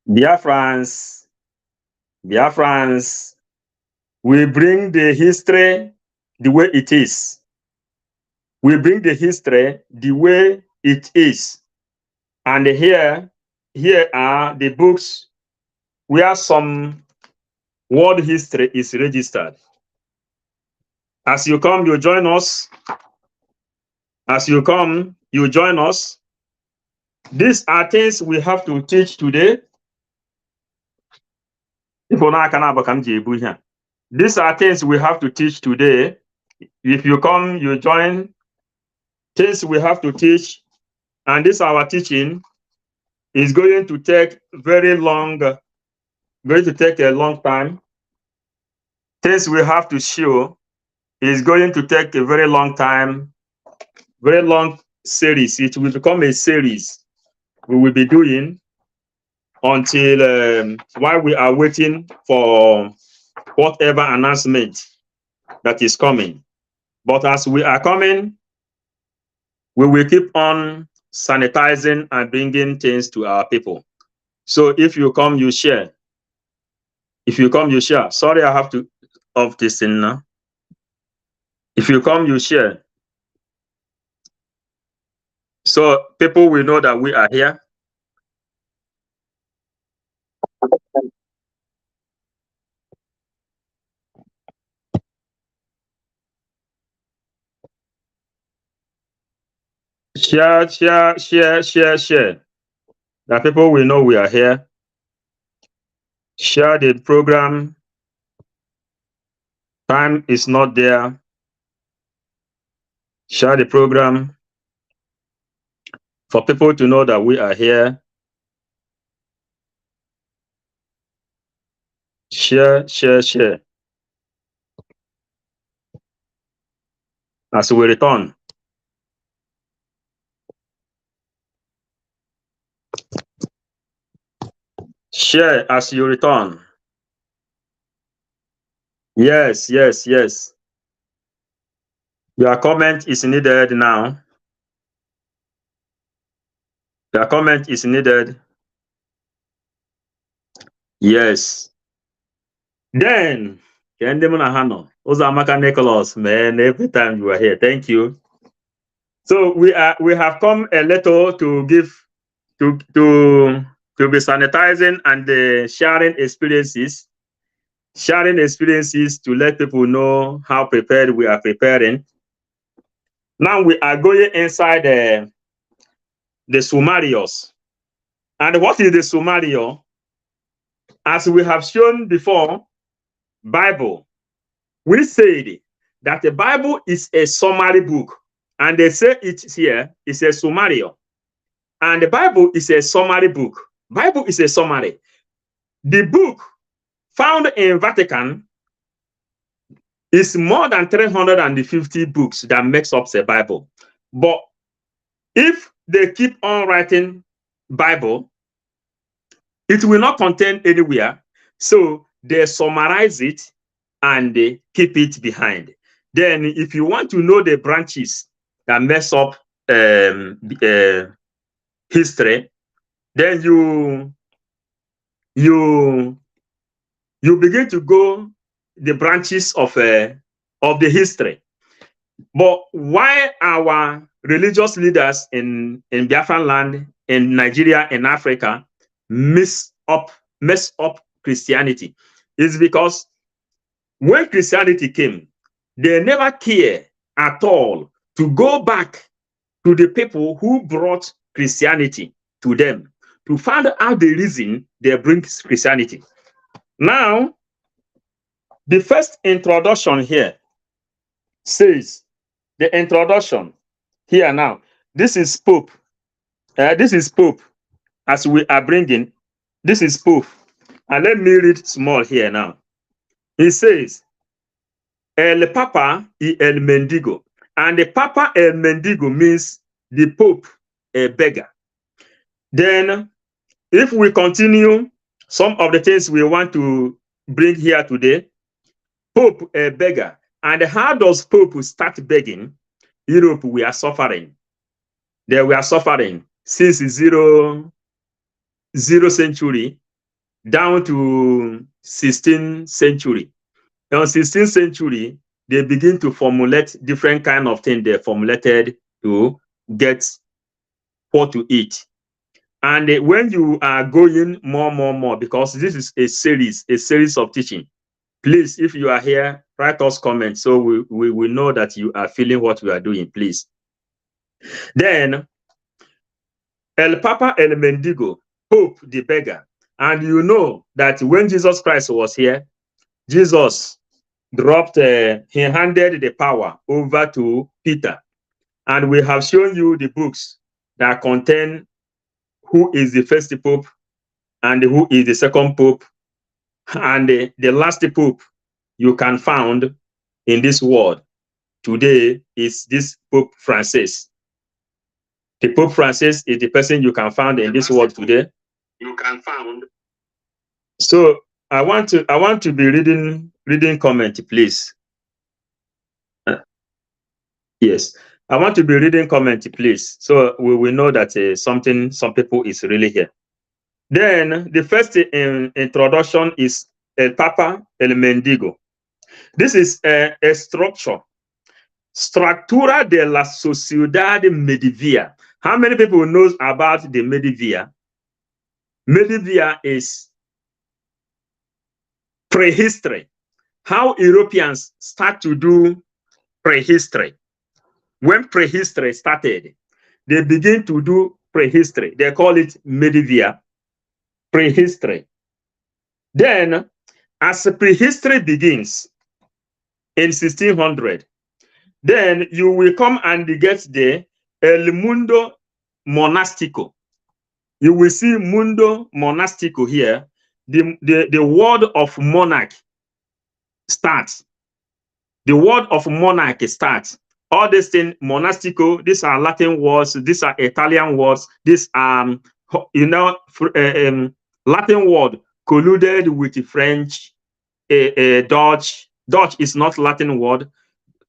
Biafrans, Biafrans, we bring the history the way it is. We bring the history the way it is. And here are the books where some world history is registered. As you come, you join us. As you come, you join us. These are things we have to teach today. These are things we have to teach today. If you come, you join. Things we have to teach, and this our teaching is going to take very long, going to take a long time. Things we have to show is going to take a very long time, very long series. It will become a series we will be doing until while we are waiting for whatever announcement that is coming. But as we are coming, we will keep on sanitizing and bringing things to our people. So if you come, you share. If you come, you share. Sorry, I have to off this thing now. If you come, you share. So people will know that we are here. Share, share, share, share, share. That people will know we are here. Share the program. Time is not there. Share the program for people to know that we are here. Share, share, share. As we return. Share as you return. Yes, yes, yes. Your comment is needed now. Your comment is needed. Yes. Then, Uzamaka Nicholas, man, every time you are here. Thank you. So we have come a little to give to be sanitizing and sharing experiences to let people know how prepared we are preparing. Now we are going inside the sumarios. And what is the sumario? As we have shown before, Bible, we said that the Bible is a summary book. And they say it here is a sumario. And the Bible is a summary book. Bible is a summary. The book found in Vatican is more than 350 books that makes up the Bible. But if they keep on writing Bible, it will not contain anywhere. So they summarize it and they keep it behind. Then if you want to know the branches that mess up history, then you begin to go the branches of the history. But why our religious leaders in Biafran land, in Nigeria, in Africa, mess up Christianity is because when Christianity came, they never care at all to go back to the people who brought Christianity to them to find out the reason they bring Christianity. Now, the first introduction here says, the introduction here now, this is Pope. This is Pope as we are bringing. This is Pope. And let me read small here now. He says, El Papa y el Mendigo. And the Papa el Mendigo means the Pope, a beggar. Then, if we continue some of the things we want to bring here today, Pope, a beggar. And how does Pope start begging? Europe, we are suffering. They were suffering since zero century. down to 16th century. On 16th century, they begin to formulate different kind of things they formulated to get what to eat. And when you are going more, because this is a series of teaching, please, if you are here, write us comments so we will know that you are feeling what we are doing, please. Then, El Papa El Mendigo, Pope the beggar. And you know that when Jesus Christ was here, Jesus dropped, he handed the power over to Peter. And we have shown you the books that contain who is the first pope and who is the second pope. And the last pope you can find in this world today is this Pope Francis. The Pope Francis is the person you can find in this world today. You can find. So I want to be reading comment, please. Yes, I want to be reading comment, please. So we will know that some people is really here. Then the first introduction is El Papa El Mendigo. This is a structure. Structura de la Sociedad Medivia. How many people knows about the Medivia? Medivia is prehistory. How Europeans start to do prehistory. When prehistory started, they begin to do prehistory. They call it Medivia, prehistory. Then, as prehistory begins in 1600, then you will come and get the El Mundo Monastico. You will see Mundo Monastico here. The word of monarch starts. The word of monarch starts. All these things, monastico, these are Latin words, these are Italian words, these are, Latin word colluded with the French, Dutch. Dutch is not Latin word.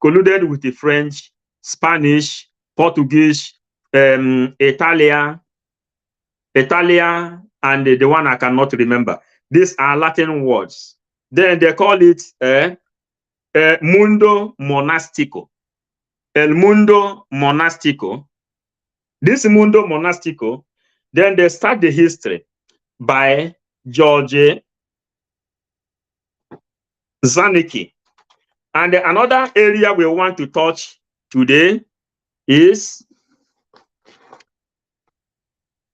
Colluded with the French, Spanish, Portuguese, Italia, and the one I cannot remember. These are Latin words. Then they call it Mundo Monastico. El Mundo Monastico. This Mundo Monastico, then they start the history by George Zanicki. And another area we want to touch today is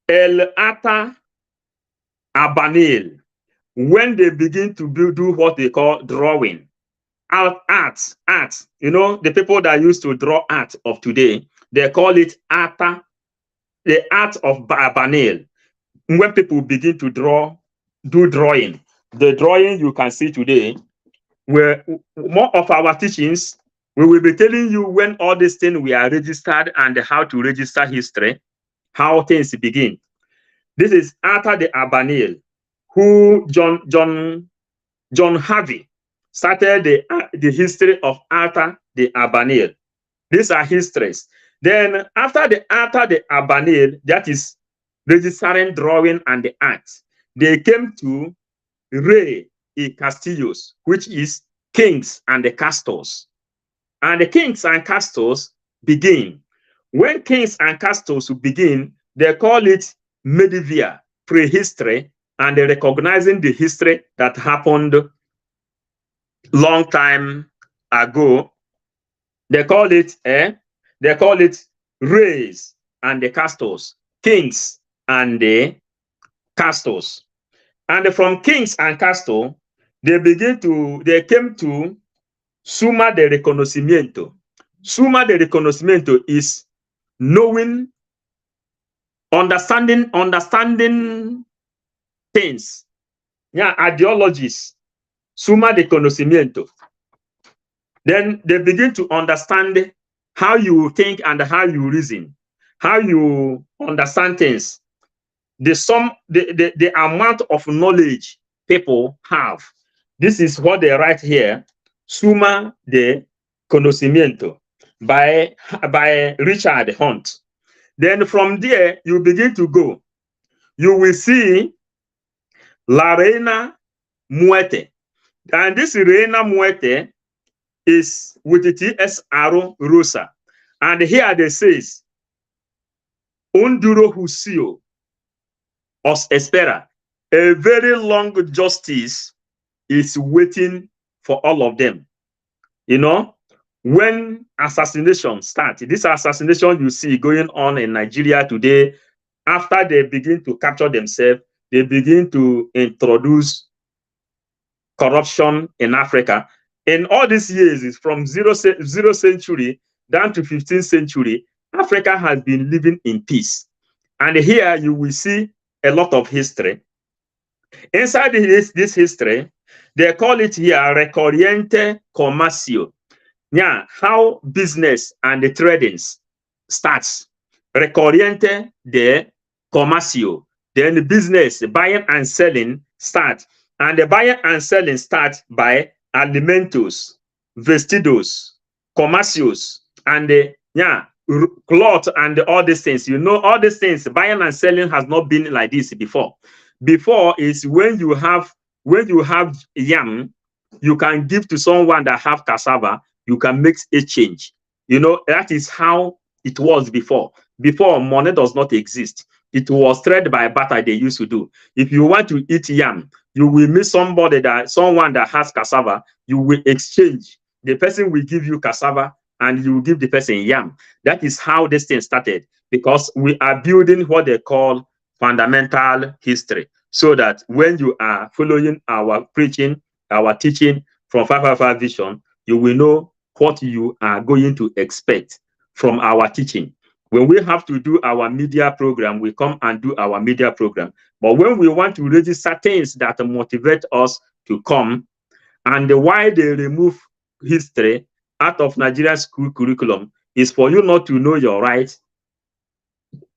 El Ata Abanil, when they begin to do what they call drawing. Art, the people that used to draw art of today, they call it ata, the art of Abanil. When people begin to do drawing, the drawing you can see today, where more of our teachings, we will be telling you when all these things we are registered and how to register history, how things begin. This is Ata the Abanil, who John Harvey started the history of Ata the Abanil. These are histories. Then after the Ata the Abanil, that is registering drawing and the art, they came to Rey y Castillos, which is kings and the castles. And the kings and castles begin. When kings and castles begin, they call it Medivia, prehistory, and they're recognizing the history that happened long time ago. They call it Reys and the castles, kings and the castles. And from kings and castle, they came to Suma de Reconocimiento. Suma de Reconocimiento is knowing, understanding things. Yeah, ideologies. Suma de Conocimiento. Then they begin to understand how you think and how you reason, how you understand things. The amount of knowledge people have. This is what they write here, Suma de Conocimiento by Richard Hunt. Then from there, you begin to go. You will see La Reina Muerte. And this Reina Muerte is with the TSR Rosa. And here they says, Un duro juicio os espera. A very long justice is waiting for all of them. You know, when assassination starts, this assassination you see going on in Nigeria today, after they begin to capture themselves, they begin to introduce corruption in Africa. In all these years, from zero century down to 15th century, Africa has been living in peace. And here you will see a lot of history. Inside this history, they call it here Recorriente Comercio. Yeah, how business and the trading starts. Recorriente de Comercio. Then the business, buying and selling starts. And the buying and selling starts by alimentos, vestidos, comercios, and the cloth and all these things. You know, all these things, buying and selling has not been like this before. Before is when you have yam, you can give to someone that have cassava, you can make a change. You know, that is how it was before. Before, money does not exist. It was trade by barter they used to do. If you want to eat yam, you will meet someone that has cassava, you will exchange. The person will give you cassava and you will give the person yam. That is how this thing started, because we are building what they call fundamental history, so that when you are following our preaching, our teaching from 555 Vision, you will know what you are going to expect from our teaching. When we have to do our media program, we come and do our media program. But when we want to register things that motivate us to come, and why they remove history out of Nigerian school curriculum is for you not to know your right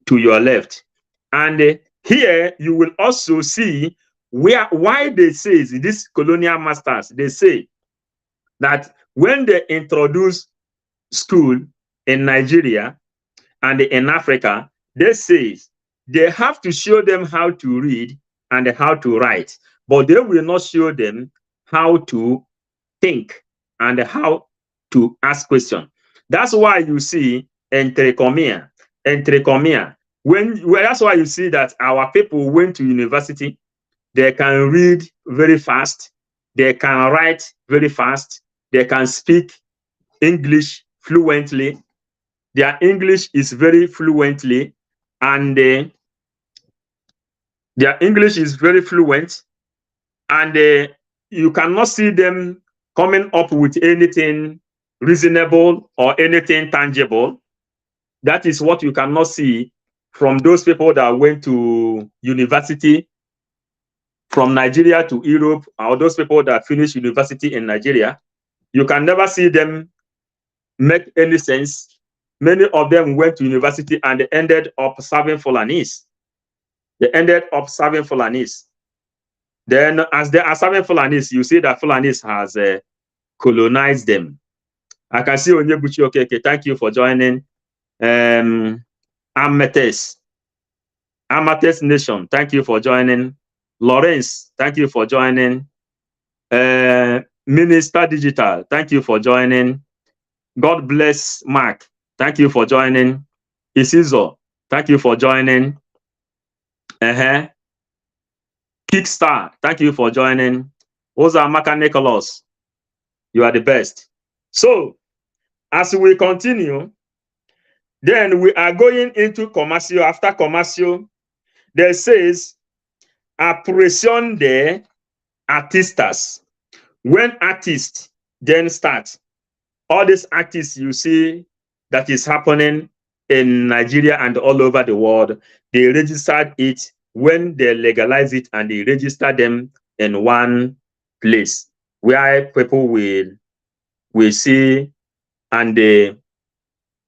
to your left. And here you will also see why they say, these colonial masters, they say that when they introduce school in Nigeria and in Africa, they say they have to show them how to read and how to write, but they will not show them how to think and how to ask questions. That's why you see entrecomia. That's why you see that our people went to university. They can read very fast. They can write very fast. They can speak English fluently. Their English is very fluently, and their English is very fluent, and you cannot see them coming up with anything reasonable or anything tangible. That is what you cannot see from those people that went to university from Nigeria to Europe, or those people that finished university in Nigeria. You can never see them make any sense. Many of them went to university and they ended up serving Fulanese. Then as they are serving Fulanese, you see that Fulanese has colonized them. I can see Onyebuchi Okeke, thank you for joining. Amethyst Nation, thank you for joining. Lawrence, thank you for joining. Minister Digital, thank you for joining. God bless Mark, thank you for joining. Isizo, thank you for joining. Kickstar, thank you for joining. Ozamaka Nicholas, you are the best. So, as we continue, then we are going into Comercio. After Comercio, there says, Appreciación de Artistas. When artists then start, all these artists you see that is happening in Nigeria and all over the world, they registered it when they legalize it and they register them in one place where people will see and they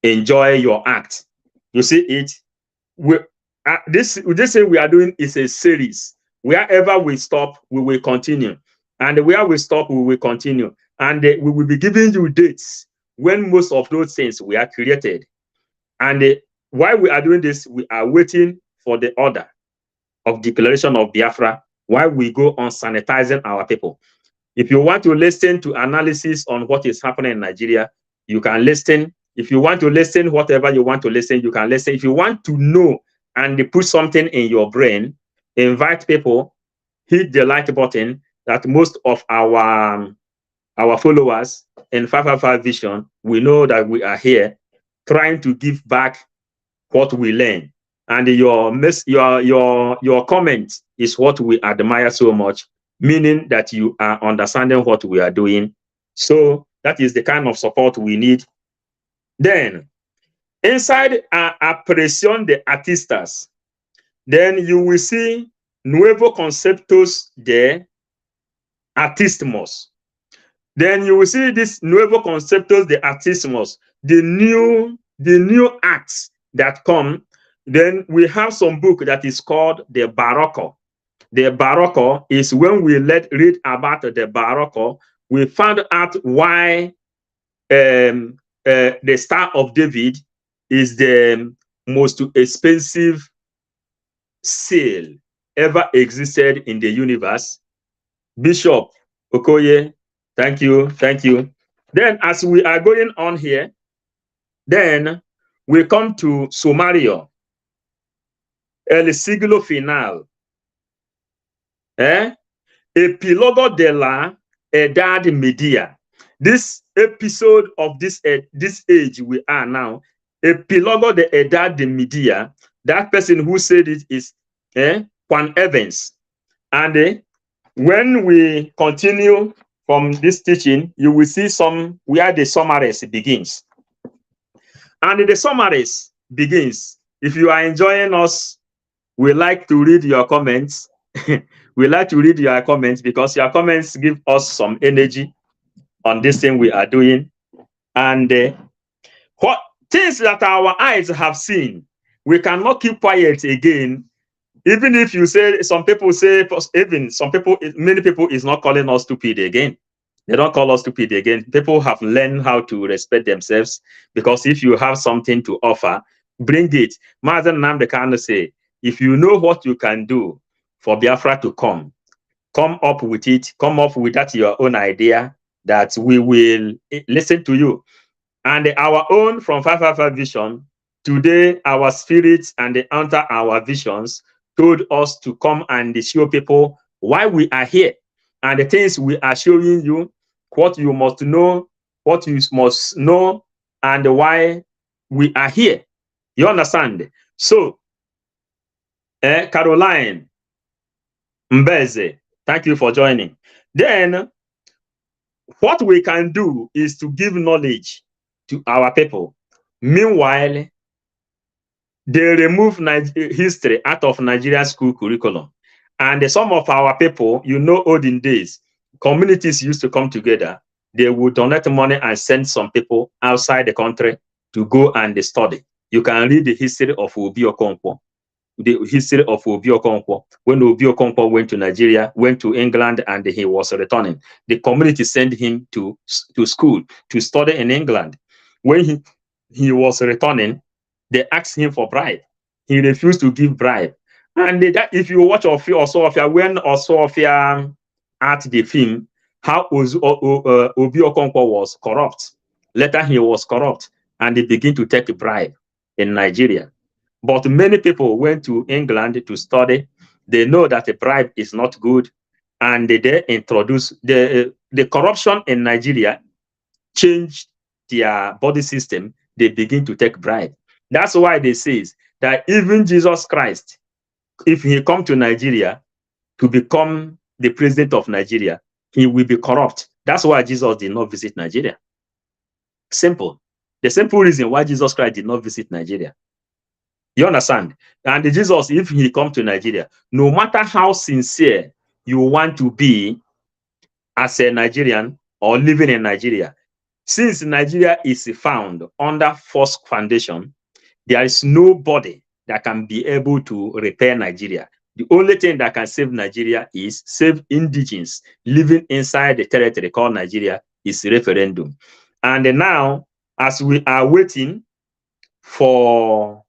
enjoy your act. You see it. This thing we are doing is a series. Wherever we stop, we will continue. And where we stop, we will continue. And we will be giving you dates when most of those things were created. And while we are doing this, we are waiting for the order of declaration of Biafra while we go on sanitizing our people. If you want to listen to analysis on what is happening in Nigeria, you can listen. If you want to listen, whatever you want to listen, you can listen. If you want to know and put something in your brain, invite people, hit the like button. That most of our followers in 555 Vision, we know that we are here trying to give back what we learn. And your comment is what we admire so much, meaning that you are understanding what we are doing. So that is the kind of support we need. Then, inside Apreciación de Artistas, then you will see Nuevo Conceptos de Artismos. Then you will see this Nuevo Conceptos de Artismos, the new acts that come. Then we have some book that is called the Barroco. The Barroco is when we read about the Barroco, we found out why the Star of David is the most expensive seal ever existed in the universe. Bishop Okoye, thank you. Then as we are going on here, then we come to Sumario, El Siglo Final, Epilogo de la Edad Media. This episode of this age we are now, Epilogo de Edad Media, that person who said it is Juan Evans. And when we continue from this teaching, you will see where the summaries begins. And the summaries begins. If you are enjoying us, we like to read your comments. We like to read your comments because your comments give us some energy on this thing we are doing. And what things that our eyes have seen, we cannot keep quiet again. Even if you say, many people is not calling us stupid again. They don't call us stupid again. People have learned how to respect themselves, because if you have something to offer, bring it. Mazen Nnamdi Kanu say, if you know what you can do for Biafra to come up with it, come up with that your own idea, that we will listen to you. And our own from 555 Vision, today our spirits and under our visions told us to come and show people why we are here. And the things we are showing you, what you must know, and why we are here. You understand? So, Caroline Mbeze, thank you for joining. Then, what we can do is to give knowledge to our people. Meanwhile, they remove history out of Nigerian school curriculum. And some of our people, olden days, communities used to come together. They would donate money and send some people outside the country to go and study. You can read the history of Obi Okonkwo. The history of Obi Okonkwo. When Obi Okonkwo went to Nigeria, went to England, and he was returning, the community sent him to school to study in England. When he was returning, they asked him for bribe. He refused to give bribe. And if you watch when Osofia at the film, how Obi Okonkwo was corrupt. Later he was corrupt, and they begin to take a bribe in Nigeria. But many people went to England to study. They know that a bribe is not good, and they introduced the corruption in Nigeria, changed their body system. They begin to take bribe. That's why they say that even Jesus Christ, if he come to Nigeria to become the president of Nigeria, he will be corrupt. That's why Jesus did not visit Nigeria. Simple. The simple reason why Jesus Christ did not visit Nigeria. You understand? And Jesus, if he come to Nigeria, no matter how sincere you want to be as a Nigerian or living in Nigeria, since Nigeria is found under false foundation, there is nobody that can be able to repair Nigeria. The only thing that can save Nigeria is save indigenes living inside the territory called Nigeria is referendum. And now, as we are waiting for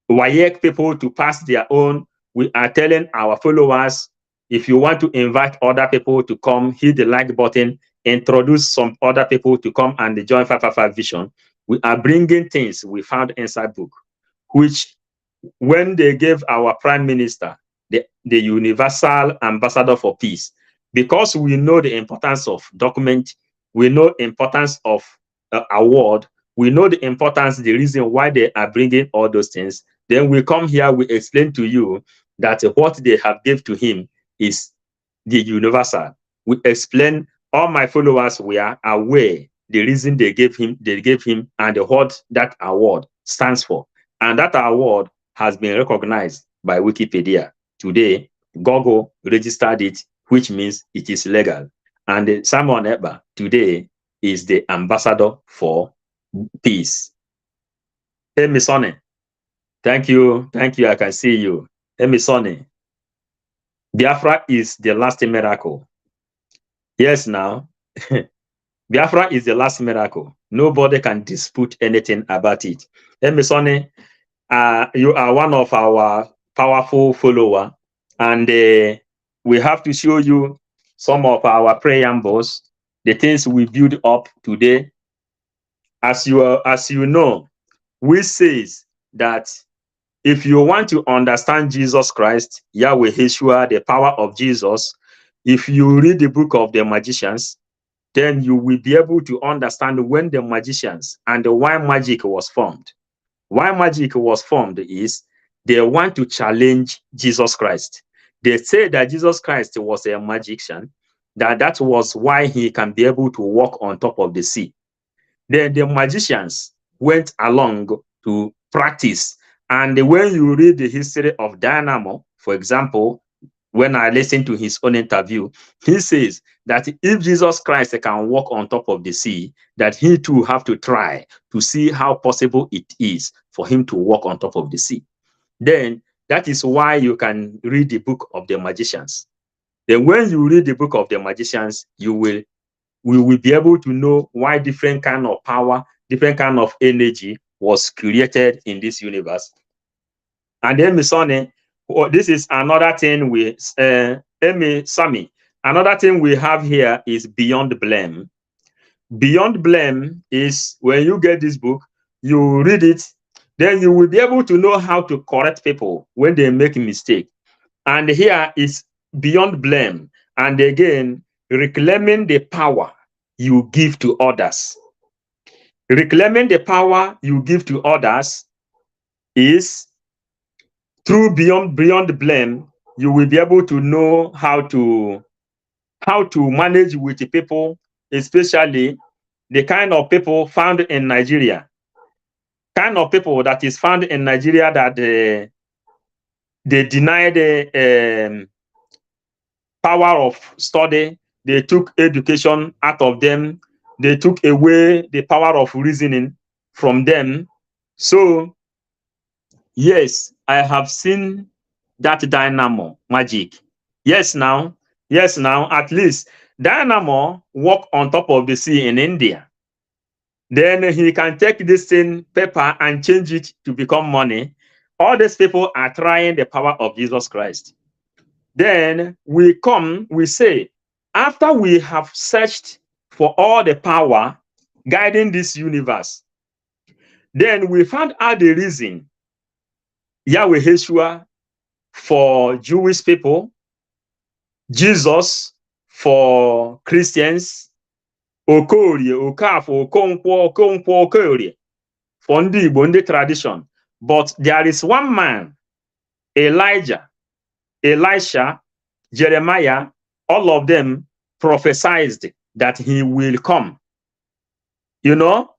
WAEC people to pass their own, we are telling our followers If you want to invite other people to come, hit the like button, introduce some other people to come and join 555 Vision. We are bringing things we found inside book, which when they gave our prime minister the universal ambassador for peace, because we know the importance of document, we know the importance of award, we know the importance, the reason why they are bringing all those things, then we come here, we explain to you that what they have gave to him is the universal. We explain, all my followers were aware the reason they gave him, and what that award stands for. And that award has been recognized by Wikipedia. Today, Google registered it, which means it is legal. And Simon Ekpa today is the ambassador for peace. Emisone, thank you. Thank you. I can see you. Emisone, Biafra is the last miracle. Yes, now. Biafra is the last miracle. Nobody can dispute anything about it. Emisone, you are one of our powerful followers, and we have to show you some of our preambles, the things we build up today. As you know, we says that if you want to understand Jesus Christ, Yahweh Yeshua, the power of Jesus, if you read the book of the magicians, then you will be able to understand when the magicians and why magic was formed. Why magic was formed is they want to challenge Jesus Christ. They say that Jesus Christ was a magician, that was why he can be able to walk on top of the sea. Then the magicians went along to practice. And when you read the history of Dynamo, for example, when I listened to his own interview, he says that if Jesus Christ can walk on top of the sea, that he too have to try to see how possible it is for him to walk on top of the sea. Then that is why you can read the book of the magicians. Then when you read the book of the magicians, we will be able to know why different kind of power, different kind of energy was created in this universe. And then Misone, this is another thing with Sami. Another thing we have here is beyond blame. Beyond blame is when you get this book, you read it, then you will be able to know how to correct people when they make a mistake. And here is beyond blame. And again, reclaiming the power you give to others. Reclaiming the power you give to others is through beyond blame. You will be able to know how to manage with the people, especially the kind of people found in Nigeria. Kind of people that is found in Nigeria that they deny the power of study. They took education out of them. They took away the power of reasoning from them. So, yes, I have seen that Dynamo magic. Yes, now, at least Dynamo walk on top of the sea in India. Then he can take this thing, paper, and change it to become money. All these people are trying the power of Jesus Christ. Then we say, after we have searched for all the power guiding this universe, then we found out the reason Yahweh Yeshua for Jewish people, Jesus for Christians, Okorie, Okafo, Okonkwo, Okorie for ndị Igbo, ndị tradition. But there is one man, Elijah, Elisha, Jeremiah, all of them prophesied that he will come. You know,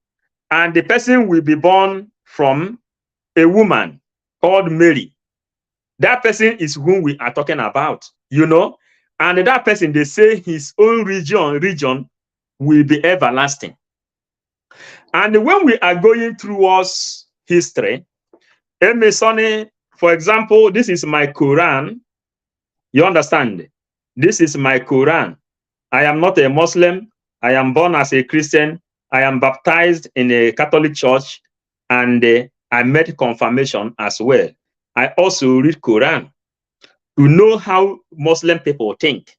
and the person will be born from a woman called Mary. That person is whom we are talking about, you know, and that person, they say his own region will be everlasting. And when we are going towards history, Emisone, for example, this is my Quran. You understand? This is my Quran. I am not a Muslim. I am born as a Christian. I am baptized in a Catholic church, and I made confirmation as well. I also read Quran. to know how Muslim people think.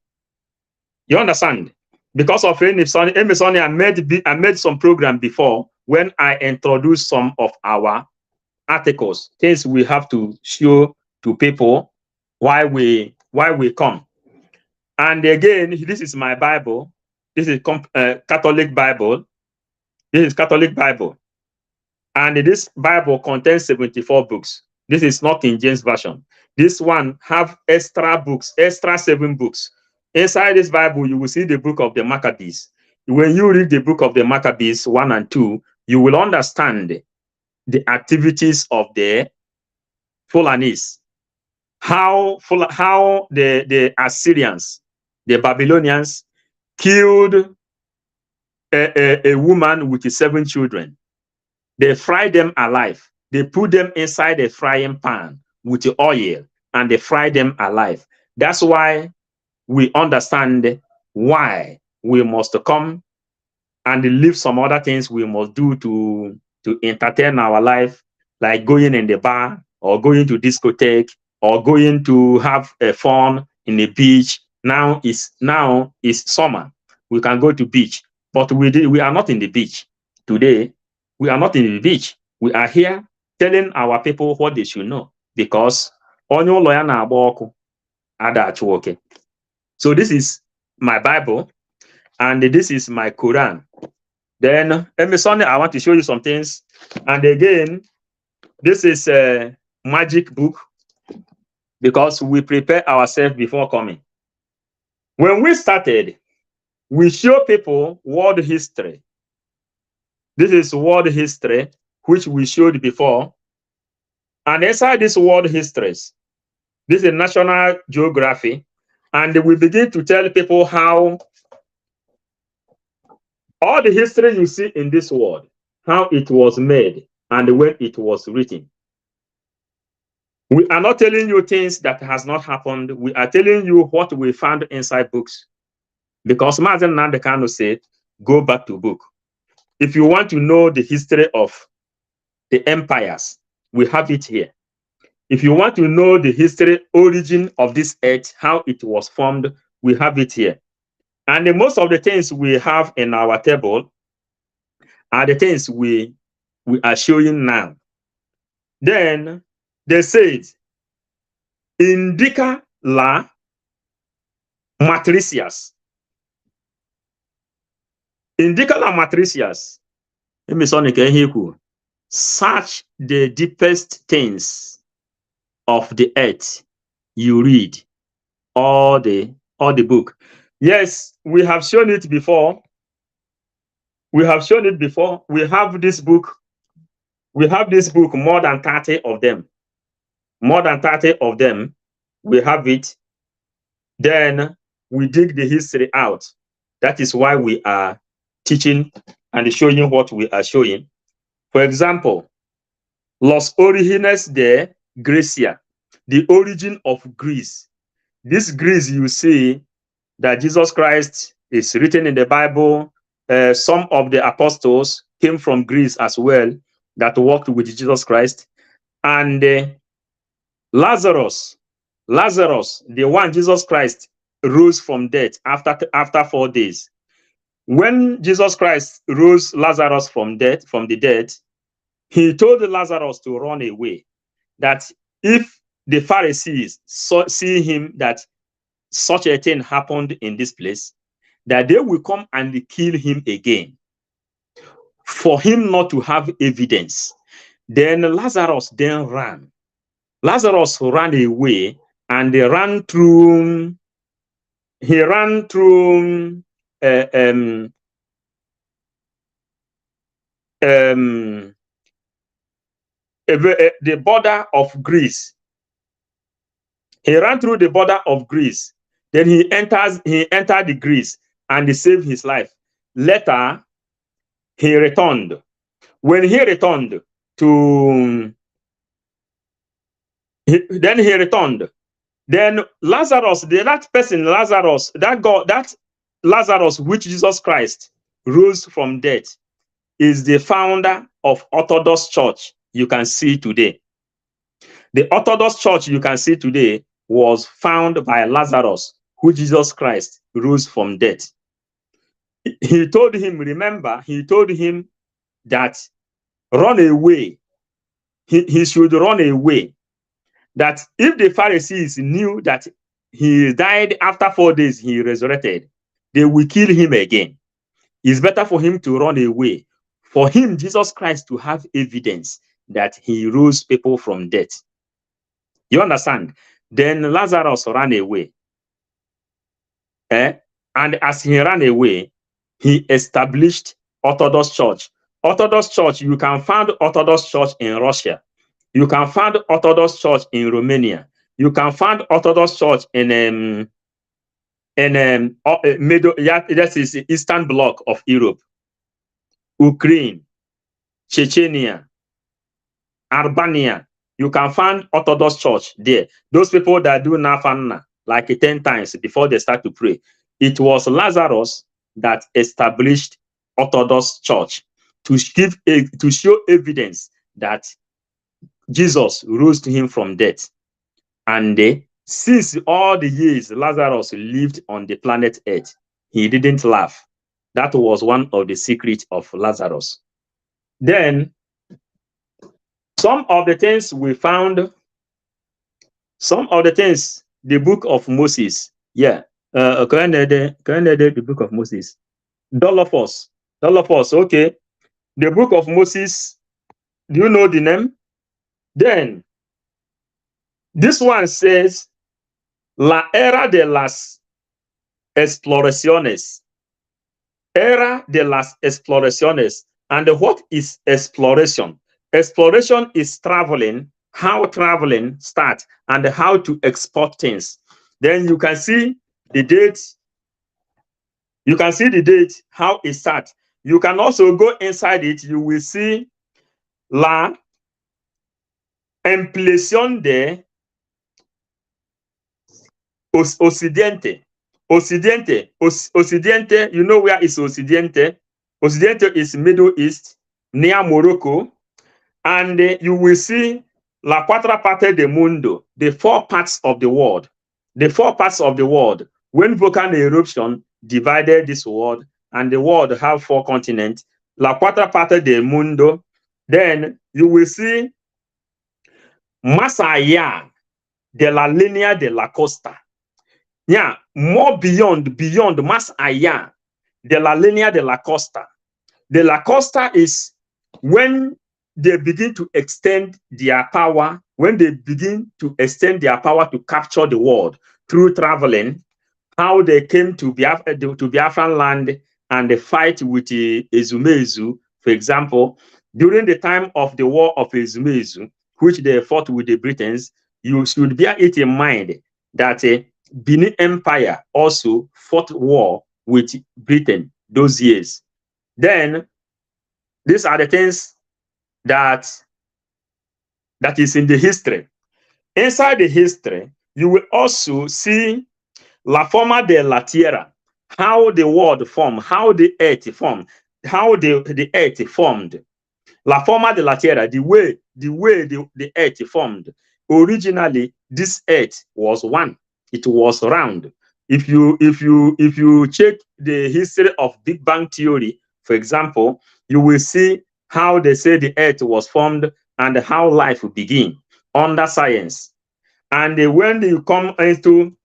You understand? Because of Emerson, I made some program before when I introduced some of our articles, things we have to show to people why we come. And again, this is my Bible. This is Catholic Bible. This is Catholic Bible. And this Bible contains 74 books. This is not King James Version. This one have extra books, extra 7 books. Inside this Bible, you will see the book of the Maccabees. When you read the book of the Maccabees 1 and 2, you will understand the activities of the Fulanese, how the Assyrians, the Babylonians killed a woman with 7 children. They fried them alive. They put them inside a frying pan with oil and they fry them alive. That's why we understand why we must come and leave some other things we must do to entertain our life, like going in the bar or going to discotheque or going to have a fun in the beach. Now is summer. We can go to beach, but we are not in the beach today. We are not in the beach. We are here telling our people what they should know, because onyo lawyer na agba adachu okay. So this is my Bible and this is my Quran. Then Emerson, I want to show you some things. And again, this is a magic book because we prepare ourselves before coming. When we started, we show people world history. This is world history, which we showed before. And inside this world histories, this is national geography. And we begin to tell people how all the history you see in this world, how it was made and when it was written. We are not telling you things that has not happened. We are telling you what we found inside books. Because Mazen Nandekano said, go back to book. If you want to know the history of the empires, we have it here. If you want to know the history, origin of this earth, how it was formed, we have it here. And most of the things we have in our table are the things we are showing now. Then they said, indica la matricias. Indica la matricias. Search the deepest things of the earth. You read all the book. Yes, we have shown it before. We have shown it before. We have this book. We have this book, more than 30 of them. More than 30 of them. We have it. Then we dig the history out. That is why we are teaching and showing what we are showing. For example, Los Orígenes de Grecia, the origin of Greece. This Greece you see that Jesus Christ is written in the Bible. Some of the apostles came from Greece as well that worked with Jesus Christ. And Lazarus, the one Jesus Christ rose from death after 4 days. When Jesus Christ rose Lazarus from the dead, he told Lazarus to run away. That if the Pharisees see him that such a thing happened in this place, that they will come and kill him again, for him not to have evidence. Then Lazarus then ran. Lazarus ran away and he ran through the border of Greece. He ran through the border of Greece. Then he entered the Greece and he saved his life. Later, he returned. When he returned then Lazarus, that Lazarus, which Jesus Christ rose from death, is the founder of Orthodox Church you can see today. The Orthodox Church you can see today was found by Lazarus, who Jesus Christ rose from death. He told him, remember, he told him that run away. He should run away. That if the Pharisees knew that he died after 4 days, he resurrected, they will kill him again. It's better for him to run away. For him, Jesus Christ, to have evidence that he rose people from death. You understand? Then Lazarus ran away. And as he ran away, he established Orthodox Church. Orthodox Church, you can find Orthodox Church in Russia. You can find Orthodox Church in Romania. You can find Orthodox Church in middle, yeah, that is the Eastern Bloc of Europe, Ukraine, Chechnya, Albania. You can find Orthodox Church there. Those people that do Nafanna like 10 times before they start to pray. It was Lazarus that established Orthodox Church to show evidence that Jesus rose to him from death. And since all the years Lazarus lived on the planet Earth, he didn't laugh. That was one of the secrets of Lazarus. Then, some of the things we found, the book of Moses, yeah, the book of Moses, Dolophos, okay, the book of Moses, do you know the name? Then, this one says, La era de las exploraciones. Era de las exploraciones. And what is exploration? Exploration is traveling, how traveling starts, and how to export things. Then you can see the date. You can see the date, how it starts. You can also go inside it. You will see la impresión de Occidente. Occidente, you know where is Occidente? Occidente is Middle East, near Morocco. And you will see La Cuatro Partes del Mundo, the 4 parts of the world. The 4 parts of the world. When volcano eruption divided this world, and the world have 4 continents, La Cuatro Partes del Mundo, then you will see Más allá de la línea de la costa. Yeah, more beyond, más allá de la línea de la costa. The la costa is when they begin to extend their power, when they begin to extend their power to capture the world through traveling, how they came to Biafran land and they fight with Ezumezu, for example, during the time of the War of Ezumezu, which they fought with the Britons. You should bear it in mind that Benin Empire also fought war with Britain those years. Then these are the things that is in the history. Inside the history, you will also see La Forma de la Tierra, how the world formed, how the earth formed, how the earth formed. La Forma de la Tierra, the way the earth formed. Originally, this earth was one. It was round. If you check the history of Big Bang Theory, for example, you will see how they say the earth was formed and how life began under science. And when you come into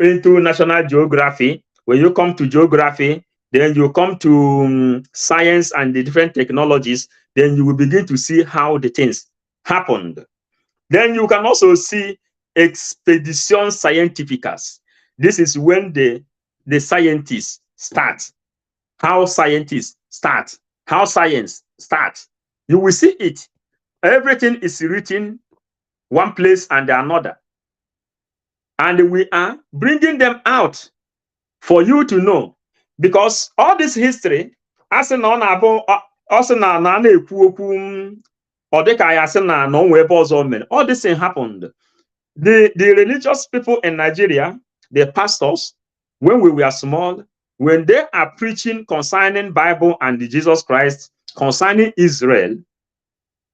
National Geography, when you come to geography, then you come to science and the different technologies, then you will begin to see how the things happened. Then you can also see Expedition Scientificas. This is when the scientists start. How scientists start. How science starts. You will see it. Everything is written one place and another. And we are bringing them out for you to know. Because all this history, all this thing happened. The religious people in Nigeria, the pastors, when we were small, when they are preaching concerning Bible and Jesus Christ, concerning Israel,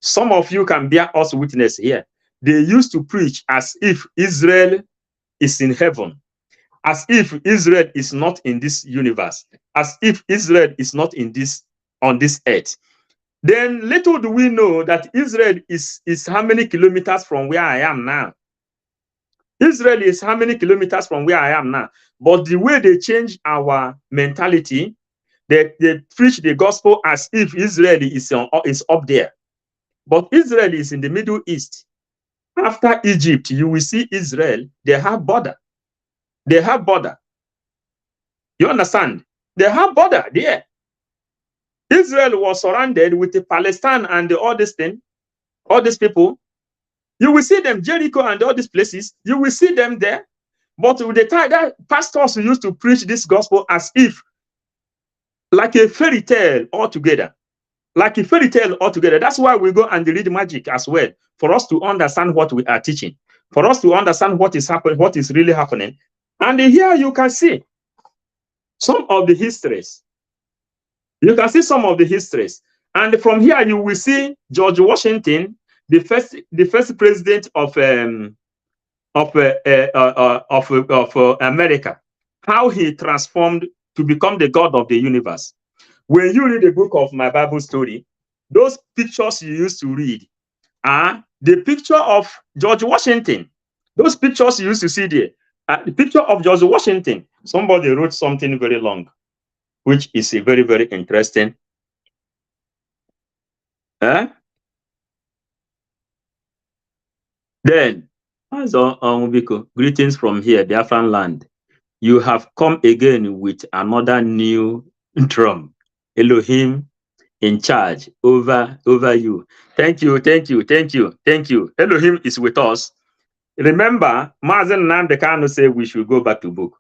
some of you can bear us witness here. They used to preach as if Israel is in heaven, as if Israel is not in this universe, as if Israel is not in this on this earth. Then little do we know that Israel is how many kilometers from where I am now. Israel is how many kilometers from where I am now. But the way they change our mentality, they preach the gospel as if Israel is up there. But Israel is in the Middle East. After Egypt, you will see Israel, they have border. They have border. You understand? They have border there. Israel was surrounded with the Palestine and all this thing, all these people. You will see them, Jericho and all these places. You will see them there. But with the time that pastors used to preach this gospel as if like a fairy tale altogether. Like a fairy tale altogether. That's why we go and read magic as well, for us to understand what we are teaching, for us to understand what is happening, what is really happening. And here you can see some of the histories. You can see some of the histories. And from here you will see George Washington, the first president of America, how he transformed to become the God of the universe. When you read the book of my Bible story, those pictures you used to read are the picture of George Washington. Those pictures you used to see there, the picture of George Washington. Somebody wrote something very long, which is a very, very interesting. Then, greetings from here, Biafran land. You have come again with another new drum. Elohim in charge over you. Thank you, thank you, thank you, thank you. Elohim is with us. Remember, Mazen Nandekano said we should go back to book.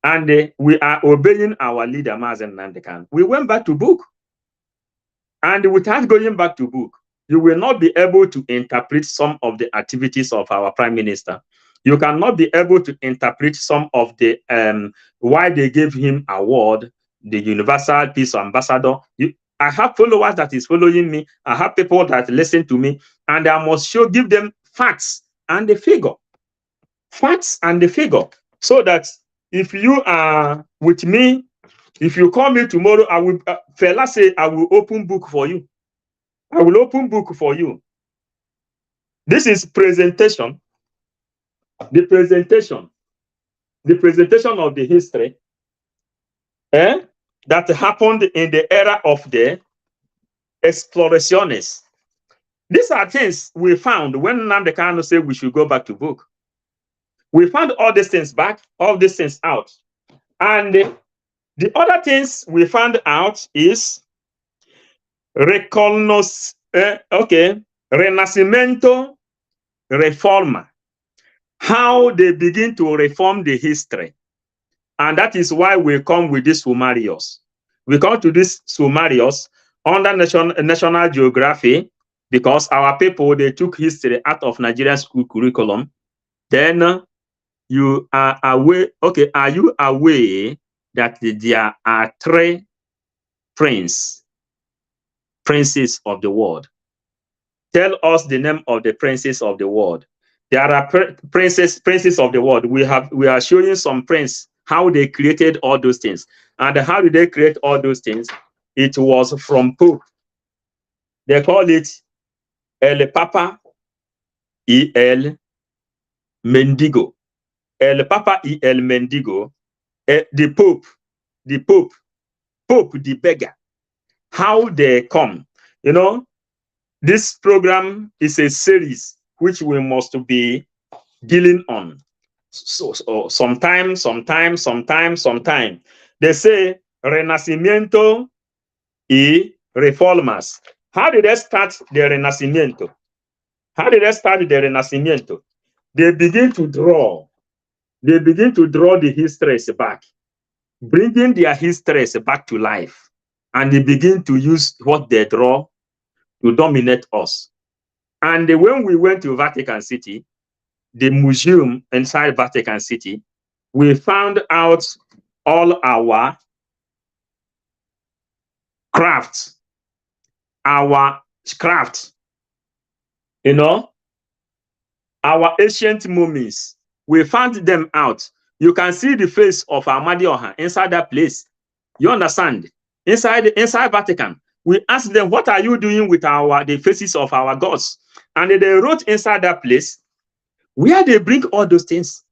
And we are obeying our leader, Mazen Nandekan. We went back to book. And without going back to book, you will not be able to interpret some of the activities of our prime minister. You cannot be able to interpret some of the why they gave him award, the Universal Peace Ambassador. I have followers that is following me. I have people that listen to me, and I must give them facts and the figure. Facts and the figure. So that if you are with me, if you call me tomorrow, I will, fella say, I will open book for you. I will open book for you. This is presentation. The presentation of the history that happened in the era of the exploraciones. These are things we found when Nnamdi Kanu said we should go back to book. We found all these things back, all these things out. And the other things we found out is Renacimiento Reforma, how they begin to reform the history. And that is why we come with this sumarios. We come to this sumarios under national geography, because our people, they took history out of Nigerian school curriculum. Then you are aware, okay, are you aware that there are three princes of the world? Tell us the name of the princes of the world. There are princes of the world. We are showing some princes, how they created all those things. And how did they create all those things? It was from Pope. They call it El Papa y el Mendigo. El Papa y el Mendigo. The Pope, the beggar. How they come. You know, this program is a series which we must be dealing on. So sometime. They say Renacimiento y Reformas. How did they start the Renacimiento? They begin to draw. The histories back, bringing their histories back to life. And they begin to use what they draw to dominate us. And when we went to Vatican City, the museum inside Vatican City, we found out all our crafts, our ancient mummies, we found them out. You can see the face of Amadioha inside that place. You understand? Inside Vatican. We asked them, what are you doing with the faces of our gods? And they wrote inside that place where they bring all those things.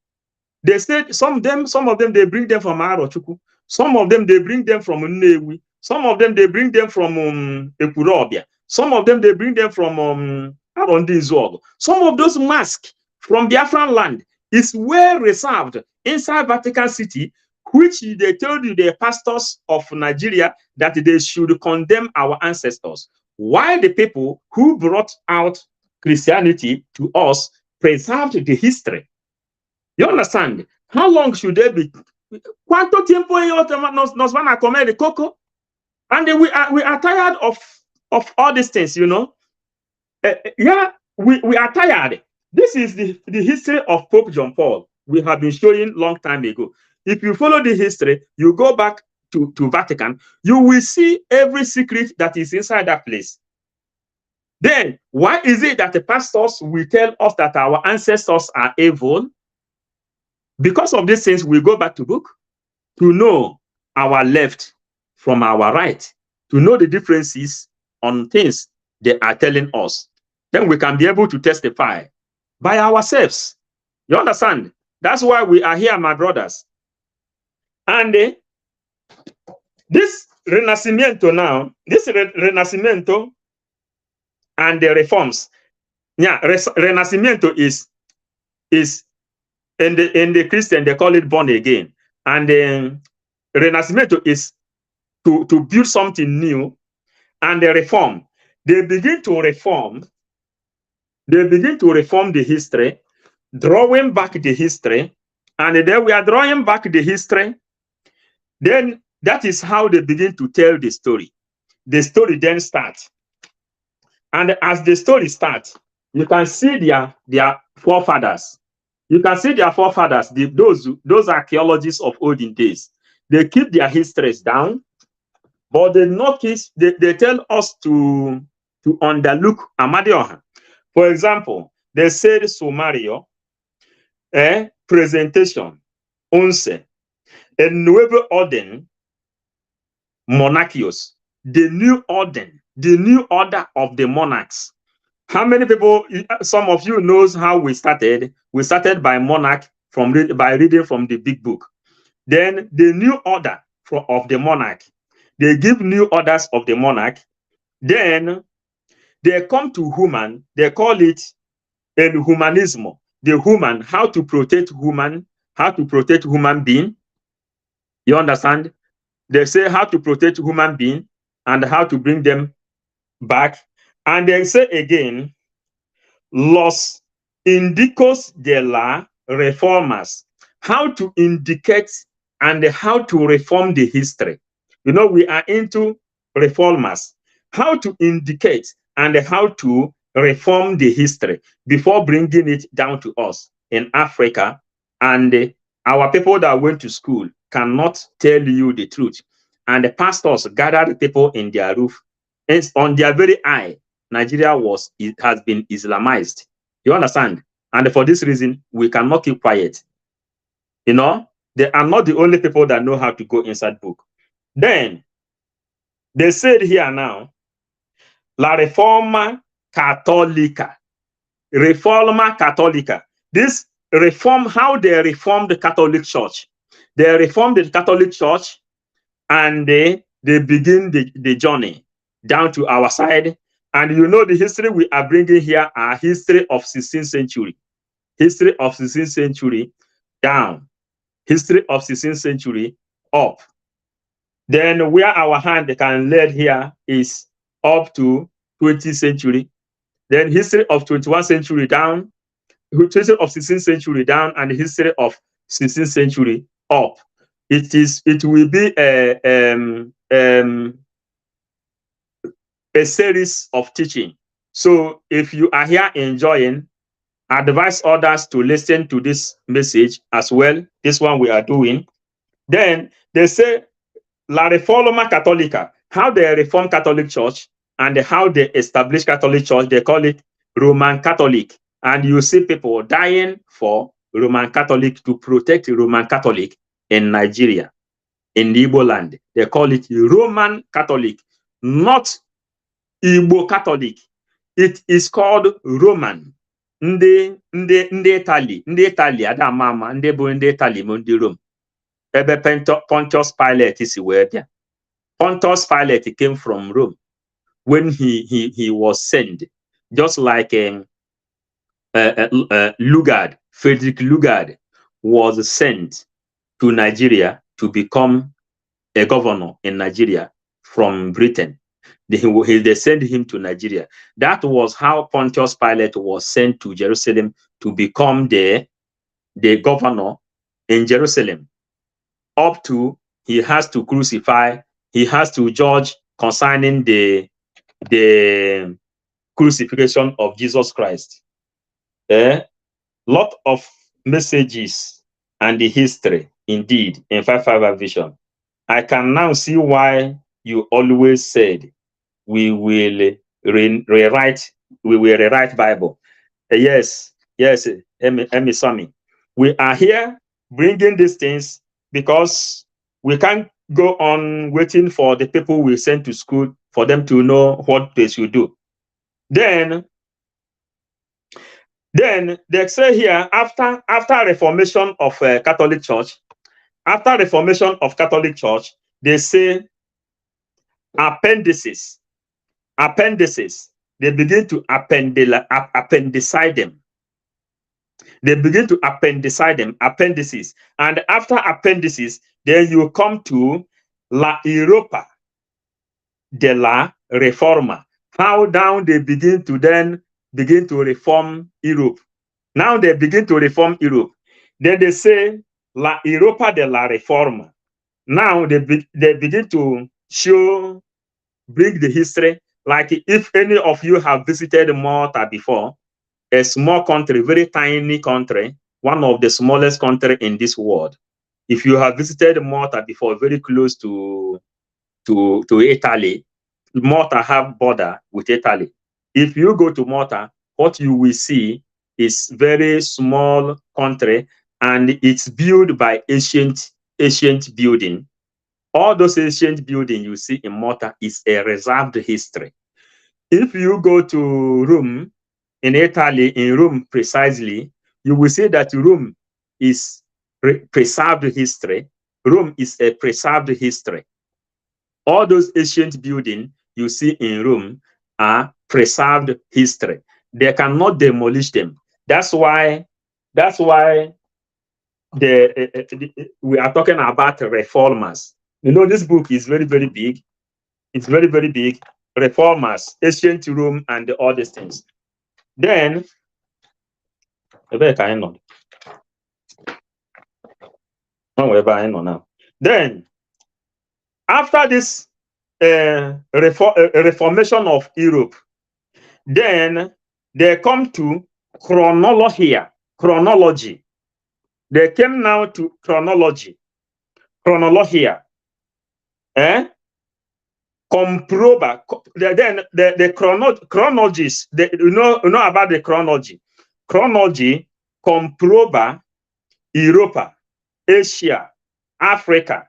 They said some of them they bring them from Arochukwu. Some of them they bring them from Nnewi. Some of them they bring them from Ekurobia. Some of them they bring them from Arondizog. Some of those masks from Biafran land is well reserved inside Vatican City, which they told you, the pastors of Nigeria, that they should condemn our ancestors. Why the people who brought out Christianity to us preserved the history? You understand? How long should they be? ¿Cuánto tiempo nos van a comer de coco? And we are tired of all these things, you know. Yeah, we are tired. This is the history of Pope John Paul. We have been showing long time ago. If you follow the history, you go back to Vatican, you will see every secret that is inside that place. Then, why is it that the pastors will tell us that our ancestors are evil? Because of these things, we go back to book to know our left from our right, to know the differences on things they are telling us. Then we can be able to testify by ourselves. You understand? That's why we are here, my brothers. And this Renacimiento now, this Renacimiento and the reforms, yeah, Renacimiento is in the Christian, they call it born again. And Renacimiento is to build something new. And the reform, they begin to reform the history, drawing back the history. And then we are drawing back the history. Then that is how they begin to tell the story. The story then starts. And as the story starts, you can see their forefathers. You can see their forefathers, those archaeologists of olden days. They keep their histories down, but they tell us to underlook Amadioha. For example, they said sumario, presentation, once, a nuevo orden, monarchios, the new order of the monarchs. How many people, some of you knows how we started? We started by monarch by reading from the big book. Then the new order of the monarch. They give new orders of the monarch. Then they come to human. They call it el humanismo. The human, how to protect human being. You understand? They say how to protect human being and how to bring them back. And they say again, los indicos de la reformas, how to indicate and how to reform the history. You know, we are into reformers, how to indicate and how to reform the history before bringing it down to us in Africa. And our people that went to school cannot tell you the truth. And the pastors gathered people in their roof, and on their very eye, Nigeria has been Islamized. You understand? And for this reason, we cannot keep quiet. You know, they are not the only people that know how to go inside book. Then they said here now, la reforma católica. Reforma católica. This reform, how they reformed the Catholic Church. They reformed the Catholic Church and they begin the journey down to our side. And you know the history we are bringing here are history of 16th century. History of 16th century down. History of 16th century up. Then where our hand can lead here is up to 20th century. Then history of 21st century down. History of 16th century down and history of 16th century up. It will be a series of teaching. So if you are here enjoying, advise others to listen to this message as well. This one we are doing. Then they say La Reforma Católica, how they reform Catholic Church and how they establish Catholic Church. They call it Roman Catholic. And you see people dying for Roman Catholic, to protect Roman Catholic in Nigeria, in the Igbo land. They call it Roman Catholic, not Igbo Catholic. It is called Roman. Ndị Italy adamama ndị bụ ndị Italy bụ ndị Rome. Ebe Pontius Pilate si wee bịa. Pontius Pilate came from Rome when he was sent, just like Lugard, Frederick Lugard was sent to Nigeria to become a governor in Nigeria from Britain. They sent him to Nigeria. That was how Pontius Pilate was sent to Jerusalem to become the governor in Jerusalem. Up to he has to crucify, he has to judge concerning the crucifixion of Jesus Christ. Lot of messages and the history, indeed, in 5-5 vision. I can now see why you always said we will rewrite Bible. Yes, Emi, we are here bringing these things because we can't go on waiting for the people we send to school for them to know what they should do. Then they say here, after reformation of Catholic Church, they say appendices. They begin to appendicize them. They begin to appendicize them, appendices. And after appendices, then you come to La Europa de la Reforma. How down they begin to reform Europe. Now they begin to reform Europe. Then they say La Europa de la Reforma. Now they begin to bring the history. Like if any of you have visited Malta before, a small country, very tiny country, one of the smallest country in this world. If you have visited Malta before, very close to Italy, Malta have border with Italy. If you go to Malta, what you will see is very small country, and it's built by ancient building. All those ancient buildings you see in Malta is a reserved history. If you go to Rome, in Italy, in Rome precisely, you will see that Rome is preserved history. Rome is a preserved history. All those ancient buildings you see in Rome are preserved history. They cannot demolish them. That's why we are talking about reformers. You know, this book is very, very big. It's very, very big. Reformers, ancient Rome, and all these things. Then, then after this reformation of Europe, then they come to chronology. They came now to chronology. Comproba. Then the chronologies, you know about the chronology. Chronology, comproba, Europa, Asia, Africa,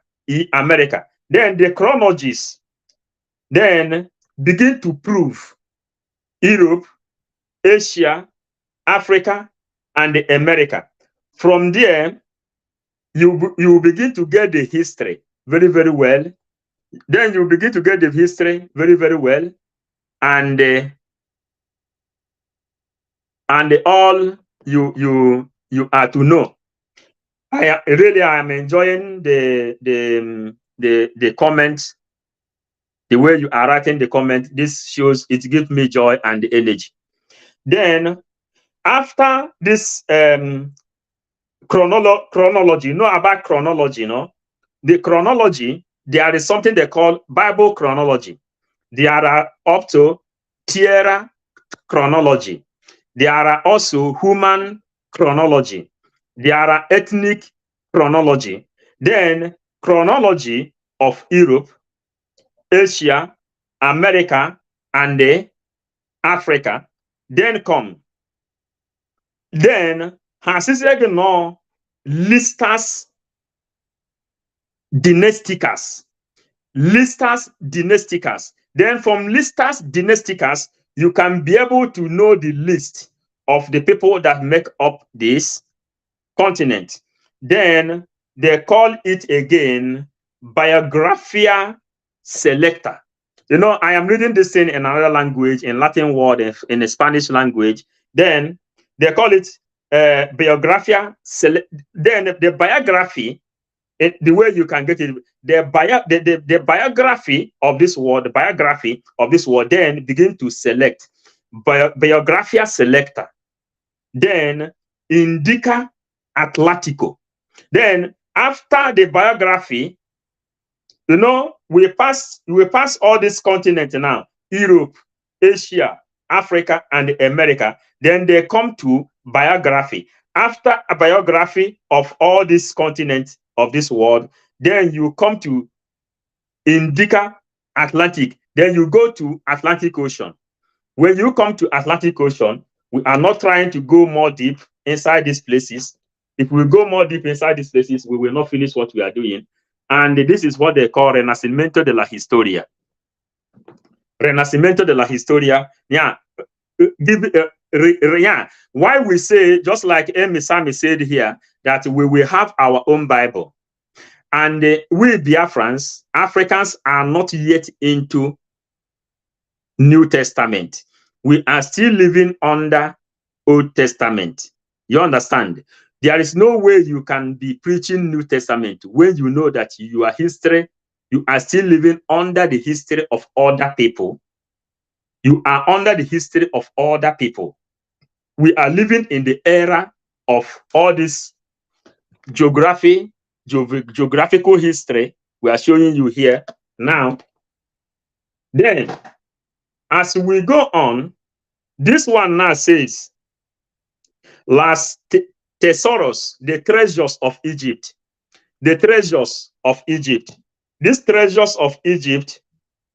America. Then the chronologies then begin to prove Europe, Asia, Africa, and America. From there, you begin to get the history very, very well. Then you begin to get the history very, very well, and all you are to know. I am enjoying the comments, the way you are writing the comment. This shows, it gives me joy and energy. Then after this chronology, you know about chronology, you know? The chronology, there is something they call Bible chronology. There are up to Tierra chronology. There are also human chronology. There are ethnic chronology. Then chronology of Europe, Asia, America, and Africa. Then come. Then Hasiseg no listas dynasticas. Listas dynasticas. Then from listas dynasticas, you can be able to know the list of the people that make up this continent. Then they call it again Biographia Selecta. You know, I am reading this thing in another language, in Latin word, in the Spanish language. Then they call it Biographia Select. Then the biography, the way you can get it, the biography of this word, then begin to select. Biographia Selecta. Then Indica Atlantico. Then after the biography, you know, we pass all these continents now: Europe, Asia, Africa, and America. Then they come to biography. After a biography of all these continents of this world, then you come to Indica Atlantic. Then you go to Atlantic Ocean. When you come to Atlantic Ocean, we are not trying to go more deep inside these places. If we go more deep inside these places, we will not finish what we are doing. And this is what they call Renacimiento de la Historia. Renacimiento de la Historia. Yeah. Yeah. Why we say, just like Amy Sami said here, that we will have our own Bible. And we Biafrans, Africans, are not yet into New Testament. We are still living under Old Testament. You understand? There is no way you can be preaching New Testament when you know that your history, you are still living under the history of other people. You are under the history of other people. We are living in the era of all this geographical history we are showing you here now. Then, as we go on, this one now says, Las Tesoros, the treasures of Egypt. The treasures of Egypt. These treasures of Egypt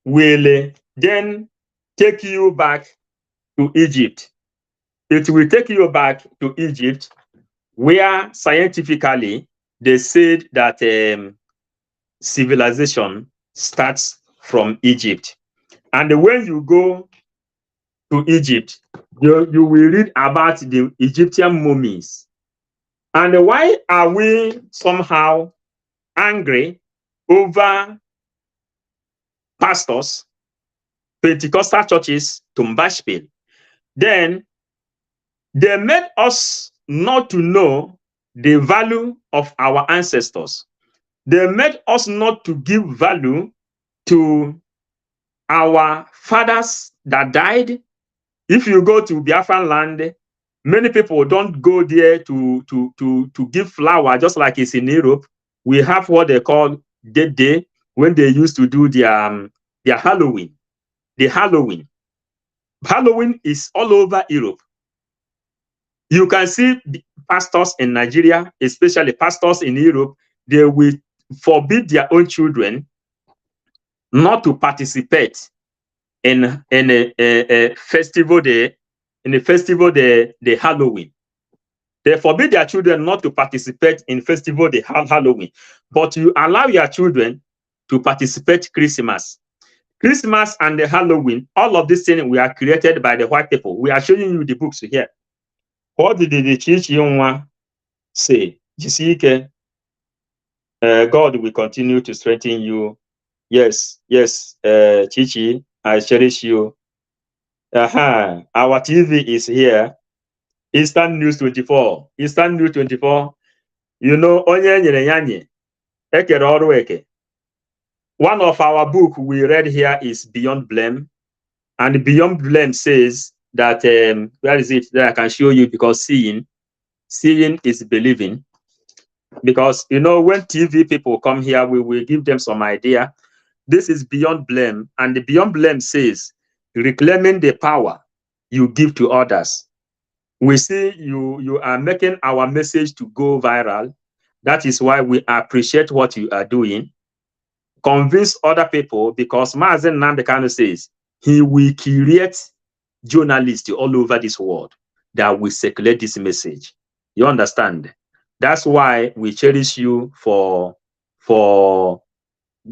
will then take you back to Egypt. It will take you back to Egypt, where scientifically they said that civilization starts from Egypt. And when you go to Egypt, you will read about the Egyptian mummies. And why are we somehow angry over pastors, Pentecostal churches to Mbashpil? Then they made us not to know the value of our ancestors. They made us not to give value to our fathers that died. If you go to Biafran land, many people don't go there to give flower, just like it's in Europe. We have what they call Dead Day, when they used to do their Halloween. The Halloween is all over Europe. You can see pastors in Nigeria, especially pastors in Europe, they will forbid their own children not to participate in a festival day, the Halloween. They forbid their children not to participate in festival day Halloween, but you allow your children to participate Christmas. Christmas and the Halloween, all of these things were created by the white people. We are showing you the books here. What did the church say? God will continue to strengthen you. Yes, Chichi, I cherish you. Our TV is here. Eastern News 24. Eastern News 24. You know, onye nyere yanye. Ekere ọrụ eke. One of our book we read here is Beyond Blame. And Beyond Blame says that, where is it that I can show you? Because seeing is believing. Because, you know, when TV people come here, we will give them some idea. This is Beyond Blame. And the Beyond Blame says, reclaiming the power you give to others. We see you are making our message to go viral. That is why we appreciate what you are doing. Convince other people, because Mazen Nandekano says he will create journalists all over this world that will circulate this message. You understand? That's why we cherish you for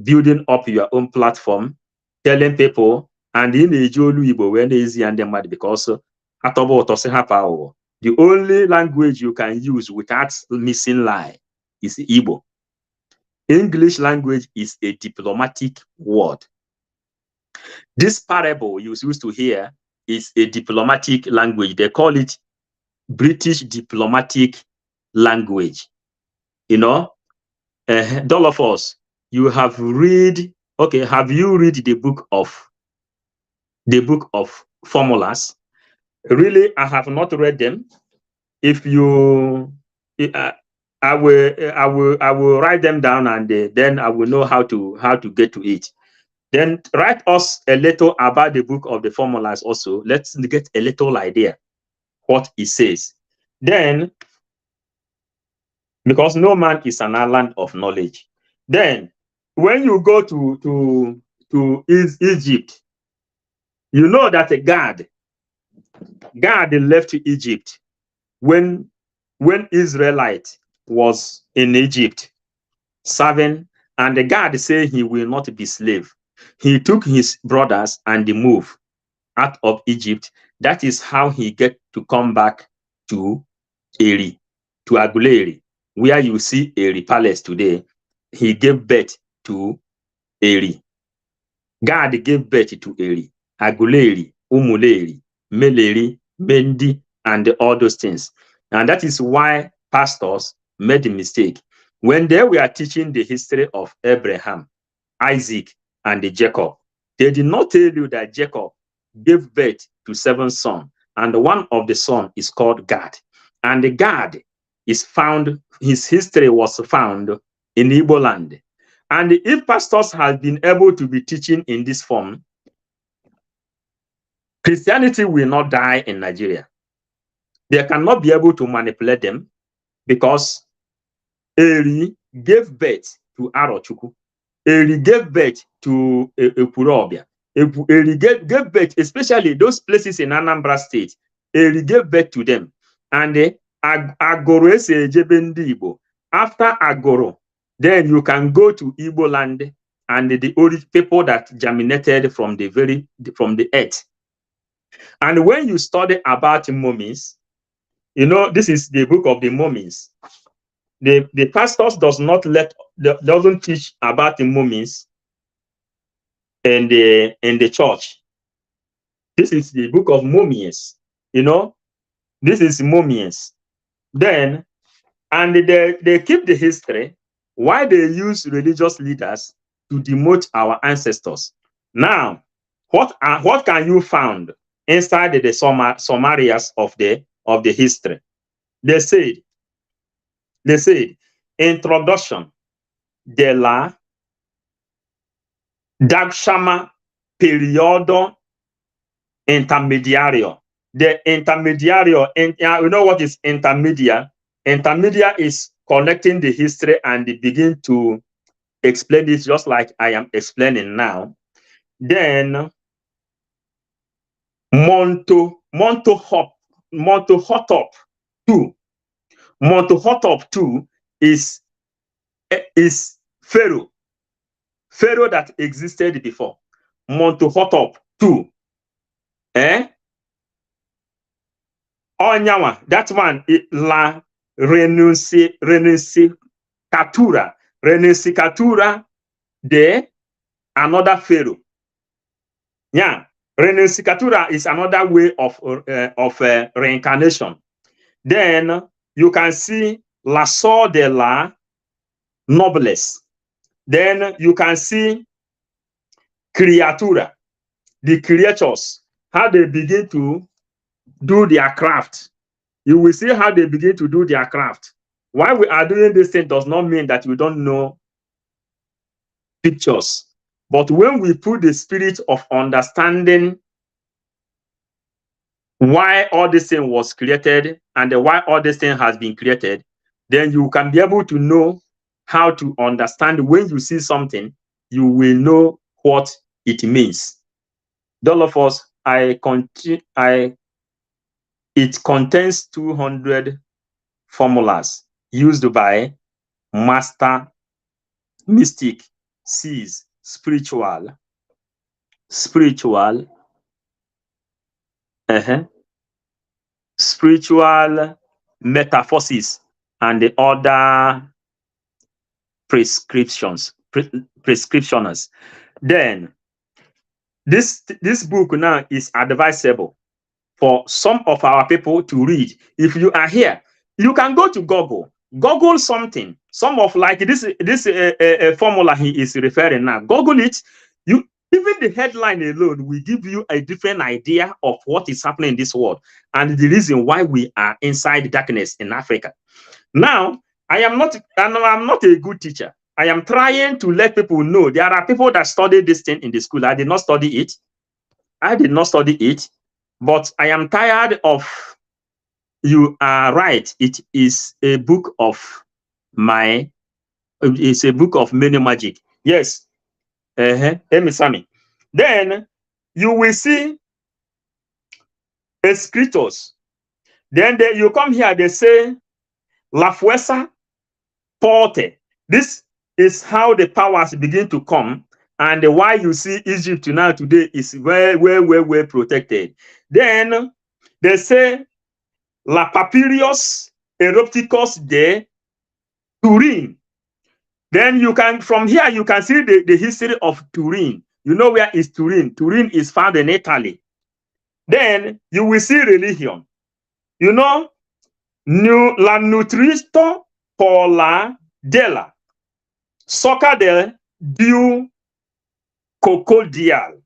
building up your own platform, telling people, and in the Olu Igbo when easy and them because the only language you can use without missing lie is Igbo. English language is a diplomatic word. This parable you used to hear is a diplomatic language. They call it British diplomatic language. You know, all of us, you have read, okay, have you read the book of formulas? Really, I have not read them. If you, I will write them down, and then I will know how to get to it. Then write us a little about the book of the formulas also. Let's get a little idea what it says. Then, because no man is an island of knowledge. Then, when you go to Egypt, you know that God left Egypt when Israelite was in Egypt serving, and the God said he will not be slave. He took his brothers and they moved out of Egypt. That is how he get to come back to Eri, to Aguleri, where you see Eri Palace today. He gave birth to Eri. God gave birth to Eri, Aguleri, Umuleri, Meleri, Mendi, and all those things. And that is why pastors made a mistake. When they were teaching the history of Abraham, Isaac, and Jacob, they did not tell you that Jacob gave birth to 7 sons, and one of the sons is called Gad. And the Gad is found, his history was found in Igbo land. And if pastors have been able to be teaching in this form, Christianity will not die in Nigeria. They cannot be able to manipulate them, because Eri gave birth to Arochukwu. Eri gave birth to Ekwurobia. Eri gave birth, especially those places in Anambra State. Eri gave birth to them. And Agoro Esejebe Ndi Igbo. After Agoro, then you can go to Igbo land and the people that germinated from the earth. And when you study about mummies, you know, this is the book of the mummies. The pastors doesn't teach about the mummies in the church. This is the book of mummies. You know, this is mummies. Then, and they keep the history. Why they use religious leaders to demote our ancestors? Now, what can you find inside the summarias of the history? They said introduction de la Dakshama periodo intermediario. The intermediario, you know what is intermedia? Intermedia is connecting the history and they begin to explain it just like I am explaining now. Then Montohotop 2. Montohotop 2 is Pharaoh that existed before. Montohotop 2. Onyawa, that one is La Renunciatura de another Pharaoh. Yeah, Renunciatura is another way of reincarnation. Then you can see La Sor de la Nobles. Then you can see Creatura, the creatures, how they begin to do their craft. You will see how they begin to do their craft. Why we are doing this thing does not mean that we don't know pictures. But when we put the spirit of understanding why all this thing was created and why all this thing has been created, then you can be able to know how to understand. When you see something, you will know what it means. All of us, it contains 200 formulas used by master mystic sees spiritual spiritual metamorphosis and the other prescriptions. Then this book now is advisable for some of our people to read. If you are here, you can go to Google something. Some of like this formula he is referring now. Google it. Even the headline alone will give you a different idea of what is happening in this world and the reason why we are inside darkness in Africa. Now, I'm not a good teacher. I am trying to let people know there are people that study this thing in the school. I did not study it. But I am tired of, you are right, it is a book of many magic. Yes. Sami. Then you will see scriptures. Then you come here, they say La Fuerza Porte. This is how the powers begin to come, and why you see Egypt now today is well protected. Then they say La Papyrus Erupticus de Turin. Then you can, from here, you can see the history of Turin. You know where is Turin? Turin is found in Italy. Then you will see religion. You know, La Nutristo por la della Soccer del Diu Cocodial.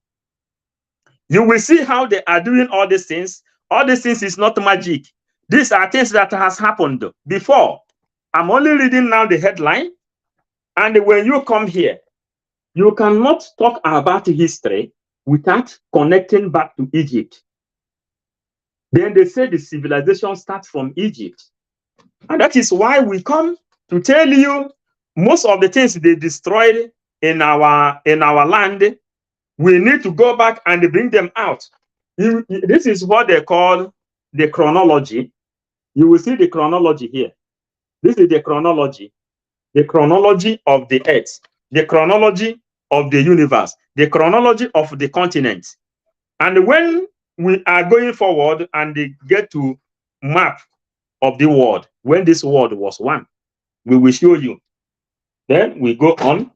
You will see how they are doing all these things. All these things is not magic. These are things that has happened before. I'm only reading now the headline. And when you come here, you cannot talk about history without connecting back to Egypt. Then they say the civilization starts from Egypt. And that is why we come to tell you most of the things they destroyed in our land, we need to go back and bring them out. This is what they call the chronology. You will see the chronology here. This is the chronology of the earth, the chronology of the universe, the chronology of the continent. And when we are going forward and they get to map of the world, when this world was one, we will show you. Then we go on.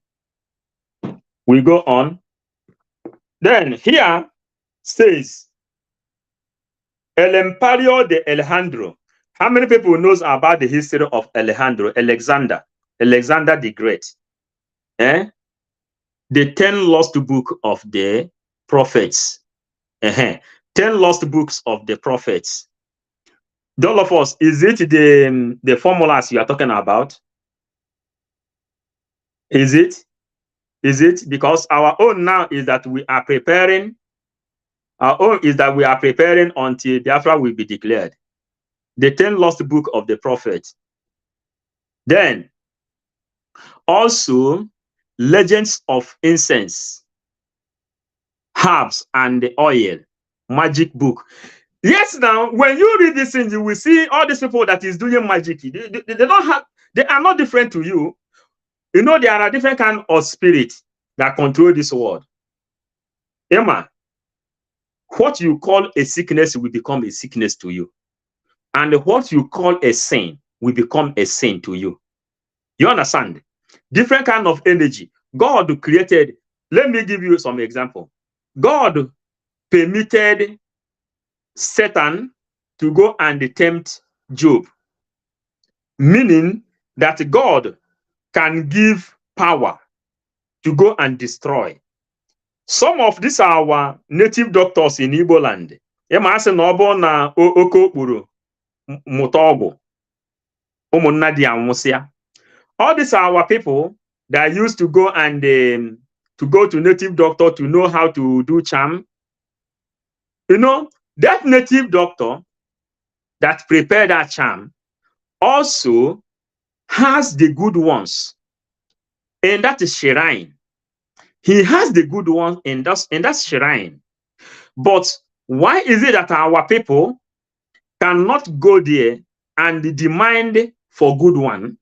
Then here says El Imperio de Alejandro. How many people knows about the history of Alejandro? Alexander the Great. The 10 lost book of the prophets. 10 lost books of the prophets. All of us, is it the formulas you are talking about? Is it? Because our own now is that we are preparing. Our own is that we are preparing until Biafra will be declared. The 10 lost book of the prophet. Then also legends of incense, herbs, and the oil, magic book. Yes, now when you read this thing, you will see all these people that is doing magic. They are not different to you. You know, there are different kinds of spirits that control this world. Emma, what you call a sickness will become a sickness to you. And what you call a sin will become a sin to you. You understand? Different kind of energy. God created, let me give you some example. God permitted Satan to go and tempt Job, meaning that God can give power to go and destroy. Some of these are our native doctors in Igbo land. All these are our people that used to go and to go to native doctor to know how to do charm. You know, that native doctor that prepared that charm also has the good ones in that shrine. He has the good ones in that shrine. But why is it that our people cannot go there and demand for good one,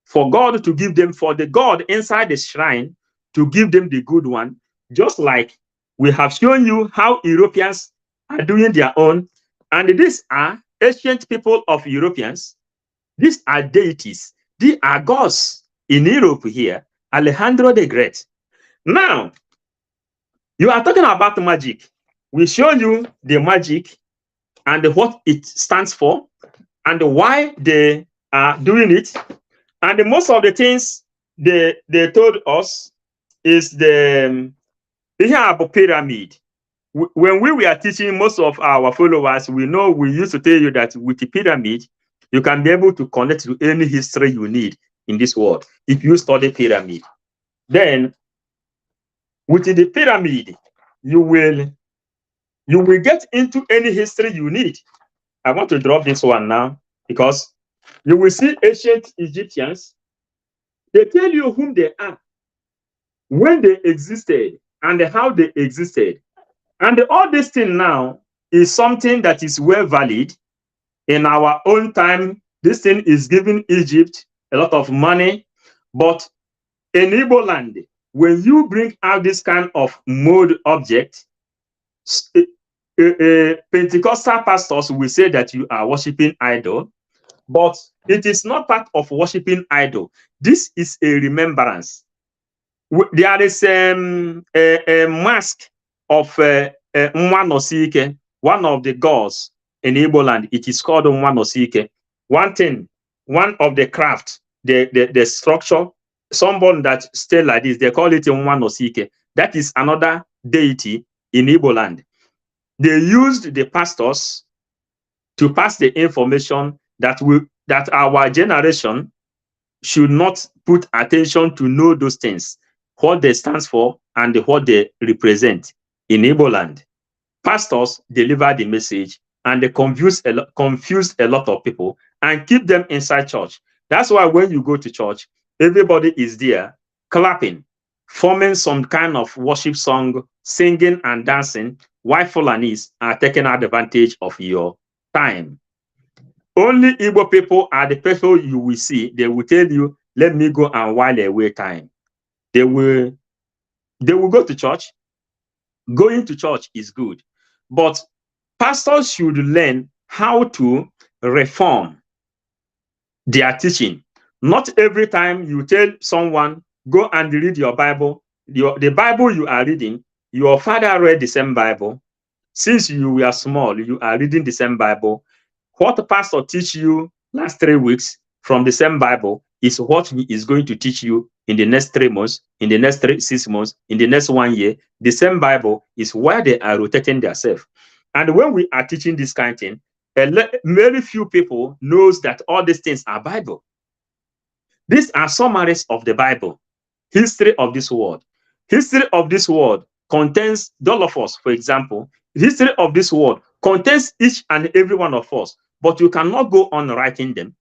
for God to give them, for the God inside the shrine to give them the good one, just like we have shown you how Europeans are doing their own. And these are ancient people of Europeans. These are deities. These are gods in Europe here. Alejandro the Great. Now, you are talking about magic. We show you the magic and what it stands for and why they are doing it. And most of the things they told us is the pyramid. When we were teaching most of our followers, we know we used to tell you that with the pyramid, you can be able to connect to any history you need in this world if you study pyramid. Then, with the pyramid, you will get into any history you need. I want to drop this one now because you will see ancient Egyptians. They tell you whom they are, when they existed, and how they existed. And all this thing now is something that is well valid in our own time. This thing is giving Egypt a lot of money. But in Igbo land, when you bring out this kind of mode object, Pentecostal pastors will say that you are worshiping idol, but it is not part of worshiping idol. This is a remembrance. There is a mask of Nwanosike, one of the gods in Igbo land. It is called Nwanosike. One thing, one of the craft, the structure, someone that stay like this, they call it Nwanosike. That is another deity in Igbo land. They used the pastors to pass the information that our generation should not put attention to know those things, what they stand for and what they represent in Igbo land. Pastors deliver the message and they confuse a lot of people and keep them inside church. That's why when you go to church, everybody is there clapping, forming some kind of worship song, singing and dancing, while Fulanis are taking advantage of your time. Only Igbo people are the people you will see. They will tell you, let me go and while away time. They will go to church. Going to church is good. But pastors should learn how to reform their teaching. Not every time you tell someone, go and read your Bible. The Bible you are reading, your father read the same Bible. Since you were small, you are reading the same Bible. What the pastor teach you last 3 weeks from the same Bible is what he is going to teach you in the next 3 months, in the next 6 months, in the next 1 year. The same Bible is where they are rotating themselves. And when we are teaching this kind of thing, very few people knows that all these things are Bible. These are summaries of the Bible. History of this world. History of this world contains Dolophos, for example. History of this world contains each and every one of us, but you cannot go on writing them.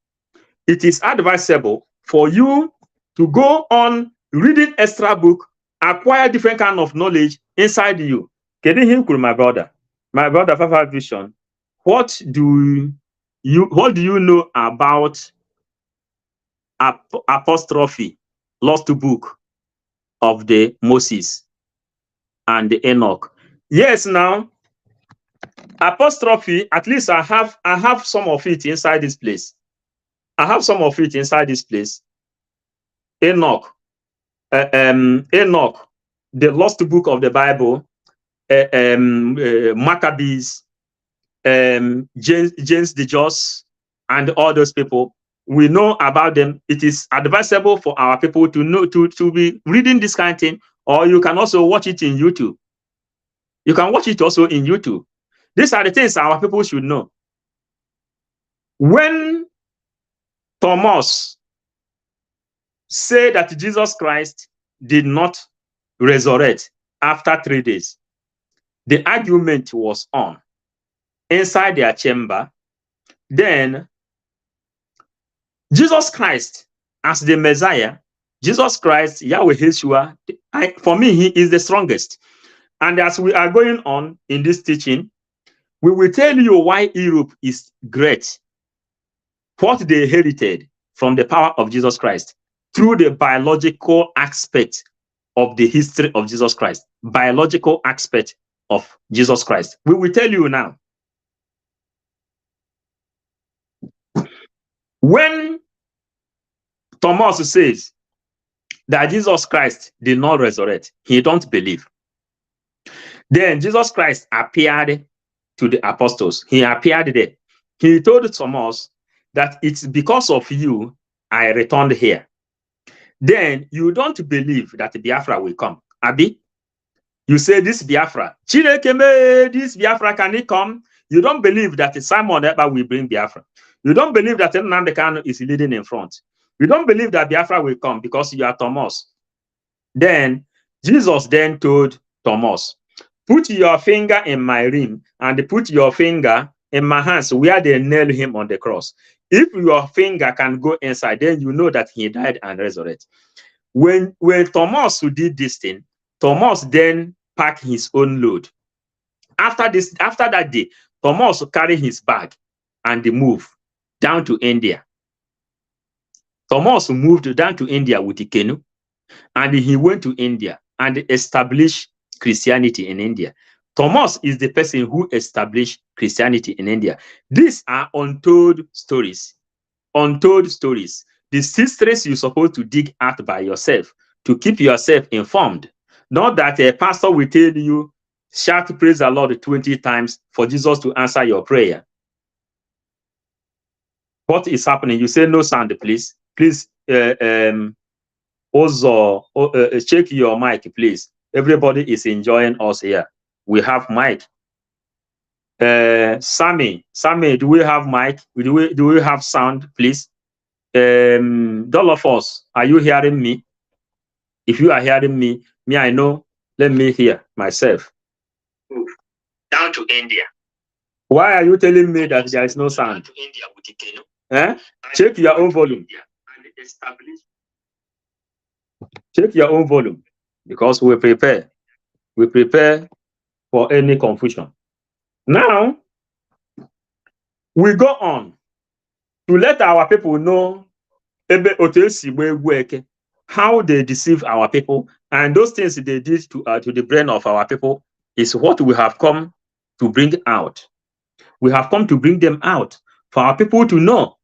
It is advisable for you to go on reading extra book, acquire different kind of knowledge inside you. My brother, Fafa Vision, what do you know about apostrophe, lost book of the Moses and the Enoch? Yes, now apostrophe, at least I have some of it inside this place. I have some of it inside this place. Enoch, Enoch, the lost book of the Bible, Maccabees, James the Just, and all those people. We know about them. It is advisable for our people to know to be reading this kind of thing, or you can also watch it in YouTube. You can watch it also in YouTube. These are the things our people should know. When Thomas said that Jesus Christ did not resurrect after 3 days, the argument was on inside their chamber. Then Jesus Christ as the Messiah, Jesus Christ, Yahweh Yeshua, for me, he is the strongest. And as we are going on in this teaching, we will tell you why Europe is great. what they inherited from the power of Jesus Christ through the biological aspect of the history of Jesus Christ, biological aspect of Jesus Christ. We will tell you now. When Thomas says that Jesus Christ did not resurrect, he don't believe. Then Jesus Christ appeared to the apostles. He appeared there. He told Thomas that it's because of you I returned here. Then you don't believe that Biafra will come. Abi, you say this Biafra, this Biafra, can it come? You don't believe that Simon Ekpa will bring Biafra. You don't believe that Nnamdi Kanu is leading in front. You don't believe that Biafra will come because you are Thomas. Then Jesus then told Thomas, put your finger in my rim and put your finger in my hands where they nailed him on the cross. If your finger can go inside, then you know that he died and resurrected. When Thomas did this thing, Thomas then packed his own load. After that day, Thomas carried his bag and moved down to India. Thomas moved down to India with the canoe, and he went to India and established Christianity in India. Thomas is the person who established Christianity in India. These are untold stories. Untold stories. These histories you're supposed to dig out by yourself to keep yourself informed. Not that a pastor will tell you, shout praise the Lord 20 times for Jesus to answer your prayer. What is happening? You say no sound, please. Please also check your mic, please. Everybody is enjoying us here. We have mic. Sammy, do we have mic? Do we have sound, please? Dolphus, are you hearing me? If you are hearing me, I know. Let me hear myself. Move down to India. Why are you telling me that there is no sound? To India with the canoe. Check your own volume. Check your own volume, because we prepare for any confusion. Now, we go on to let our people know how they deceive our people, and those things they did to the brain of our people is what we have come to bring out. We have come to bring them out for our people to know.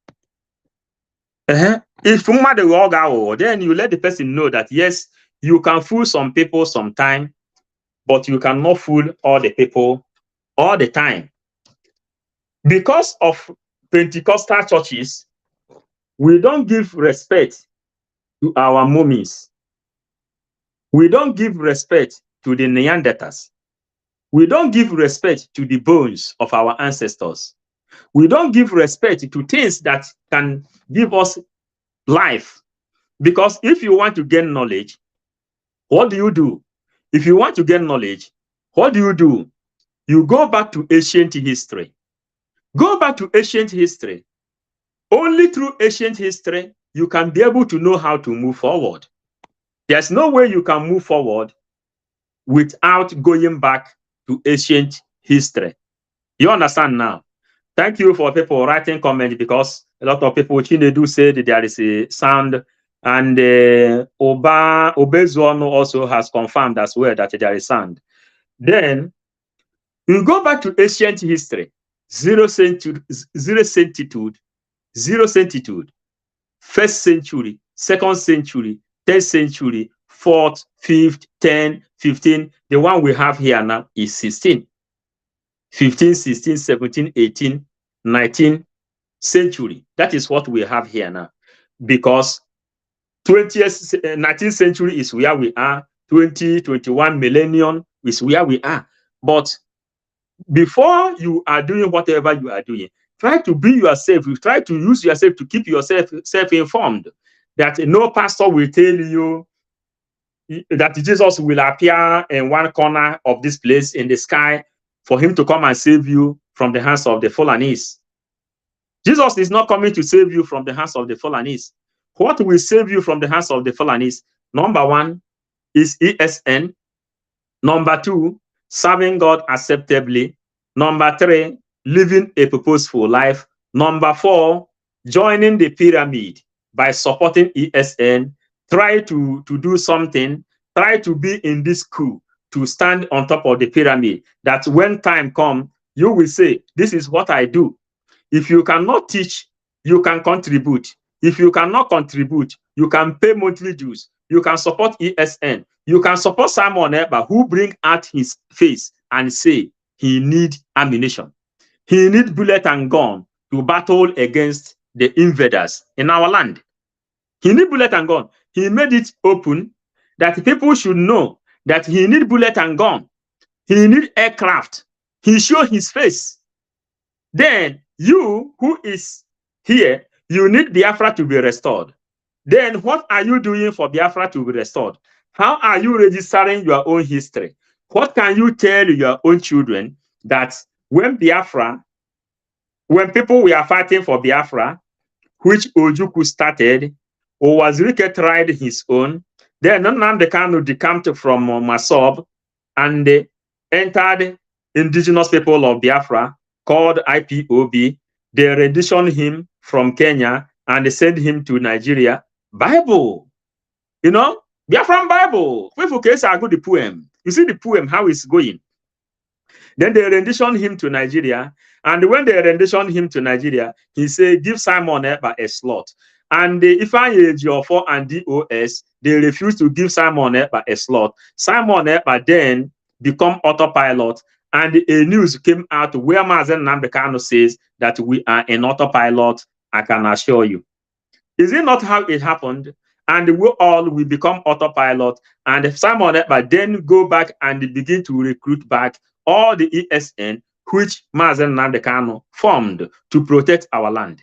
If then you let the person know that yes, you can fool some people sometime, but you cannot fool all the people all the time. Because of Pentecostal churches, we don't give respect to our mummies. We don't give respect to the Neanderthals. We don't give respect to the bones of our ancestors. We don't give respect to things that can give us life. Because if you want to gain knowledge, what do you do? If you want to gain knowledge, what do? You go back to ancient history. Go back to ancient history. Only through ancient history, you can be able to know how to move forward. There's no way you can move forward without going back to ancient history. You understand now? Thank you for people writing comments, because a lot of people do say that there is a sound, and Obezuono also has confirmed as well that there is sound. Then you go back to ancient history, zero centitude, first century, second century, third century, fourth, fifth, 10, 15. The one we have here now is 16. 15, 16, 17, 18, 19 century. That is what we have here now. Because 19th century is where we are. 20, 21 millennium is where we are. But before you are doing whatever you are doing, try to be yourself. You try to use yourself to keep yourself self-informed. That no pastor will tell you that Jesus will appear in one corner of this place in the sky for him to come and save you from the hands of the Fulanese. Jesus is not coming to save you from the hands of the Fulanese. What will save you from the hands of the Fulanese? Number one is ESN. Number two, serving God acceptably. Number three, living a purposeful life. Number four, joining the pyramid by supporting ESN, try to do something, try to be in this coup, to stand on top of the pyramid, that when time comes, you will say, this is what I do. If you cannot teach, you can contribute. If you cannot contribute, you can pay monthly dues. You can support ESN. You can support Simon Ekpa, who bring out his face and say he need ammunition. He need bullet and gun to battle against the invaders in our land. He need bullet and gun. He made it open that people should know that he need bullet and gun. He need aircraft. He show his face. Then you who is here, you need Biafra to be restored. Then what are you doing for Biafra to be restored? How are you registering your own history? What can you tell your own children that when Biafra, when people were fighting for Biafra, which Ojukwu started, Owazirike tried his own, then Nnamdi Kanu decamped from Masob and entered indigenous people of Biafra called IPOB. They renditioned him from Kenya and they sent him to Nigeria. Bible, you know, Biafran Bible. People can say, I got the poem. You see the poem, how it's going. Then they renditioned him to Nigeria. And when they renditioned him to Nigeria, he said, give Simon Ekpa a slot. And if I Ejiofor and DOS, they refused to give Simon Ekpa a slot. Simon Ekpa then become autopilot. And a news came out where Mazen Nnamdi Kanu says that we are in autopilot, I can assure you. Is it not how it happened? And we all will become autopilot. And if Simon Ekpa then go back and begin to recruit back all the ESN, which Mazen Nnamdi Kanu formed to protect our land.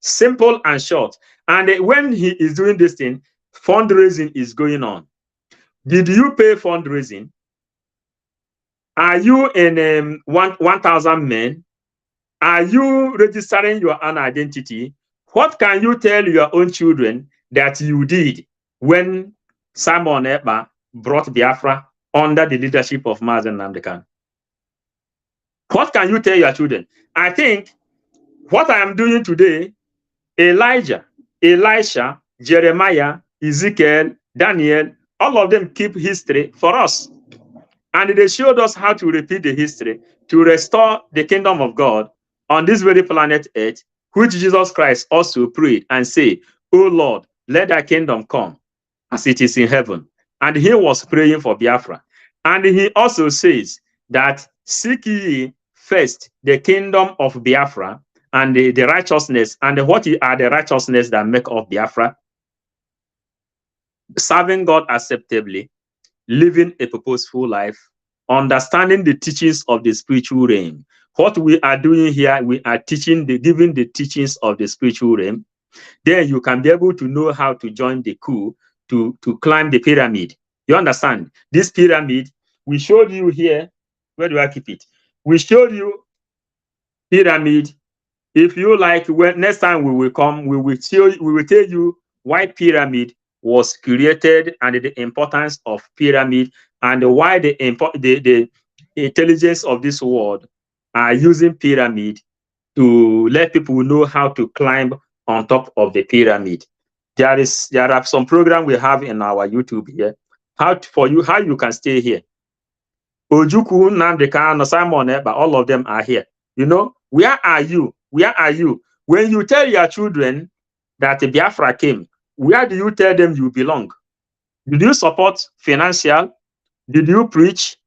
Simple and short. And when he is doing this thing, fundraising is going on. Did you pay fundraising? Are you in 1,000 men? Are you registering your own identity? What can you tell your own children that you did when Simon Ekpa brought Biafra under the leadership of Mazen Nnamdi Kanu? What can you tell your children? I think what I am doing today, Elijah, Elisha, Jeremiah, Ezekiel, Daniel, all of them keep history for us. And they showed us how to repeat the history to restore the kingdom of God on this very planet Earth, which Jesus Christ also prayed and said, "Oh Lord, let thy kingdom come as it is in heaven." And he was praying for Biafra. And he also says that seek ye first the kingdom of Biafra and the righteousness. And what are the righteousness that make of Biafra? Serving God acceptably, living a purposeful life, understanding the teachings of the spiritual realm. What we are doing here, we are teaching, giving the teachings of the spiritual realm. Then you can be able to know how to join the coup to climb the pyramid. You understand? This pyramid, we showed you here. Where do I keep it? We showed you pyramid. If you like, when next time we will come, we will tell you why pyramid was created and the importance of pyramid and why the intelligence of this world are using pyramid to let people know how to climb on top of the pyramid. There are some programs we have in our YouTube here. How you can stay here. Ojukwu, Nnamdi Kanu, Simon Ekpa, all of them are here. You know, where are you? Where are you? When you tell your children that Biafra came, where do you tell them you belong? Did you support financial? Did you preach?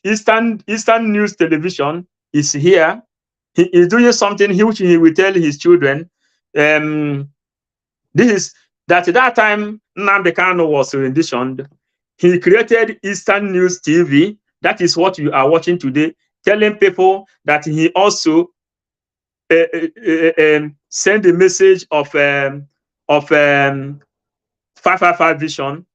Eastern News Television is here. He is doing something which he will tell his children. This is that time Nnamdi Kanu was renditioned. He created Eastern News TV. That is what you are watching today, telling people that he also send a message of 555 vision,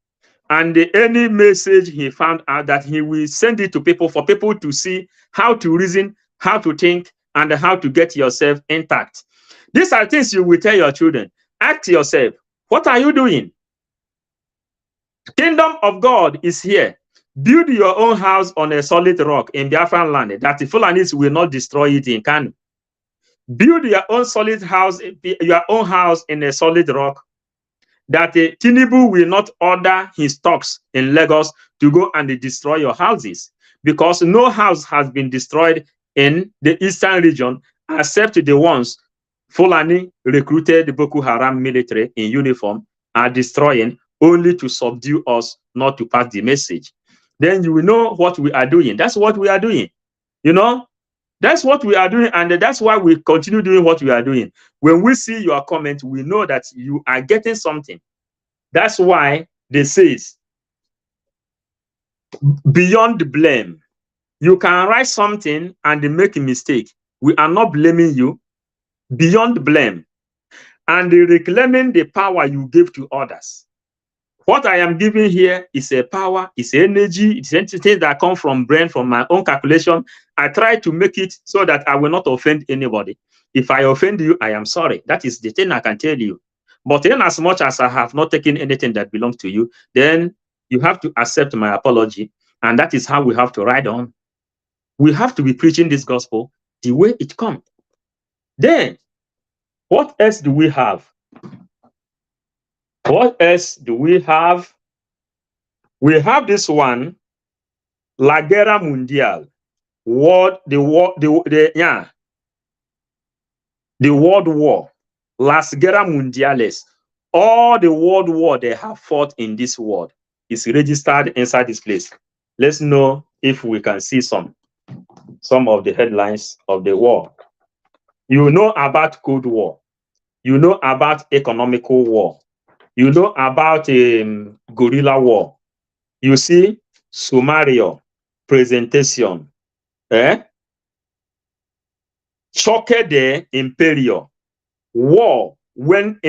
and any message he found out that he will send it to people for people to see how to reason, how to think, and how to get yourself intact. These are things you will tell your children. Ask yourself, what are you doing? Kingdom of God is here. Build your own house on a solid rock in Biafran land that the Fulanis will not destroy it in Kanu. Build your own solid house, your own house in a solid rock, that Tinubu will not order his thugs in Lagos to go and destroy your houses, because no house has been destroyed in the eastern region except the ones Fulani recruited Boko Haram military in uniform are destroying, only to subdue us, not to pass the message. Then you will know what we are doing. That's what we are doing. You know, that's what we are doing, and that's why we continue doing what we are doing. When we see your comment, we know that you are getting something. That's why they say, beyond blame. You can write something and make a mistake. We are not blaming you. Beyond blame. And reclaiming the power you gave to others. What I am giving here is a power, it's energy, it's entities that come from brain, from my own calculation. I try to make it so that I will not offend anybody. If I offend you, I am sorry. That is the thing I can tell you. But in as much as I have not taken anything that belongs to you, then you have to accept my apology. And that is how we have to ride on. We have to be preaching this gospel the way it comes. Then, what else do we have? What else do we have? We have this one, La Guerra Mundial, World War, Las Guerra Mundiales. All the world war they have fought in this world is registered inside this place. Let's know if we can see some of the headlines of the war. You know about Cold War. You know about economical war. You know about guerrilla war. You see, summarial, presentation, choque de imperio, war, when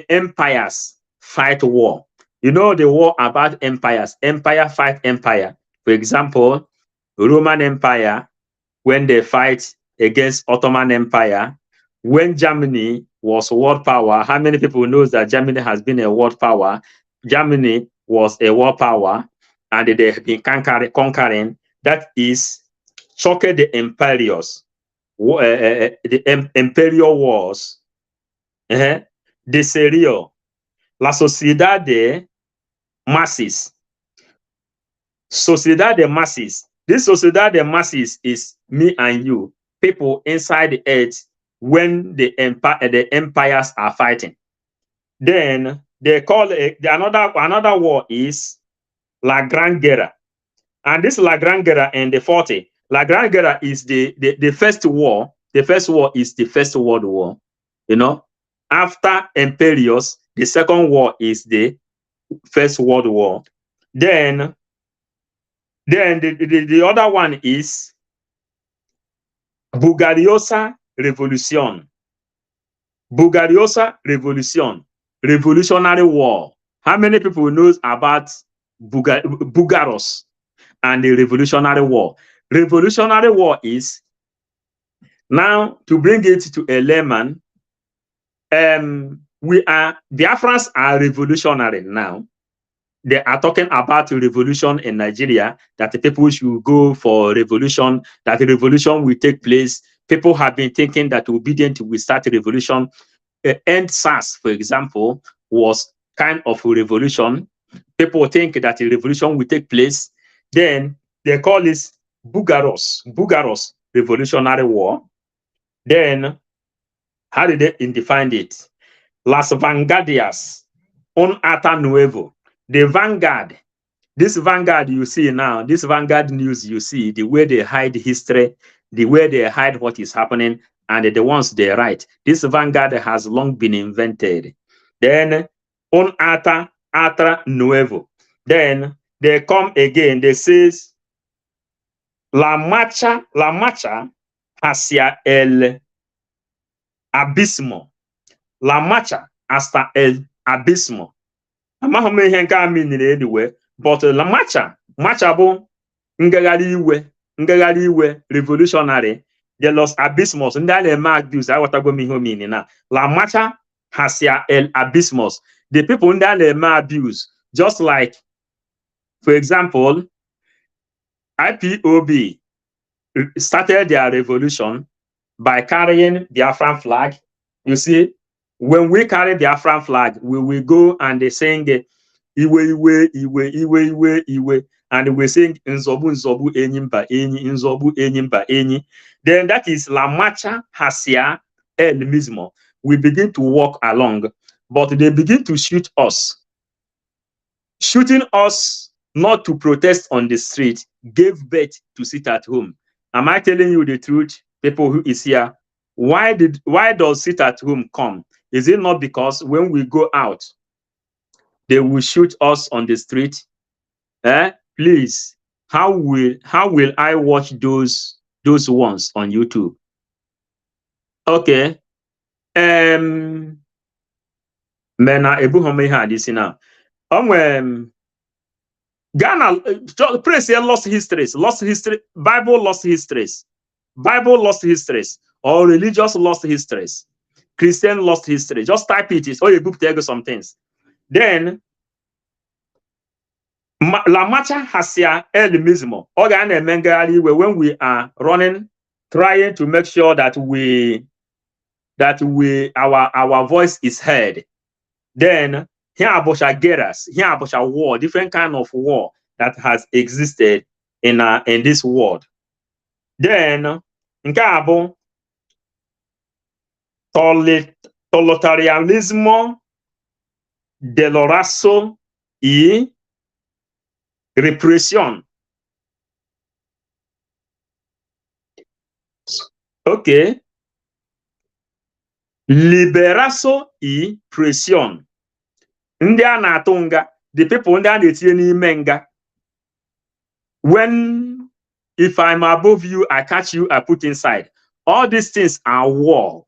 empires fight war. You know the war about empires. Empire fight empire. For example, Roman Empire, when they fight against Ottoman Empire, when Germany was world power, how many people knows that Germany has been a world power? Germany was a world power, and they have been conquering. That is choque de imperios, the imperial wars. De serio, la sociedad de masses. Sociedad de masses. This sociedad de masses is me and you, people inside the earth, when the empires are fighting. Then they call it another war is La Gran Guerra. And this La Gran Guerra in the 40. La Gran Guerra is the first war. The first war is the First World War. You know, after Imperios, the second war is the First World War. Then the other one is Bulgariosa Revolution. Bulgariosa Revolution. Revolutionary War. How many people knows about Bulgaros and the Revolutionary War? Revolutionary War is, now to bring it to a layman, Biafrans are revolutionary now. They are talking about a revolution in Nigeria, that the people should go for revolution, that the revolution will take place. People have been thinking that obedient will start a revolution. End SARS, for example, was kind of a revolution. People think that a revolution will take place. Then they call this Bulgaros Revolutionary War. Then, how did they define it? Las Vanguardias, un ata nuevo. The Vanguard, this Vanguard you see now, this Vanguard news you see, the way they hide history, the way they hide what is happening, and the ones they write. This Vanguard has long been invented. Then, un ata nuevo. Then, they come again, they says, la marcha hacia el abismo. La marcha hasta el abismo. Amaghị m ihe nke a meanere anyway, but la marcha bụ ngagharị iwe revolutionary de los abismos, ndị a na-eme abuse. Aghọtago m ihe o mean na la marcha hacia el abismos, the people ndị a na-eme abuse, just like, for example, IPOB started their revolution by carrying Biafran flag. You see, when we carry Biafran flag, we will go and they sing Iwe, Iwe, Iwe, Iwe, Iwe, Iwe, and we sing Nzobu, Nzobu, Enyimba, Enyi, Nzobu, Enyimba, Enyi. Then that is La Marcha hacia el mismo. We begin to walk along, but they begin to shoot us. Shooting us not to protest on the street gave birth to sit at home. Am I telling you the truth, people who is here? Why does sit at home come? Is it not because when we go out, they will shoot us on the street? Please, how will I watch those ones on YouTube? Okay. Mena ebuhome ha this now. Ghana, praise here, lost histories, Bible lost histories, or religious lost histories, Christian lost history. Just type it. It's all a book, tell some things. Then, La Marcha hacia el mismo. When we are running, trying to make sure that our voice is heard. Then, here are guerras, here are war, different kind of war that has existed in this world. Then, nke totalitarianismo doloroso y represión. Okay. Liberazo y presión. Ndị a na-atụ nga, the people ndị a na-etinye n'ime nga. When, if I'm above you, I catch you, I put inside. All these things are war.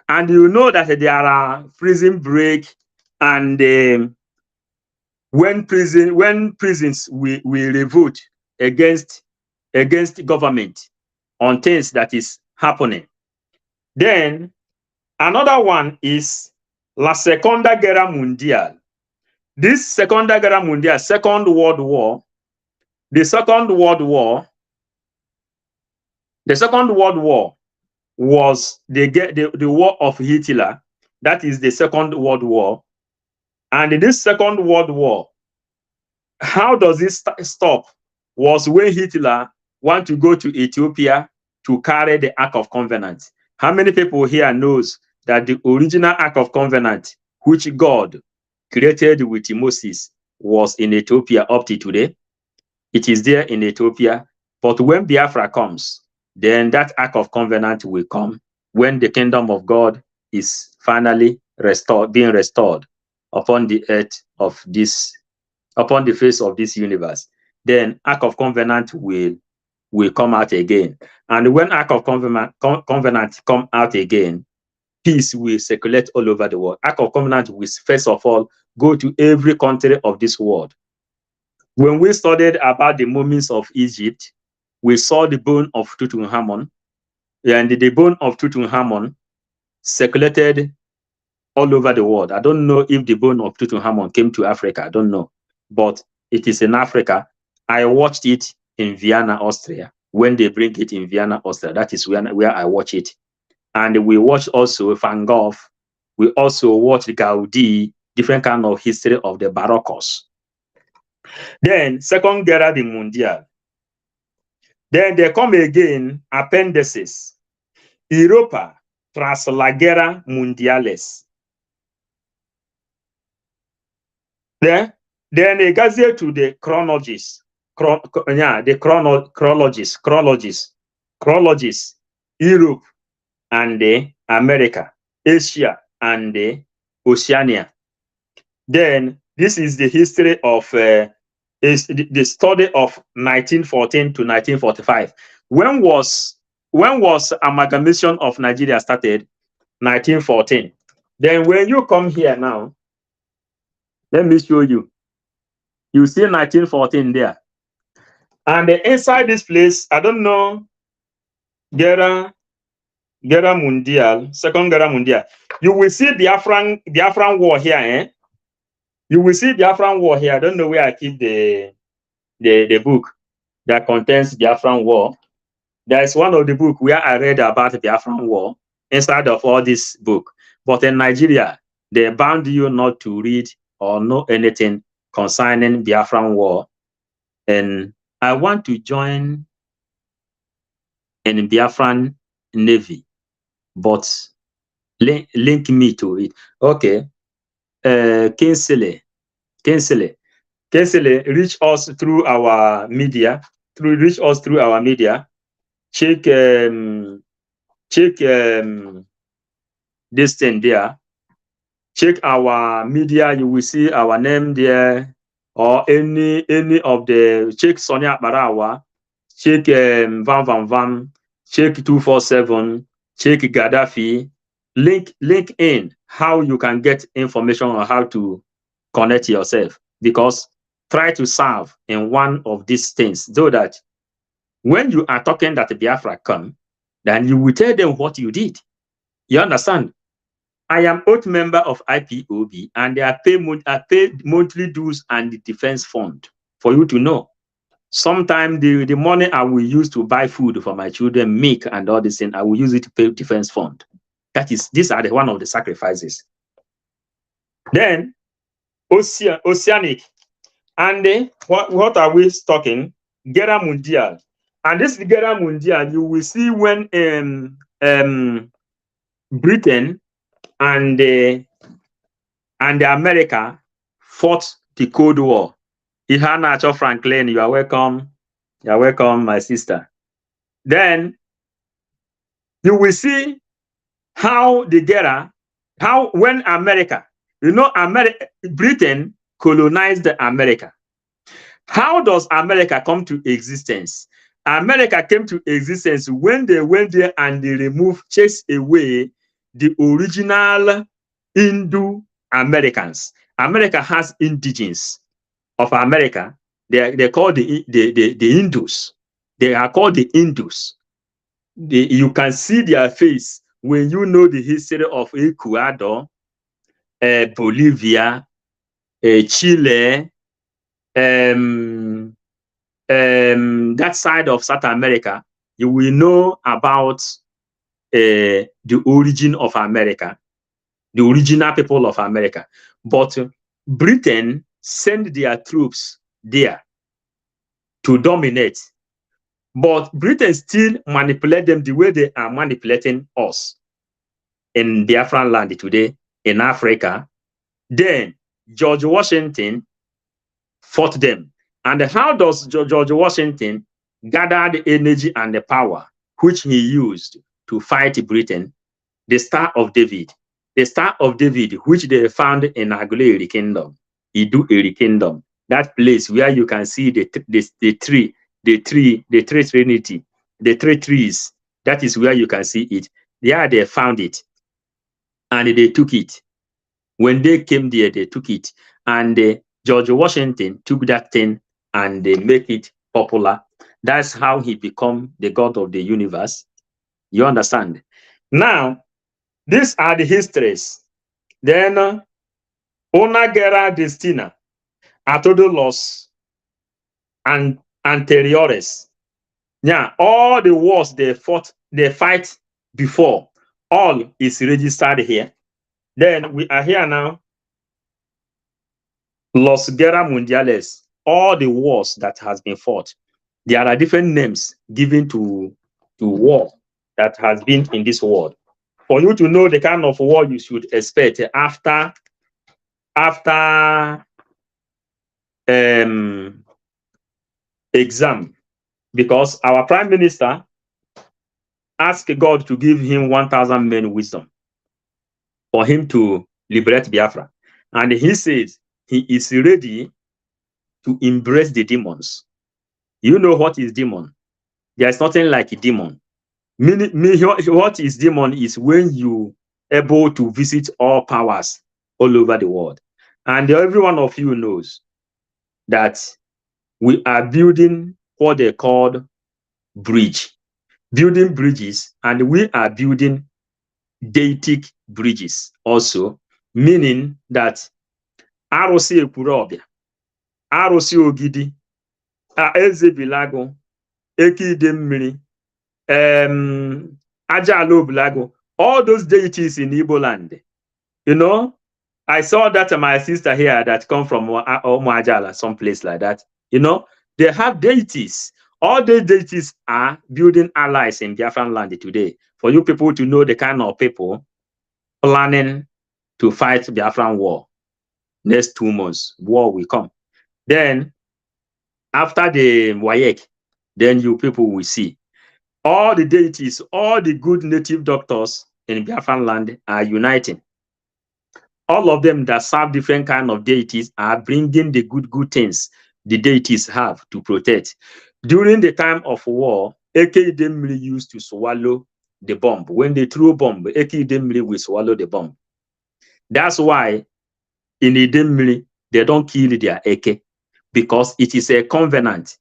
And you know that there are prison break, and when prisons we revolt against government on things that is happening. Then another one is La Segunda Guerra Mundial. This Segunda Guerra Mundial, Second World War, the Second World War was the war of Hitler. That is the Second World War. And in this Second World War, how does it stop? Was when Hitler want to go to Ethiopia to carry the Ark of Covenant. How many people here knows that the original Ark of Covenant, which God created with Moses, was in Ethiopia up to today? It is there in Ethiopia. But when Biafra comes, then that Ark of Covenant will come when the kingdom of God is finally being restored upon the earth of this, upon the face of this universe. Then Ark of Covenant will come out again. And when Ark of Covenant come out again, peace will circulate all over the world. Ark of Covenant will first of all go to every country of this world. When we studied about the mummies of Egypt, we saw the bone of Tutankhamun, and the bone of Tutankhamun circulated all over the world. I don't know if the bone of Tutankhamun came to Africa. I don't know, but it is in Africa. I watched it in Vienna, Austria. When they bring it in Vienna, Austria, that is where I watch it. And we watch also Van Gogh. We also watch Gaudi, different kind of history of the Baroques. Then Second Guerra Mundial. Then they come again, appendices. Europa tras la Guerra Mundiales. Then they go to the chronologies. Chronologies. Europe and America, Asia and Oceania. Then this is the history of the study of 1914 to 1945. When was amalgamation of Nigeria started? 1914. Then when you come here now, let me show you. You see 1914 there. And inside this place, I don't know, Guerra Mundial, Second Guerra Mundial. You will see Biafran war here, eh? You will see Biafran war here. I don't know where I keep the book that contains Biafran war. There's one of the book where I read about the Biafran War inside of all this book. But in Nigeria, they bound you not to read or know anything concerning Biafran War. And I want to join in Biafran Navy, but link me to it. Okay. Kingsley, reach us through our media. Check this thing there. Check our media. You will see our name there, or any of the. Check Sonia Barawa. Check Van. Check 247. Check Gaddafi. Link in how you can get information on how to connect yourself, because try to serve in one of these things, so that when you are talking that Biafra come, then you will tell them what you did. You understand? I am oath member of IPOB, and I pay monthly dues and the defense fund. For you to know, sometimes the money I will use to buy food for my children, milk and all this thing, I will use it to pay defense fund. These are one of the sacrifices. Then Oceanic, and what are we talking? Guerra Mundial, and this Guerra Mundial, you will see when Britain and America fought the Cold War. Ihana Franklin, you are welcome. You are welcome, my sister. Then you will see how the Guerra, when America, Britain colonized America. How does America come to existence? America came to existence when they went there and they chased away the original Hindu Americans. America has indigenes of America. They're called the Hindus. They are called the Hindus. You can see their face when you know the history of Ecuador, Bolivia, Chile, that side of South America. You will know about the origin of America, the original people of America. But Britain sent their troops there to dominate. But Britain still manipulate them the way they are manipulating us in Biafran land today, in Africa. Then George Washington fought them. And how does George Washington gather the energy and the power which he used to fight Britain? The Star of David. The Star of David, which they found in Aguilera Kingdom, Idu Kingdom, that place where you can see the three Trinity, the three trees. That is where you can see it. There they found it, and they took it. When they came there, they took it, and George Washington took that thing and they make it popular. That's how he become the God of the universe. You understand? Now, these are the histories. Then, Una Guerra Destina, a todos los anteriores. Yeah, all the wars they fight before, all is registered here. Then we are here now. Los Guerra Mundiales, all the wars that has been fought. There are different names given to war that has been in this world. For you to know the kind of war you should expect after exam, because our Prime Minister asked God to give him 1,000 men wisdom for him to liberate Biafra. And he says he is ready to embrace the demons. You know what is demon? There's nothing like a demon. What is demon is when you able to visit all powers all over the world. And every one of you knows that we are building what they call building bridges, and we are building deitic bridges also, meaning that Arosi Ekurobia, Arosi Ogidi, Eze Bilago, Eki Demmiri, Ajalo Blago, all those deities in Igbo land. You know, I saw that my sister here that come from Ajala, some place like that. You know, they have deities. All the deities are building allies in Biafran land today. For you people to know the kind of people planning to fight Biafran war. Next 2 months, war will come. Then, after the Wayek, then you people will see. All the deities, all the good native doctors in Biafran land are uniting. All of them that serve different kind of deities are bringing the good things the deities have to protect. During the time of war, Eke Idemili used to swallow the bomb. When they threw a bomb, Eke Idemili will swallow the bomb. That's why in Idemili, they don't kill their Eke, because it is a covenant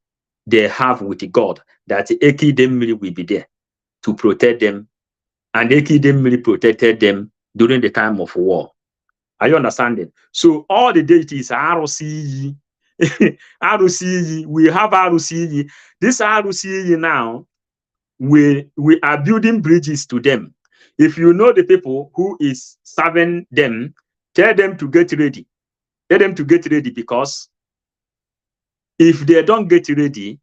they have with God that Eke Idemili will be there to protect them. And Eke Idemili protected them during the time of war. Are you understanding? So all the deities are RCE. RCE, we have RCE. This RCE now, we are building bridges to them. If you know the people who is serving them, tell them to get ready. Tell them to get ready, because if they don't get ready,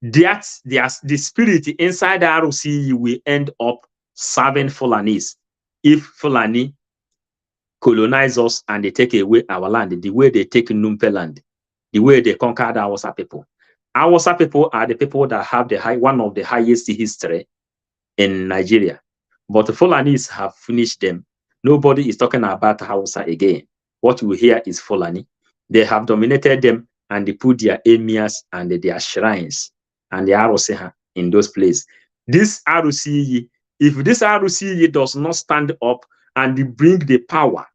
the spirit inside the RCE will end up serving Fulanis. If Fulani colonize us and they take away our land, the way they take Numpe land, the way they conquered Hausa people. Hausa people are the people that have one of the highest history in Nigeria. But the Fulanis have finished them. Nobody is talking about Hausa again. What we hear is Fulani. They have dominated them, and they put their emirs and their shrines and the Aroseha in those places. This Arusiyi, if this Arusiyi does not stand up and bring the power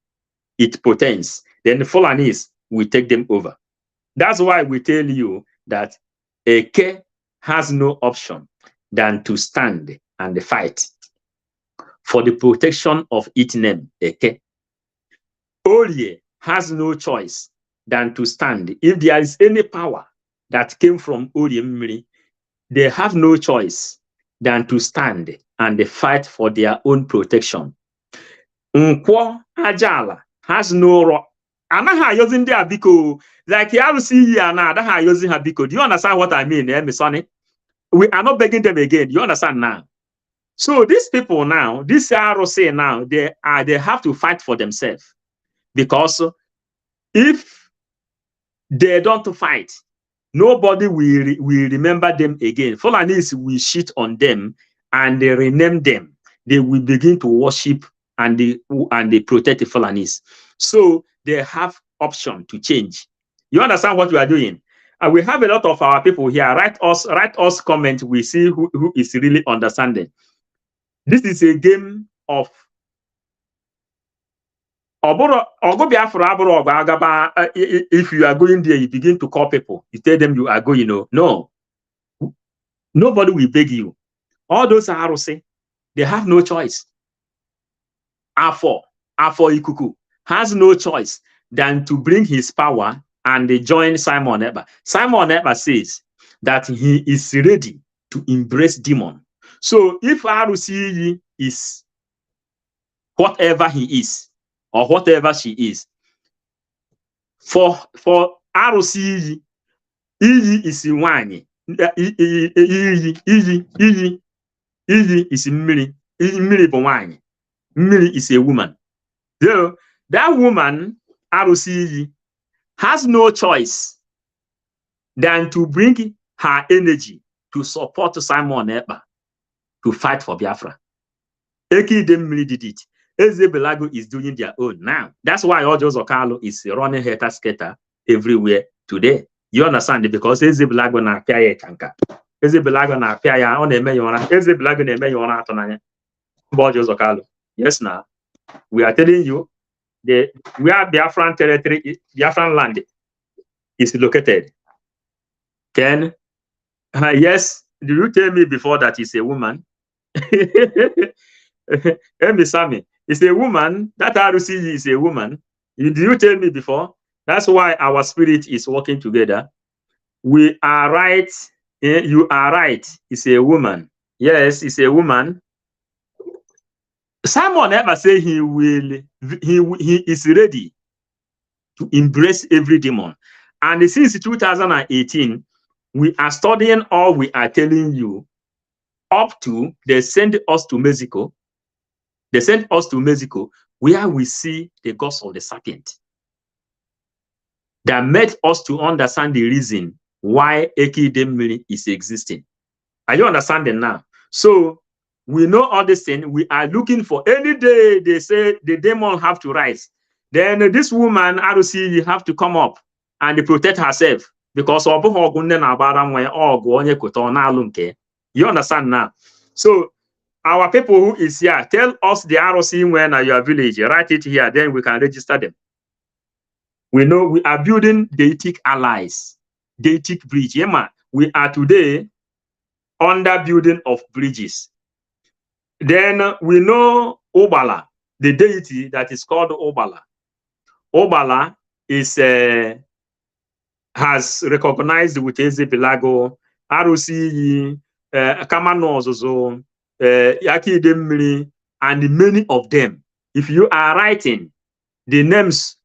it portends, then the Fulanis will take them over. That's why we tell you that Eke has no option than to stand and fight for the protection of its name, Eke. Orie has no choice than to stand. If there is any power that came from Orie Mmiri, they have no choice than to stand and fight for their own protection. Nkwo Ajala has no right. Anaha using their biko, like RCE and Anaha using her biko. Do you understand what I mean, Sonny? We are not begging them again. You understand now? So these people now, this ROC now, they have to fight for themselves, because if they don't fight, nobody will remember them again. Fulanis will shit on them and they rename them. They will begin to worship and they protect the Fulanis. So they have option to change. You understand what we are doing? And we have a lot of our people here. Write us comment. We see who is really understanding. This is a game of if you are going there, you begin to call people. You tell them you are going. No, nobody will beg you. All those ROC, they have no choice. Afo Ikuku has no choice than to bring his power and join Simon Ekpa. Simon Ekpa says that he is ready to embrace demon. So if RCE is whatever he is or whatever she is, for RCE, Iyi is Iwanyi. Iyi is Mmiri. Mmiri bụ nwaanyị. Mmiri is a woman. So that woman, RCE, has no choice than to bring her energy to support Simon Ekpa to fight for Biafra. Eke Idemili did it. Eze Belago is doing their own now. That's why Ojo Zokalo is running hater-skater everywhere today. You understand? Because Eze Belago na apia ya chanka. Eze Belago na apia ya on eme yona. Eze Belago na eme yona atonanya. Ojo Zokalo. Yes, now we are telling you where Biafran territory, Biafran land is located. Ken, yes, did you tell me before that it's a woman? Emi Sami, it's a woman. That RCE is a woman. Did you tell me before? That's why our spirit is working together. We are right. You are right. It's a woman. Yes, it's a woman. Simon ever say he is ready to embrace every demon. And since 2018, we are studying all we are telling you up to they send us to Mexico. They sent us to Mexico where we see the gods of the serpent that made us to understand the reason why Ekidemiri is existing. Are you understanding now? So we know all this thing. We are looking for any day they say the demon have to rise. Then this woman, RC, have to come up and protect herself because you understand now? So our people who is here, tell us the RC when at your village. Write it here, then we can register them. We know we are building deitic allies, deitic bridge. Yeah, man. We are today under building of bridges. Then we know Obala, the deity that is called Obala. Obala is has recognized with Ezebilago, Arusi, Kamano Ozozo, Yakidemri, and many of them. If you are writing the names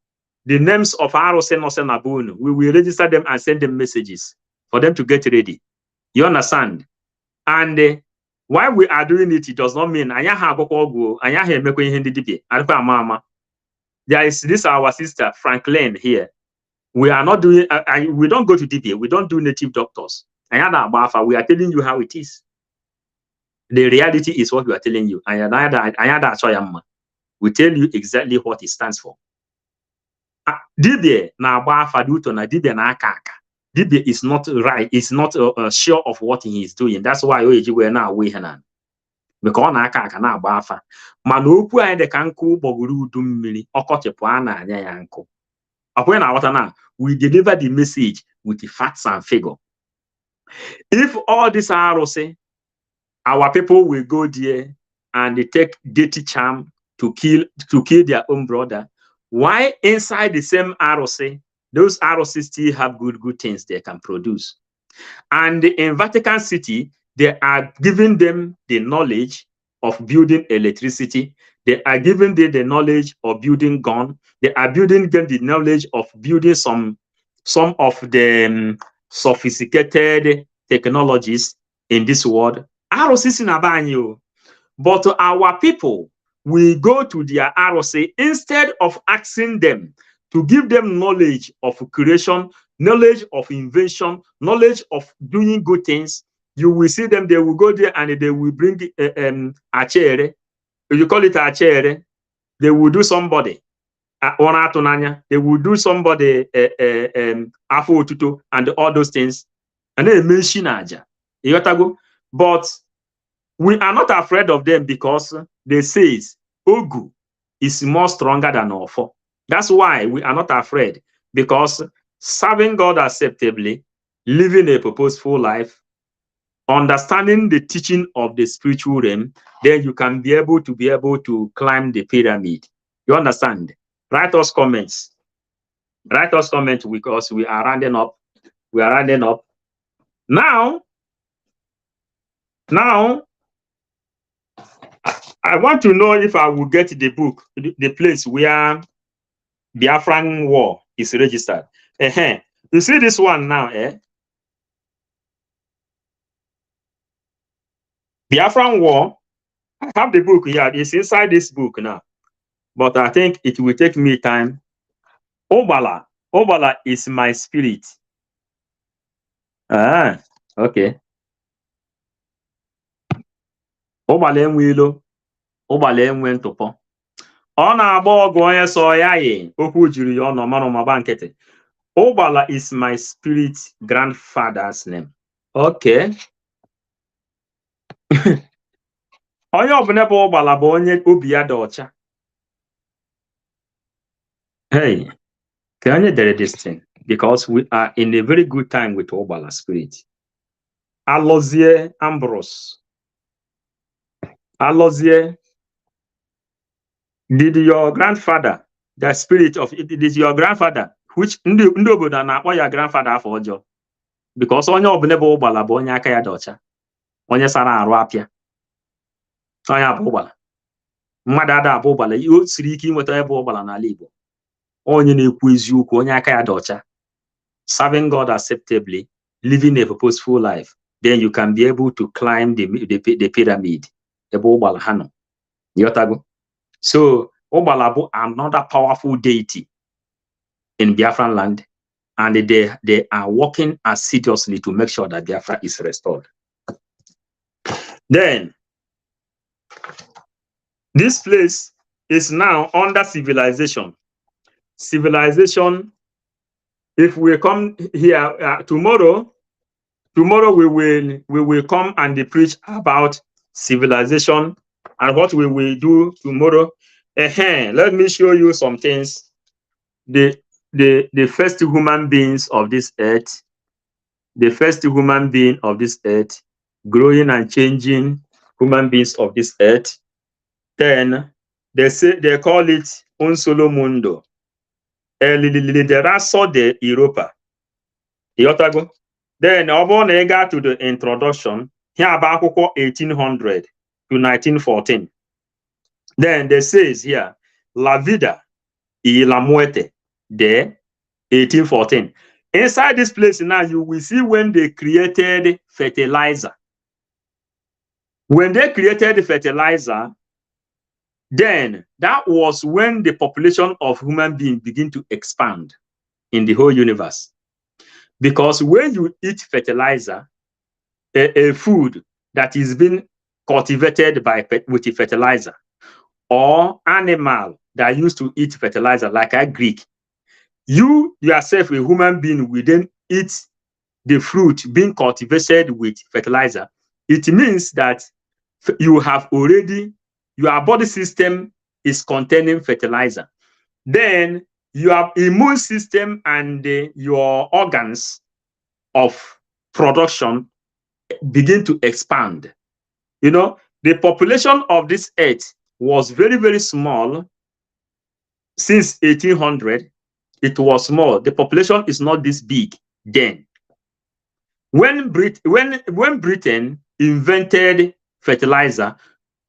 of Arose Nosenabun, we will register them and send them messages for them to get ready. You understand? And why we are doing it, it does not mean there is this our sister Franklin here. We are not doing we don't go to DBA, we don't do native doctors. We are telling you how it is. The reality is what we are telling you. We tell you exactly what it stands for. DBA na Faduto na DBA na akaka. Dibia is not right, is not sure of what he is doing. That's why we are now away Hanan. Because na aka na agba afa. Mana okwu anyị dị ka nkụ gbọguru udu mmiri, ọkọchịpụ a na-anya ya nkụ. Akwe na water now, we deliver the message with the facts and figure. If all this arose, our people will go there and they take dirty charm to kill their own brother. Why inside the same arose? Those ROCs still have good things they can produce. And in Vatican City, they are giving them the knowledge of building electricity. They are giving them the knowledge of building gun. They are building them the knowledge of building some of the sophisticated technologies in this world. ROCs in Abanyo. But our people will go to their ROC instead of asking them to give them knowledge of creation, knowledge of invention, knowledge of doing good things. You will see them, they will go there and they will bring a chair. You call it a chair. They will do somebody. They will do somebody afo tuto and all those things. And they mention aja. But we are not afraid of them because they say Ogu is more stronger than Ofo. That's why we are not afraid, because serving God acceptably, living a purposeful life, understanding the teaching of the spiritual realm, then you can be able to climb the pyramid. You understand? Write us comments. Write us comments because we are rounding up. We are rounding up. Now, I want to know if I will get the book, the place where Biafran War is registered. You see this one now, Biafran War. I have the book here. It's inside this book now. But I think it will take me time. Obala. Obala is my spirit. Ah, okay. Obala enwilo. Obala enwe ntụpọ. Ọ na-agba ọgụ onye so ya yi. Okwu jiri ya ọnụ mara maba nkịtị. Obala is my spirit grandfather's name. Okay. Onye ọbụla bụ Obala bụ onye obi ya dị ọcha. Hey, can you do this thing? Because we are in a very good time with Obala spirit. Alozie Ambrose. Alozie, did your grandfather, the spirit of it, is your grandfather, which ndobodo na-akpọ your grandfather afọ ọjọọ? Because onye ọbụla bụ Obala bụ onye aka ya dị ọcha. onye sara arụ apịa onye abụ ụgbala mmadụ ada abụ ụgbala o siri ike inweta ebe ụgbala n'ala Igbo onye na-ekwu eziokwu onye aka ya dị ọcha serving God acceptably living a purposeful life, then you can be able to climb the pyramid ebe ụgbala ha nọ. Yotago. So ụgbala bụ another powerful deity in Biafran land, and they are working assiduously to make sure that Biafra is restored. Then this place is now under civilization. Civilization, if we come here tomorrow we will come and preach about civilization and what we will do tomorrow. Let me show you some things. The first human beings of this earth, the first human being of this earth, growing and changing human beings of this earth. Then they call it un solo mundo. El liderazo de Europa. Yotago. Then upon I got to the introduction, here about 1800 to 1914. Then they says here, La vida y la muerte de 1814. Inside this place now, you will see when they created fertilizer. When they created fertilizer, then that was when the population of human beings begin to expand in the whole universe. Because when you eat fertilizer, a food that is being cultivated with the fertilizer, or animal that used to eat fertilizer, like a Greek, you yourself, a human being, will then eat the fruit being cultivated with fertilizer. It means that you have already, your body system is containing fertilizer. Then your immune system and your organs of production begin to expand. You know, the population of this earth was very, very small since 1800. It was small. The population is not this big then. When Britain invented fertilizer,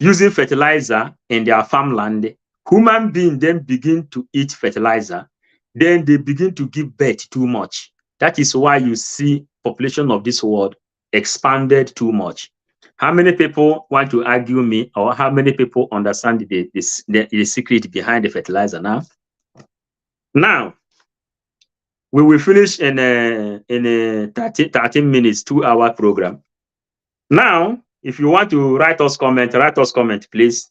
using fertilizer in their farmland, human beings then begin to eat fertilizer. Then they begin to give birth too much. That is why you see population of this world expanded too much. How many people want to argue me, or how many people understand the secret behind the fertilizer now? Now, we will finish in a 13 minutes, 2-hour program. Now, if you want to write us comment, please.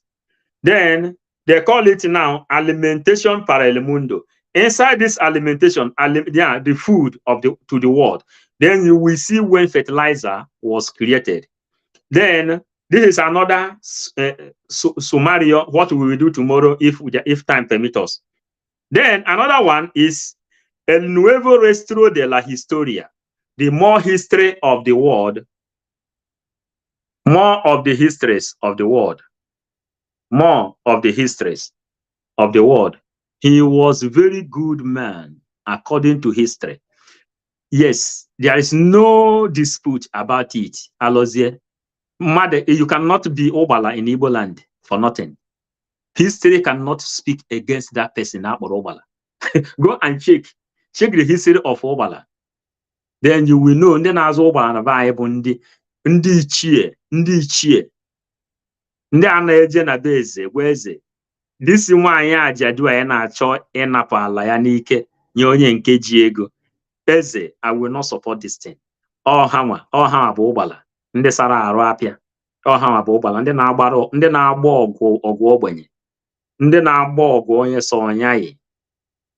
Then they call it now alimentation para el mundo. Inside this alimentation, the food to the world. Then you will see when fertilizer was created. Then this is another summary of what we will do tomorrow if time permits us. Then another one is El Nuevo Registro de la Historia, the more history of the world, more of the histories of the world, more of the histories of the world. He was a very good man, according to history. Yes, there is no dispute about it. Alozie, mother, you cannot be Obala in Igbo land for nothing. History cannot speak against that person. Obala. Go and check the history of Obala. Then you will know. Then as Obala na Bible ndi ichie ndị anaeje na beze gweze disi nwaanyị ajadu ya na-achọ ịnapụ ala ya n'ike nye onye nke ji ego. Eze, I will not support this thing. Ọha bụ ụgbala ndị sara arụ apịa. Ọha bụ ụgbala ndị na-agba ọgụ ogbenye, ndị na-agba ọgụ onye so onyaghị.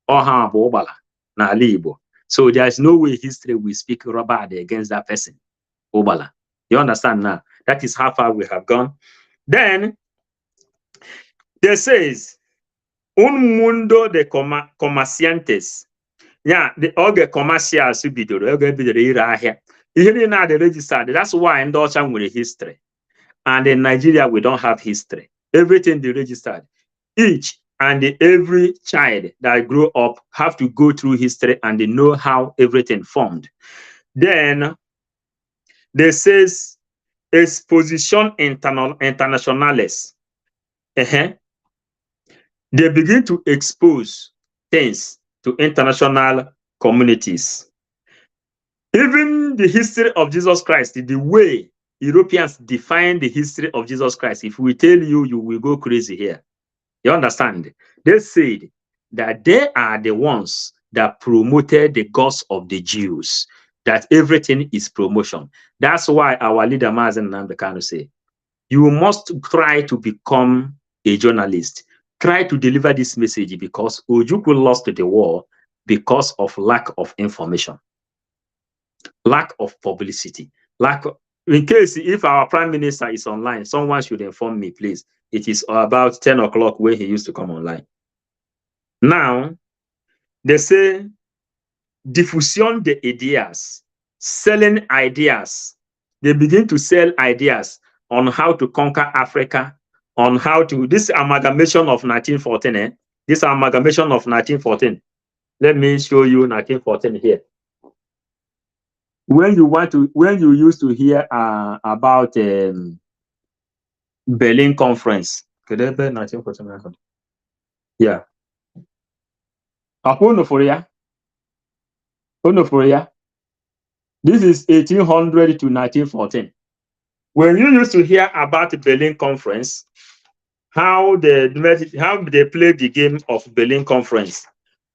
Ọha bụ ụgbala n'ala Igbo. So there is no way history will speak bad against that person. Ụgbala. You understand now? That is how far we have gone. Then they says un mundo de comerciantes. Yeah, the oge commercials bidoro, oge bidoro ire ahịa. Ihe niile na registered. That's why in Dutch nwere history. And in Nigeria we don't have history. Everything they registered. Each and every child that grew up have to go through history and they know how everything formed. Then they says exposition internationales. They begin to expose things to international communities. Even the history of Jesus Christ, the way Europeans define the history of Jesus Christ, if we tell you, you will go crazy here. You understand? They said that they are the ones that promoted the gods of the Jews, that everything is promotion. That's why our leader Mazen Nnamdi say, you must try to become a journalist. Try to deliver this message, because Ojukwu lost the war because of lack of information, lack of publicity, in case if our prime minister is online, someone should inform me, please. It is about 10 o'clock where he used to come online. Now, they say diffusion de ideas, selling ideas. They begin to sell ideas on how to conquer Africa, on how to, this amalgamation of 1914, this amalgamation of 1914. Let me show you 1914 here. When you used to hear about Berlin Conference, could that be 1914? Yeah. This is 1800 to 1914. When you used to hear about the Berlin Conference, how they played the game of Berlin Conference,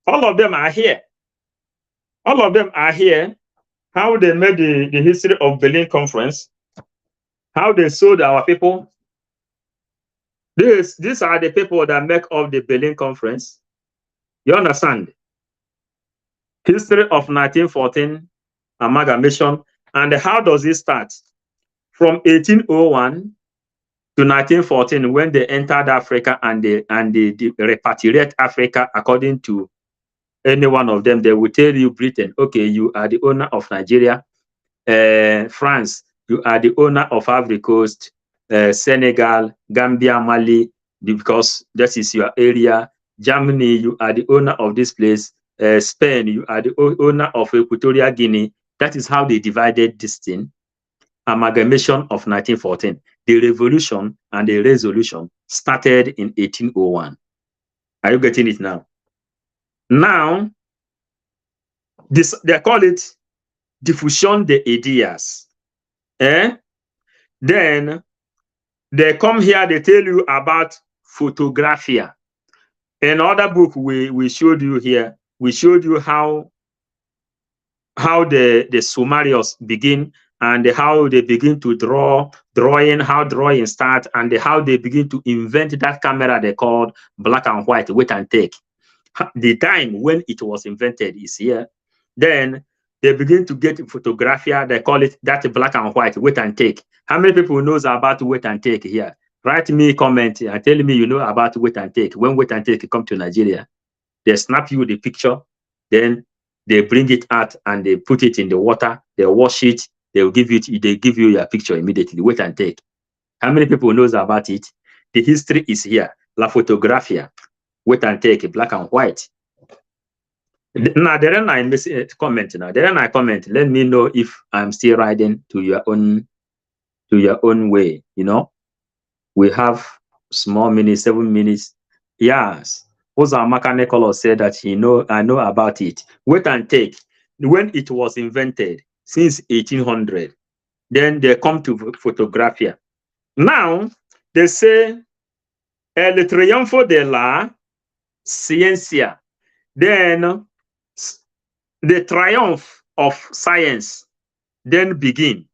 all of them are here. All of them are here. How they made the history of Berlin Conference, how they sold our people. These are the people that make up the Berlin Conference. You understand? History of 1914 amalgamation. And how does it start? From 1801 to 1914, when they entered Africa and they repatriate Africa according to any one of them, they will tell you, Britain, okay, you are the owner of Nigeria. France, you are the owner of Ivory Coast. Senegal, Gambia, Mali, because that is your area. Germany, you are the owner of this place. Spain, you are the owner of Equatorial Guinea. That is how they divided this thing. Amalgamation of 1914. The revolution and the resolution started in 1801. Are you getting it now? Now, this, they call it diffusion de ideas. Then they come here, they tell you about photographia. Another book we showed you here, we showed you how the Sumerians begin, and how they begin to drawing, how drawing start, and how they begin to invent that camera they called black and white, wait and take. The time when it was invented is here. Then they begin to get photographia, they call it that black and white, wait and take. How many people knows about wait and take here? Write me a comment and tell me you know about wait and take. When wait and take come to Nigeria, they snap you the picture, then they bring it out and they put it in the water, they wash it, they give you your picture immediately. Wait and take. How many people knows about it? The history is here. La fotografia, wait and take, black and white. Now, there are I comment now. There I comment. Let me know if I'm still riding to your own way. You know, we have small minutes, 7 minutes. Yes. Uzamaka Nicholas said that I know about it. Wait and take. When it was invented since 1800, then they come to photographia. Now they say el triunfo de la ciencia. Then the triumph of science then begin.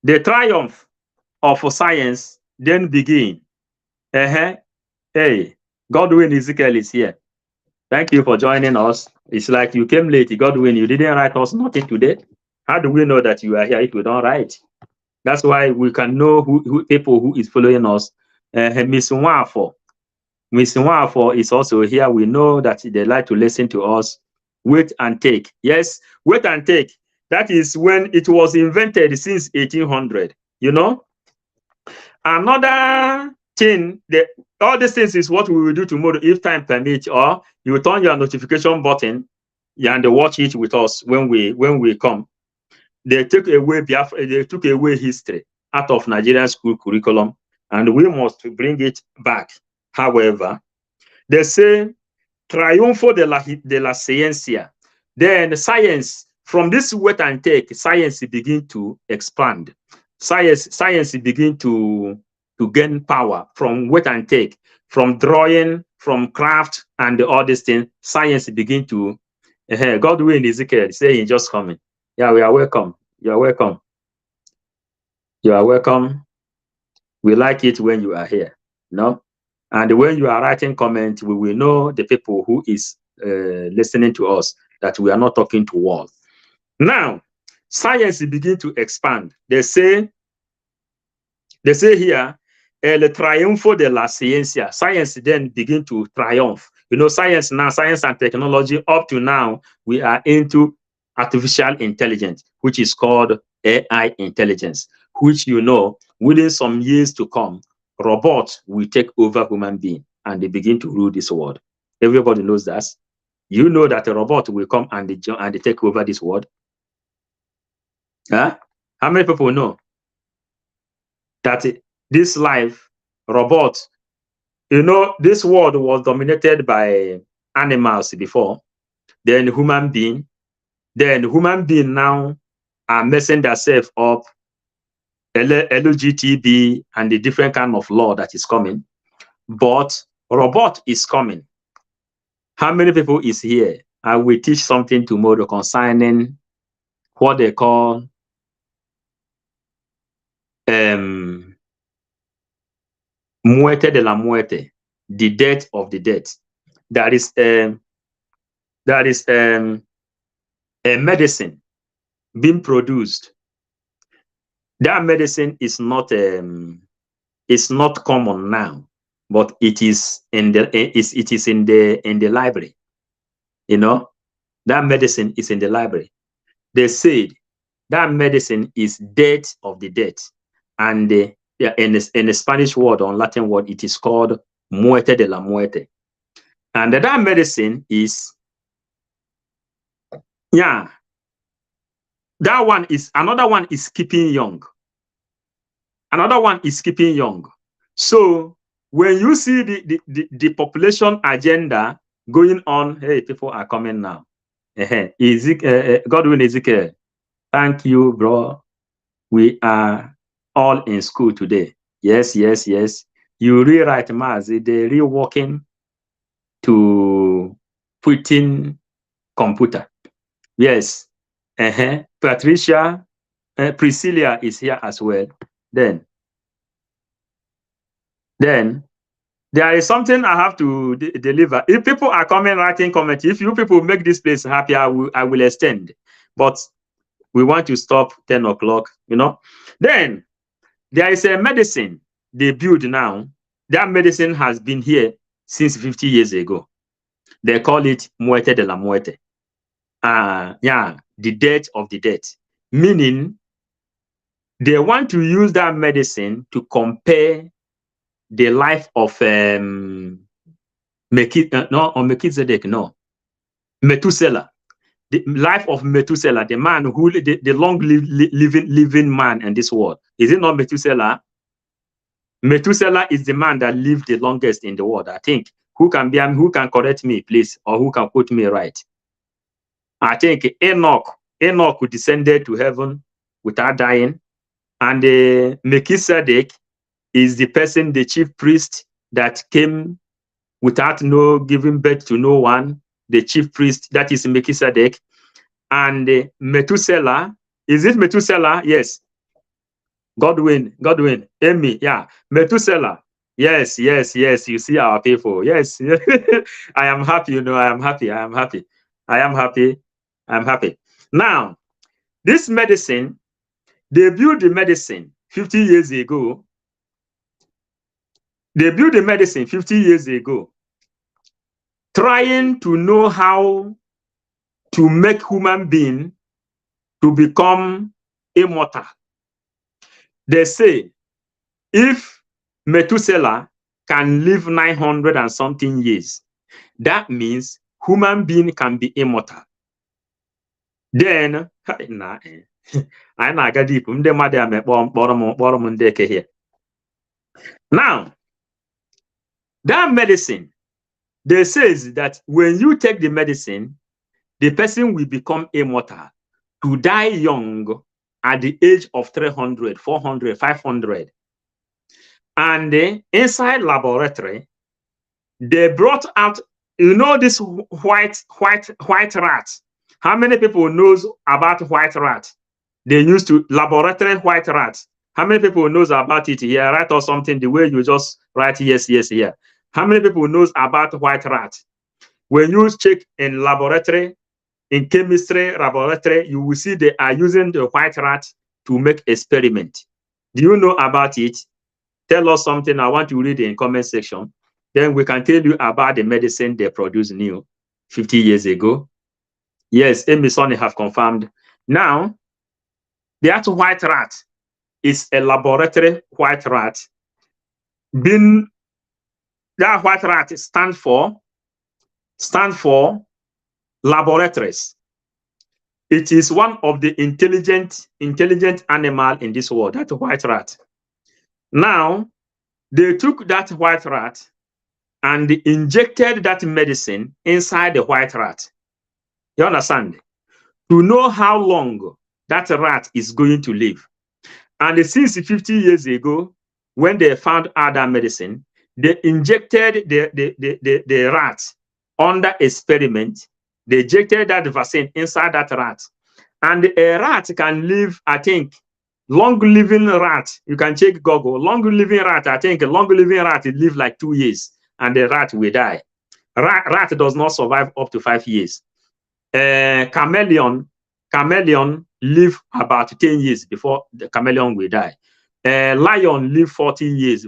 The triumph of science then begin. Hey, Godwin Ezekiel is here. Thank you for joining us. It's like you came late. Godwin, you didn't write us nothing today. How do we know that you are here if you don't write? That's why we can know who people who is following us. Miss Nwafo is also here. We know that they like to listen to us. Wait and take. Yes, wait and take. That is when it was invented since 1800. You know, another thing, all these things is what we will do tomorrow if time permits, or you turn your notification button and watch it with us when we come. They took away Biafra, they took away history. out of Nigerian school curriculum, and we must bring it back. However, they say triunfo de la ciencia. Then science, from this wait and take, science begin to expand. Science begin to gain power from wait and take, from drawing, from craft, and all these things. Science begin to. Godwin Ezekiel saying just coming. Yeah, we are welcome. You are welcome. You are welcome. We like it when you are here. No. And when you are writing comments, we will know the people who is listening to us, that we are not talking to walls. Now, science begin to expand. They say here, el triunfo de la ciencia. Science then begin to triumph. You know, science now, science and technology, up to now, we are into artificial intelligence, which is called AI intelligence, which, you know, within some years to come, robots will take over human being and they begin to rule this world. Everybody knows that. You know that a robot will come and they take over this world. Huh? How many people know that this life, robots, you know, this world was dominated by animals before, then human being now are messing themselves up, LGTB and the different kind of law that is coming. But robot is coming. How many people is here? I will teach something tomorrow concerning what they call muerte de la muerte, the death of the dead. That is a medicine being produced. That medicine is not common now, but it is in the library. You know, that medicine is in the library. They said that medicine is death of the dead, and in the Spanish word or Latin word, it is called muerte de la muerte. And that medicine is, yeah, that one is, another one is keeping young. Another one is keeping young. So when you see the population agenda going on, hey, people are coming now. Godwin Ezekiel, thank you, bro. We are all in school today. Yes. You rewrite maths, they're reworking to putting computer. Yes. Patricia, Priscilla is here as well. Then there is something I have to deliver. If people are coming writing comments, if you people make this place happy, I will extend. But we want to stop 10 o'clock, you know. Then there is a medicine they build now. That medicine has been here since 50 years ago. They call it muerte de la muerte. Yeah, the death of the dead. Meaning they want to use that medicine to compare the life of Methuselah. The life of Methuselah, the man who the long living man in this world. Is it not Methuselah? Methuselah is the man that lived the longest in the world. I think. Who can correct me, please, or who can quote me right? I think Enoch descended to heaven without dying, and Melchizedek is the person, the chief priest that came without giving birth to no one. The chief priest, that is Melchizedek. And Methuselah, is it Methuselah? Yes. Godwin, Amy, yeah. Methuselah, yes. You see our people, yes. I am happy, you know. I am happy. Now, this medicine, they built the medicine 50 years ago. Trying to know how to make human being to become immortal. They say if Methuselah can live 900 and something years, that means human being can be immortal. Then I na-aga deep. Ndị mmadụ a kpọrọ m ndị eke here. Now, that medicine, they says that when you take the medicine, the person will become immortal, to die young at the age of 300, 400, 500. And inside laboratory, they brought out, you know, this white rat. How many people knows about white rat? They used to laboratory white rat. How many people knows about it here? Write or something the way you just write yes, yes, here. How many people knows about white rat? When you check in laboratory, in chemistry laboratory, you will see they are using the white rat to make experiment. Do you know about it? Tell us something. I want to read in comment section. Then we can tell you about the medicine they produced new 50 years ago. Yes, Amy Sonny have confirmed. Now, that white rat is a laboratory white rat. That white rat stands for laboratories. It is one of the intelligent animal in this world, that white rat. Now, they took that white rat and injected that medicine inside the white rat. You understand? To know how long that rat is going to live. And since 50 years ago, when they found out that medicine, they injected the rat under experiment. They injected that vaccine inside that rat. And a rat can live, I think, long-living rat. You can check Google. Long-living rat, I think a long-living rat live like 2 years, and the rat will die. Rat does not survive up to 5 years. Chameleon live about 10 years before the chameleon will die. Lion live 40 years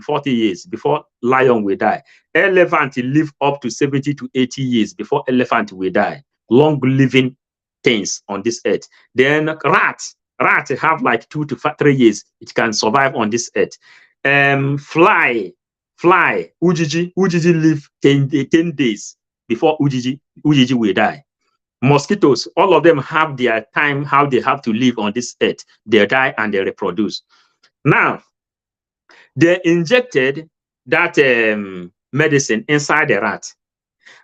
before lion will die. Elephant live up to 70 to 80 years before elephant will die. Long living things on this earth. Then rat have like 2 to 3 years. It can survive on this earth. Fly, Ujiji live 10 days before Ujiji will die. Mosquitoes, all of them have their time, how they have to live on this earth. They die and they reproduce. Now, they injected that medicine inside the rat.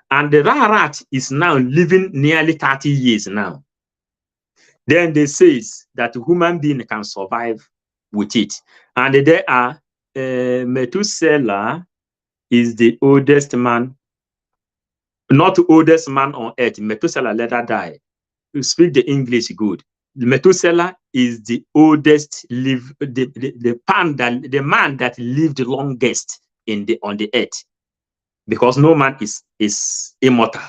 And the rat is now living nearly 30 years now. Then they say that a human being can survive with it. And there are, Methuselah is the oldest man, not the oldest man on earth. Methuselah later died. You speak the English good. Methuselah is the oldest the man that lived the longest on the earth, because no man is immortal.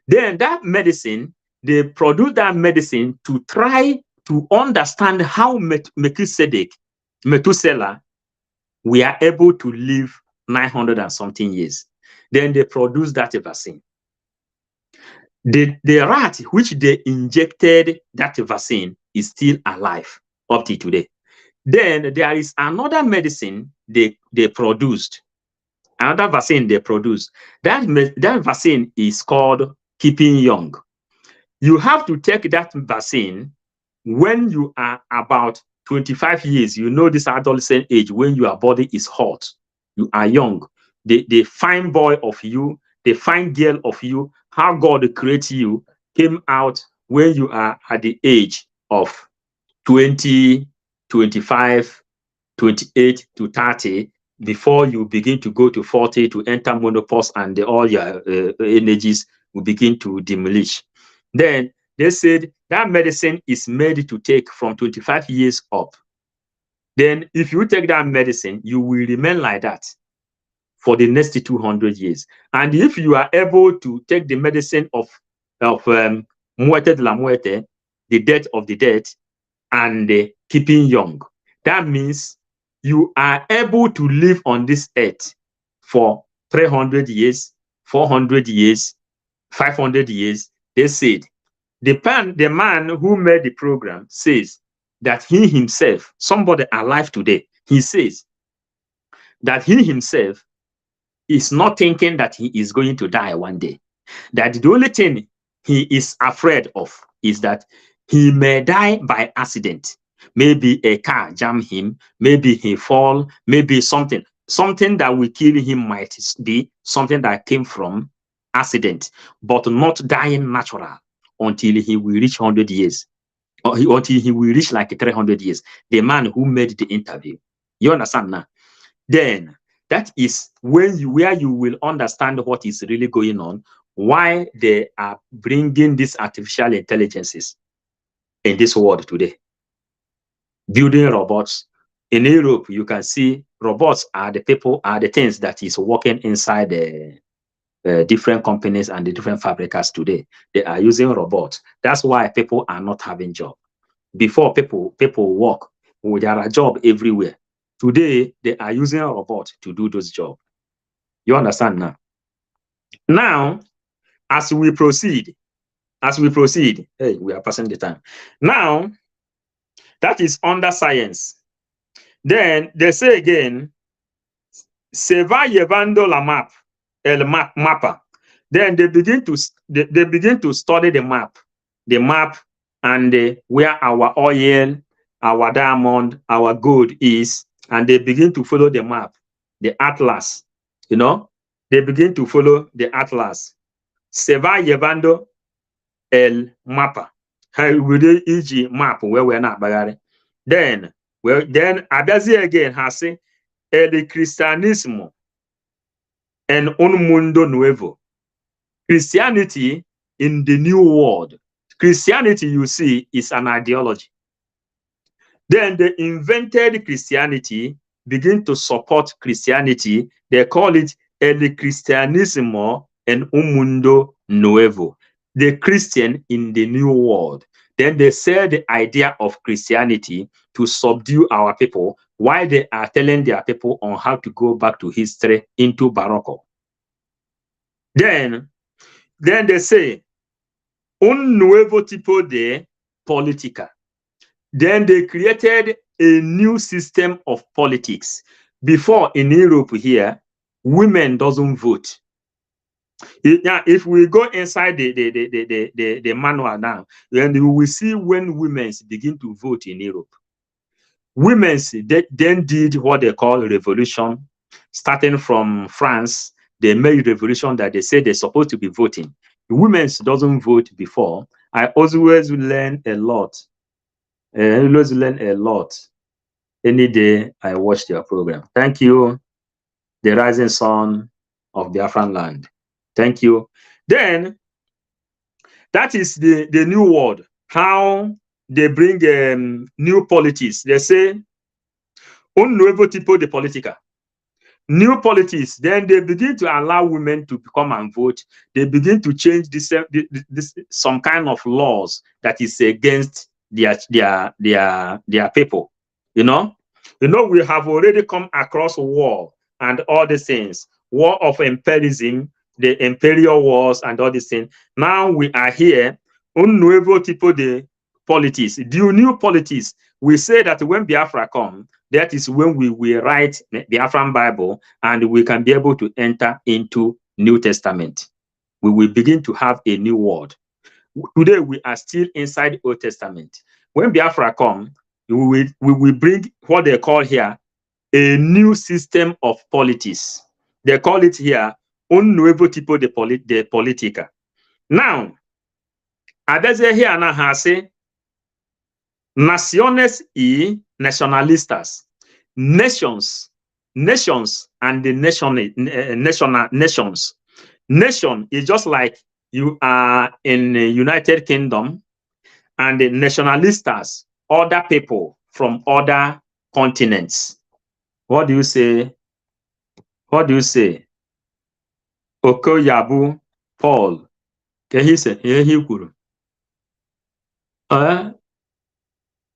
Then that medicine, they produce that medicine to try to understand how Methuselah we are able to live 900 and something years. Then they produce that vaccine. The rat which they injected that vaccine is still alive up to today. Then there is another medicine they produced, another vaccine they produced. That vaccine is called keeping young. You have to take that vaccine when you are about 25 years. You know this adolescent age when your body is hot. You are young. The fine boy of you, the fine girl of you, how God created you, came out when you are at the age of 20, 25, 28 to 30, before you begin to go to 40 to enter menopause, and all your energies will begin to diminish. Then they said that medicine is made to take from 25 years up. Then if you take that medicine, you will remain like that for the next 200 years. And if you are able to take the medicine of muerte de la muerte, the death of the dead, and keeping young, that means you are able to live on this earth for 300 years, 400 years, 500 years. They said, the man who made the program says that he himself, somebody alive today, he says that he himself is not thinking that he is going to die one day. That the only thing he is afraid of is that He may die by accident. Maybe a car jam him, maybe he fall, maybe something that will kill him might be something that came from accident, but not dying natural until he will reach 100 years, or until he will reach like 300 years. The man who made the interview. You understand now? Then that is where you will understand what is really going on, why they are bringing these artificial intelligences in this world today. Building robots. In Europe, you can see robots are the things that is working inside the different companies and the different fabricants today. They are using robots. That's why people are not having job. Before, people work, there are jobs everywhere. Today, they are using a robot to do those jobs. You understand now? Now, as we proceed, hey, we are passing the time. Now, that is under science. Then they say again, se va llevando la map, el mapa. Then they begin to study the map and where our oil, our diamond, our gold is, and they begin to follow the map, the atlas. You know, they begin to follow the atlas. Se va llevando el mapa. How will they eg map where we're not bagari? Then Abazi again has said el cristianismo en un mundo nuevo. Christianity in the new world. Christianity, you see, is an ideology. Then they invented Christianity, begin to support Christianity. They call it el cristianismo en un mundo nuevo. The Christian in the new world. Then they sell the idea of Christianity to subdue our people, while they are telling their people on how to go back to history into Barocco. Then they say, un nuevo tipo de política. Then they created a new system of politics. Before, in Europe here, women doesn't vote. If we go inside the manual now, then we will see when women begin to vote in Europe. Women then did what they call revolution, starting from France. They made revolution that they say they're supposed to be voting. Women doesn't vote before. I always learn a lot. I always learn a lot any day I watch their program. Thank you, the rising sun of Biafran land. Thank you. Then that is the new world. How they bring new politics. They say un nuevo tipo de política. New politics. Then they begin to allow women to come and vote. They begin to change this some kind of laws that is against their people. You know, we have already come across war and all these things. War of imperialism, the imperial wars and all these things. Now we are here, un nuevo tipo de politics. The new politics, we say that when Biafra come, that is when we will write the Biafran Bible and we can be able to enter into New Testament. We will begin to have a new world. Today, we are still inside Old Testament. When Biafra come, we will bring what they call here a new system of politics. They call it here un nuevo tipo de política. Now, Adeze here now has naciones y nacionalistas. Nations and the nations. Nation is just like you are in the United Kingdom, and the nationalistas, other people from other continents. What do you say? Okoyabu Paul.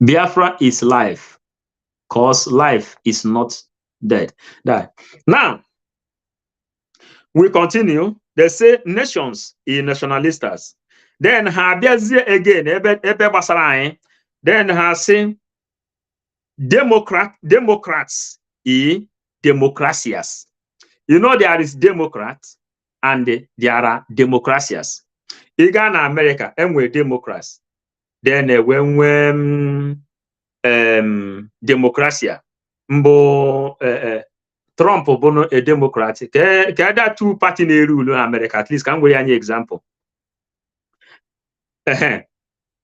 Biafra is life, because life is not dead. Now, we continue. They say nations in nationalistas. Then again, then has say democrats in democracias. You know, there is democrats and there are democracias. In America, and we're democrats. Then when democracy, mbo Trump bụ a Democrat. Ka that two party na-rule in America, at least can we any example? Can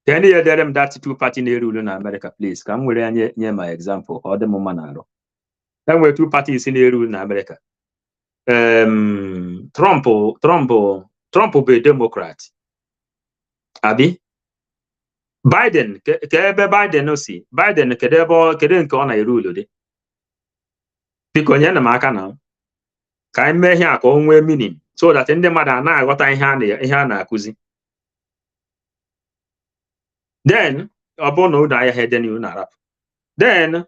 you tell them that two party na-rule in America, please? Can we any my example? Or the moment then we two parties in the rule in America. Trump bụ a Democrat. Abi Biden ke ebe Biden o si Biden kedu nke ọ na-erule dị biko nyere m aka na ka anyị mee ihe a ka o nwee meaning so that ndị mmadụ a na-aghọta ihe a na-akụzi. Then ọ bụrụ na ụlọ ahịa ha ede na arap, then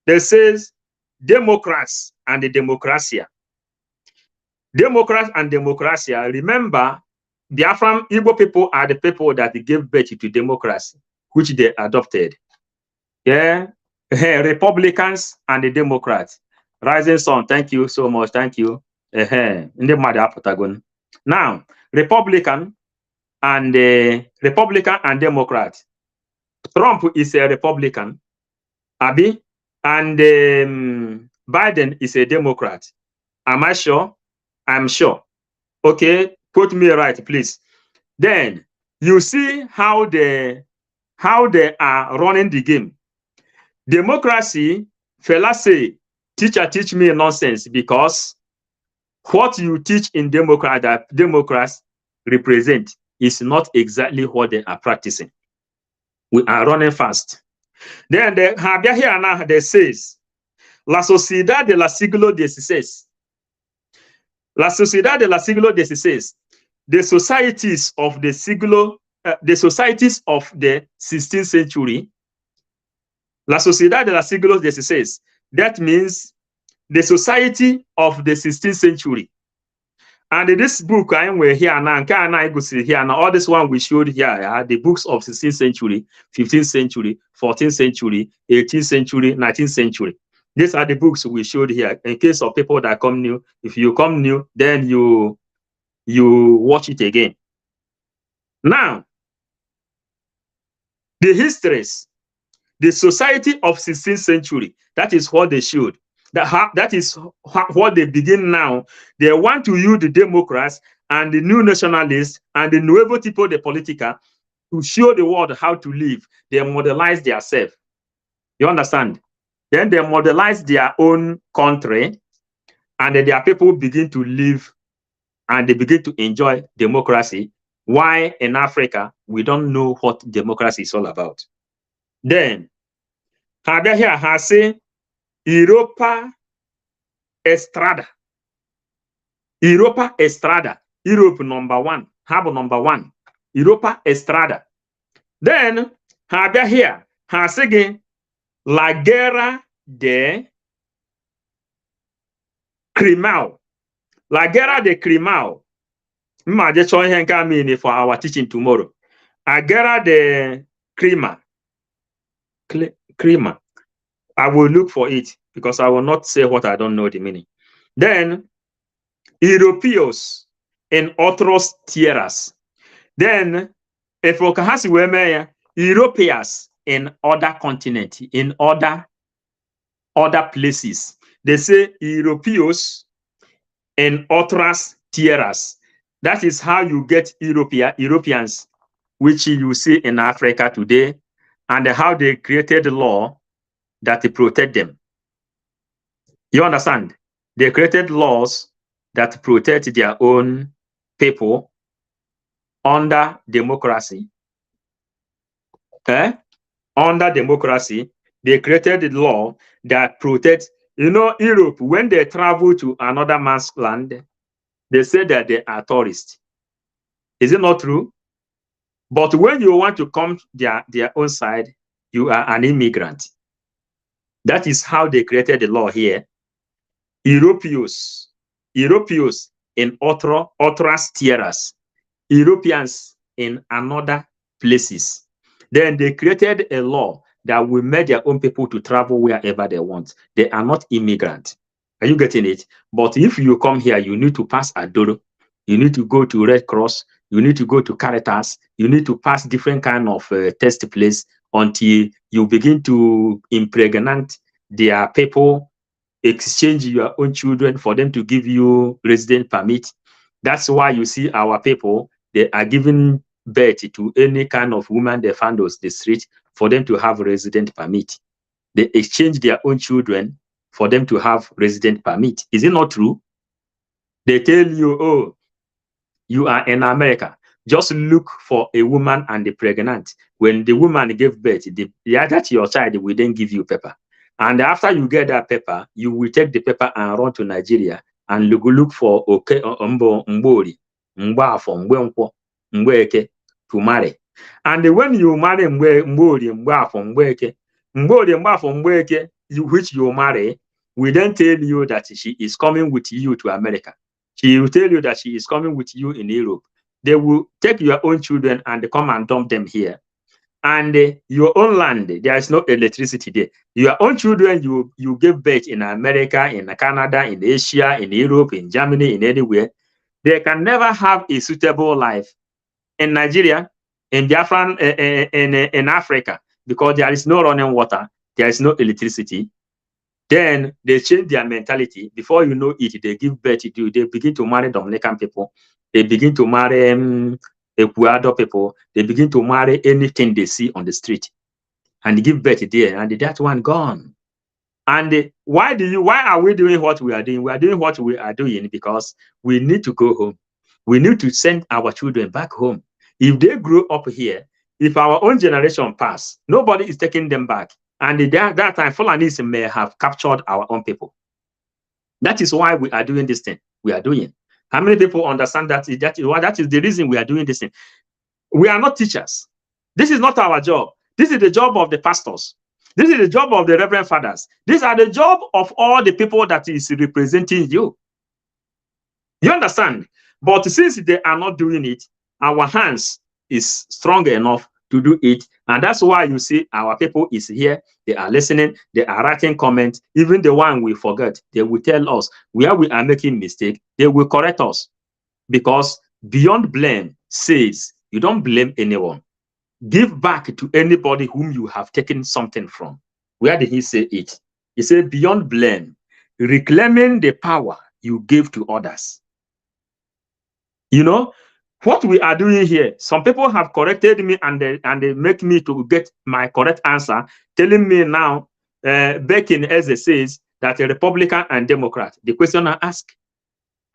they says Democrats and the democracia. Democrats and democracia, remember, Biafran Igbo people are the people that gave birth to democracy, which they adopted. Yeah, Republicans and the Democrats. Rising Sun, thank you so much, thank you. Now, Republican and Democrat. Trump is a Republican, Abi, and Biden is a Democrat. Am I sure? I'm sure. Okay, put me right, please. Then you see how they are running the game. Democracy, fella say, teacher teach me nonsense, because what you teach in that Democrats represent is not exactly what they are practicing. We are running fast. Then they have here now, they says, La Sociedad de la Siglo XVI. La Sociedad de la Siglo XVI, the societies of the siglo, the societies of the 16th century. La Sociedad de la Siglo XVI, that means the society of the 16th century. And in this book, we're here now, here now, all this one we showed here, the books of 16th century, 15th century, 14th century, 18th century, 19th century. These are the books we showed here. In case of people that come new, if you come new, then you watch it again. Now, the histories, the society of 16th century, that is what they showed. That is what they begin now. They want to use the Democrats and the new nationalists and the nuevo tipo de politica to show the world how to live. They modelize themselves. You understand? Then they modelize their own country, and then their people begin to live and they begin to enjoy democracy. Why in Africa, we don't know what democracy is all about. Then, here has say Europa Estrada. Europa Estrada. Europe number one. Have number one. Europa Estrada. Then, here has again La Guerra de Crimea. La Guerra de Crimea. Just showing here for our teaching tomorrow. La Guerra de Crimea. Crimea. I will look for it because I will not say what I don't know the meaning. Then, Europeos en otros tierras. Then, if we can have Europeans in other continents, in other places. They say Europeos en otras tierras. That is how you get Europeans, which you see in Africa today, and how they created law that protect them. You understand? They created laws that protect their own people under democracy. Under democracy, they created the law that protects, Europe, when they travel to another man's land, they say that they are tourists. Is it not true? But when you want to come their own side, you are an immigrant. That is how they created the law here. Europeos in otras tierras. Europeans in another places. Then they created a law that will make their own people to travel wherever they want. They are not immigrants. Are you getting it? But if you come here, you need to pass Adoro. You need to go to Red Cross. you need to go to Caritas, you need to pass different kind of test place until you begin to impregnate their people, exchange your own children for them to give you resident permit. That's why you see our people, they are giving birth to any kind of woman they find on the street for them to have resident permit. They exchange their own children for them to have resident permit. Is it not true? They tell you, oh, you are in America. Just look for a woman and the pregnant. When the woman gave birth, that's your child will then give you paper. And after you get that paper, you will take the paper and run to Nigeria and look for Mbori, Mbafo, Mbwenkwo, Mbweke to marry. And when you marry Mbori, Mbafo, Mbweke, Mbori, Mbafo, Mbweke, which you marry, we then tell you that she is coming with you to America. She will tell you that she is coming with you in Europe. They will take your own children and come and dump them here. And your own land, there is no electricity there. Your own children, you give birth in America, in Canada, in Asia, in Europe, in Germany, in anywhere. They can never have a suitable life in Nigeria, in Biafran, in Africa, because there is no running water, there is no electricity. Then they change their mentality. Before you know it, they give birth to you. They begin to marry Dominican people. They begin to marry Ecuador people. They begin to marry anything they see on the street and give birth there. And that one gone. And why are we doing what we are doing? We are doing what we are doing because we need to go home. We need to send our children back home. If they grow up here, if our own generation pass, nobody is taking them back. And at that time, Fulanis may have captured our own people. That is why we are doing this thing. We are doing. How many people understand that? That is the reason we are doing this thing. We are not teachers. This is not our job. This is the job of the pastors. This is the job of the reverend fathers. These are the job of all the people that is representing you. You understand? But since they are not doing it, our hands is strong enough to do it. And that's why you see our people is here. They are listening. They are writing comments. Even the one we forget, they will tell us where we are making mistake. They will correct us. Because beyond blame says you don't blame anyone. Give back to anybody whom you have taken something from. Where did he say it? He said, beyond blame, reclaiming the power you gave to others. You know, what we are doing here, some people have corrected me and they make me to get my correct answer, telling me now, Bekin Eze says that a Republican and Democrat, the question I ask.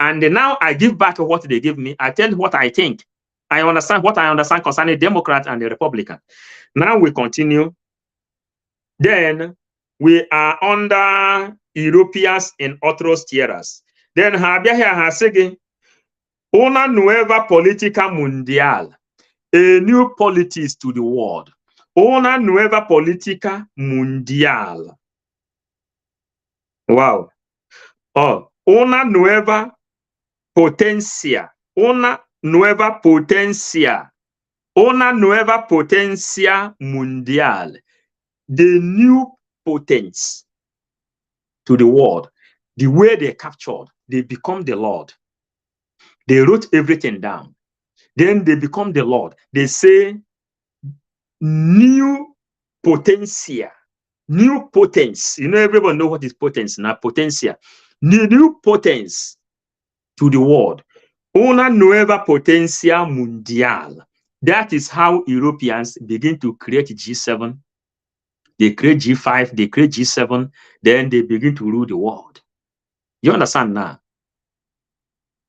And now I give back what they give me. I tell what I think. I understand what I understand concerning Democrat and the Republican. Now we continue. Then we are under Europeans in otros tierras. Then Habia here has said, una nueva política mundial, a new politics to the world. Una nueva política mundial. Wow. Oh, una nueva potencia. Una nueva potencia. Una nueva potencia mundial. The new potence to the world. The way they captured, they become the Lord. They wrote everything down. Then they become the Lord. They say, new potencia. New potence. You know, everyone knows what is potence now. Potencia. New potence to the world. Una nueva potencia mundial. That is how Europeans begin to create G7. They create G5, they create G7, then they begin to rule the world. You understand now?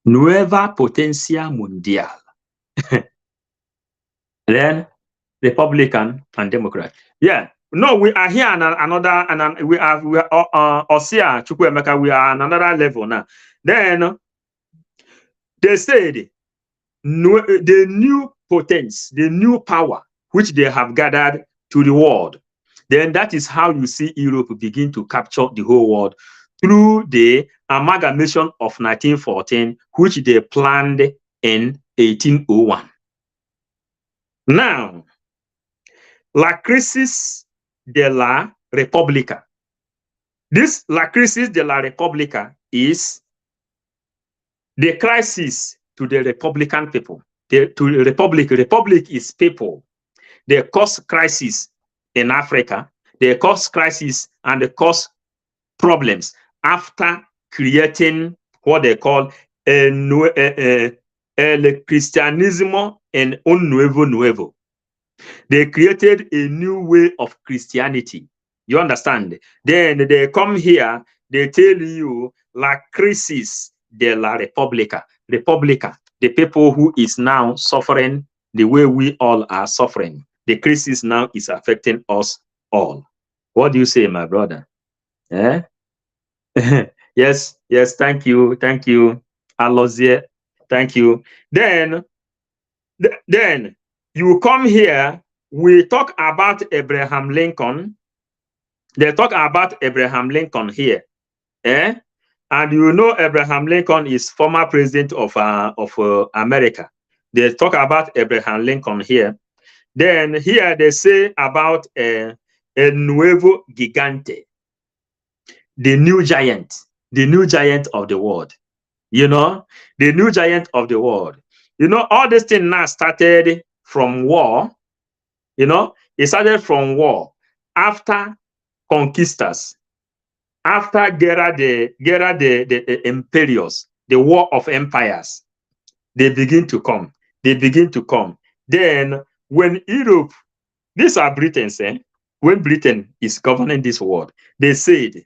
Nueva potencia mundial. Then Republican and Democrat. Yeah. No, we are here on another, and we are Osia Chukwuemeka, we are on another level now. Then they said the new potence, the new power which they have gathered to the world. Then that is how you see Europe begin to capture the whole world through the amalgamation of 1914, which they planned in 1801. Now, La Crisis de la República. This La Crisis de la República is the crisis to the Republican people. to republic. Republic is people. They cause crisis in Africa. They cause crisis and they cause problems after creating what they call el cristianismo en un nuevo. They created a new way of Christianity. You understand? Then they come here, they tell you la crisis de la República. República, the people who is now suffering the way we all are suffering. The crisis now is affecting us all. What do you say, my brother? Eh? Yes, thank you, Alozie, thank you. Then you come here, we talk about Abraham Lincoln. They talk about Abraham Lincoln here, and you know Abraham Lincoln is former president of America. They talk about Abraham Lincoln here. Then here they say about El Nuevo Gigante, the new giant of the world. You know, the new giant of the world. You know, all this thing now started from war. You know, it started from war after conquistors, after Guerra de Imperios, the war of empires. They begin to come. Then when Europe, these are Britons, when Britain is governing this world, they said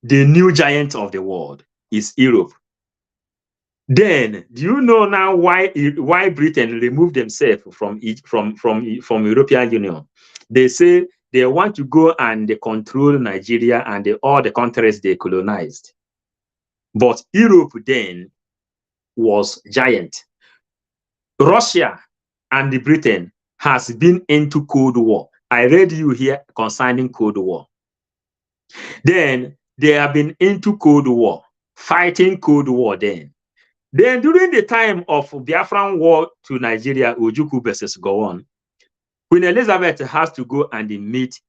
the new giant of the world is Europe. Then, do you know now why Britain removed themselves from European Union? They say they want to go and they control Nigeria and all the countries they colonized. But Europe then was giant. Russia and Britain has been into Cold War. I read you here concerning Cold War. Then they have been into Cold War, fighting Cold War then. Then during the time of Biafran war to Nigeria, Ojukwu versus Gowon, Queen Elizabeth has to go and meet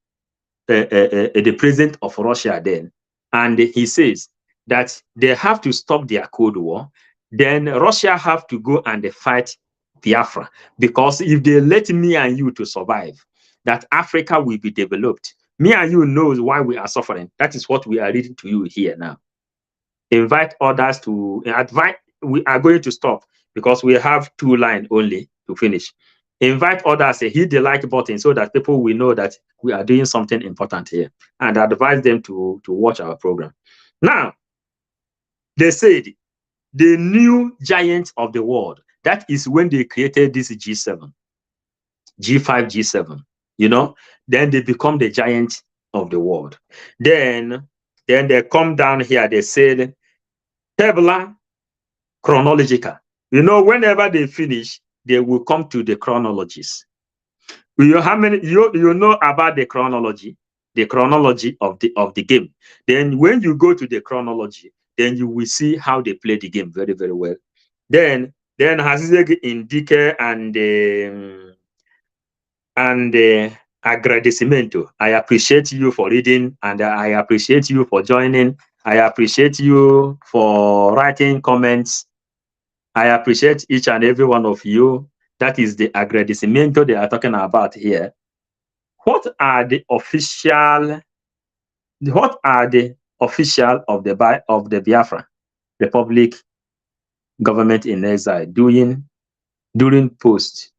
the president of Russia then. And he says that they have to stop their Cold War. Then Russia have to go and fight Biafra. Because if they let me and you to survive, that Africa will be developed. Me and you knows why we are suffering. That is what we are reading to you here now. Invite others to advise. We are going to stop because we have 2 lines only to finish. Invite others, hit the like button so that people will know that we are doing something important here, and advise them to watch our program. Now, they said the new giant of the world, that is when they created this G7, G5, G7, you know, then they become the giant of the world. Then they come down here, they said, Tebla chronological. You know, whenever they finish, they will come to the chronologies. You know about the chronology of the game. Then when you go to the chronology, then you will see how they play the game very, very well. Then Hazizeg Indike and agradecimiento. I appreciate you for reading, and I appreciate you for joining. I appreciate you for writing comments. I appreciate each and every one of you. That is the agradecimiento they are talking about here. What are the official of the Biafra Republic government in exile doing during post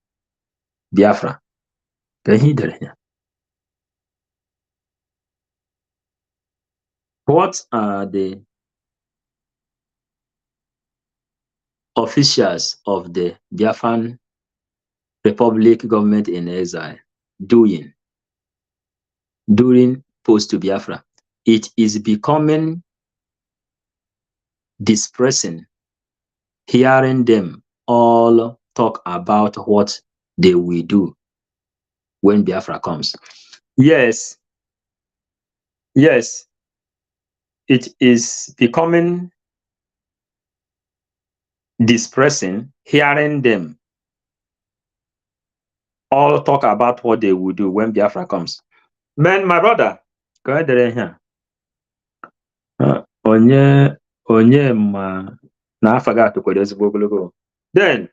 Biafra? What are the officials of the Biafran Republic government in exile doing during post Biafra? It is becoming distressing hearing them all talk about what they will do when Biafra comes. Yes, it is becoming distressing hearing them all talk about what they will do when Biafra comes. Man, my brother, go ahead here. Onye ma na afaga to ezigbo ogologo. Then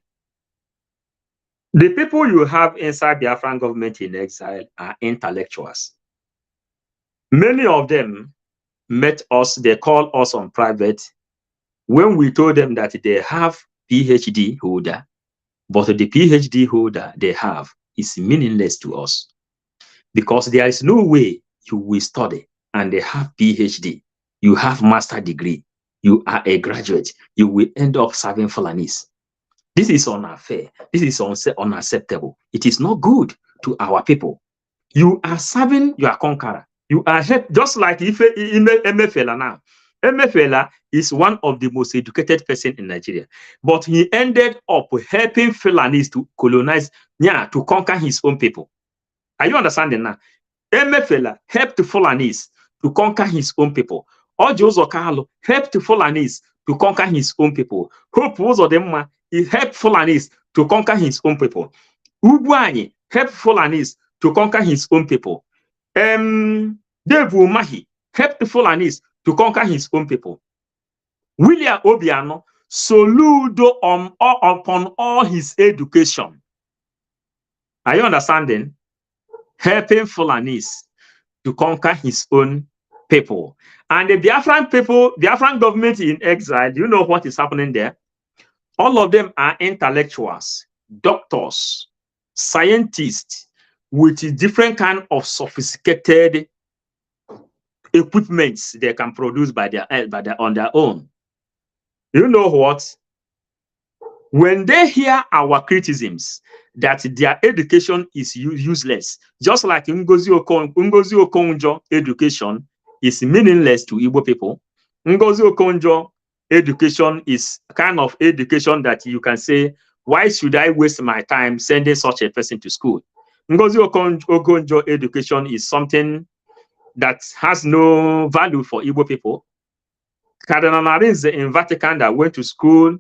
The people you have inside Biafran government in exile are intellectuals. Many of them met us, they called us on private when we told them that they have PhD holder, but the PhD holder they have is meaningless to us because there is no way you will study and they have PhD, you have master degree, you are a graduate, you will end up serving Fulanis. This is unfair. This is unacceptable. It is not good to our people. You are serving your conqueror. You are just like Emefela now. Emefela is one of the most educated person in Nigeria, but he ended up helping Fulanis to colonize, to conquer his own people. Are you understanding now? Emefela helped Fulanis to conquer his own people. Oji Uzokalo helped Fulanis to conquer his own people. Hope Uzodimma, he helped Fulanis to conquer his own people. Ugwuanyi helped Fulanis to conquer his own people. Dave Umahi helped Fulanis to conquer his own people. William Obiano soludo upon all his education. Are you understanding? Helping Fulanis to conquer his own people. And the Biafran people, Biafran government in exile, do you know what is happening there? All of them are intellectuals, doctors, scientists with different kind of sophisticated equipments they can produce on their own. You know what? When they hear our criticisms that their education is useless, just like Ngozi Okonjo education is meaningless to Igbo people. Ngozi Okonjo education is kind of education that you can say, why should I waste my time sending such a person to school? Ngozi Okonjo education is something that has no value for Igbo people. Cardinal Arinze in Vatican that went to school,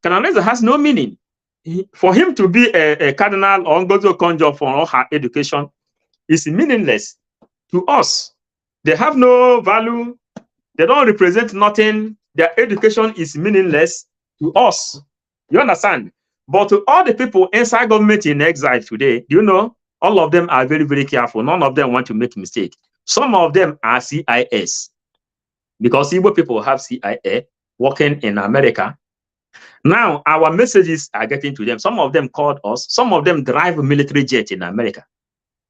Cardinal has no meaning. For him to be a cardinal or Ngozi Okonjo for all her education is meaningless to us. They have no value. They don't represent nothing. Their education is meaningless to us. You understand? But to all the people inside government in exile today, you know, all of them are very, very careful. None of them want to make mistake. Some of them are CIS because Igbo people have CIA working in America. Now, our messages are getting to them. Some of them called us. Some of them drive a military jet in America.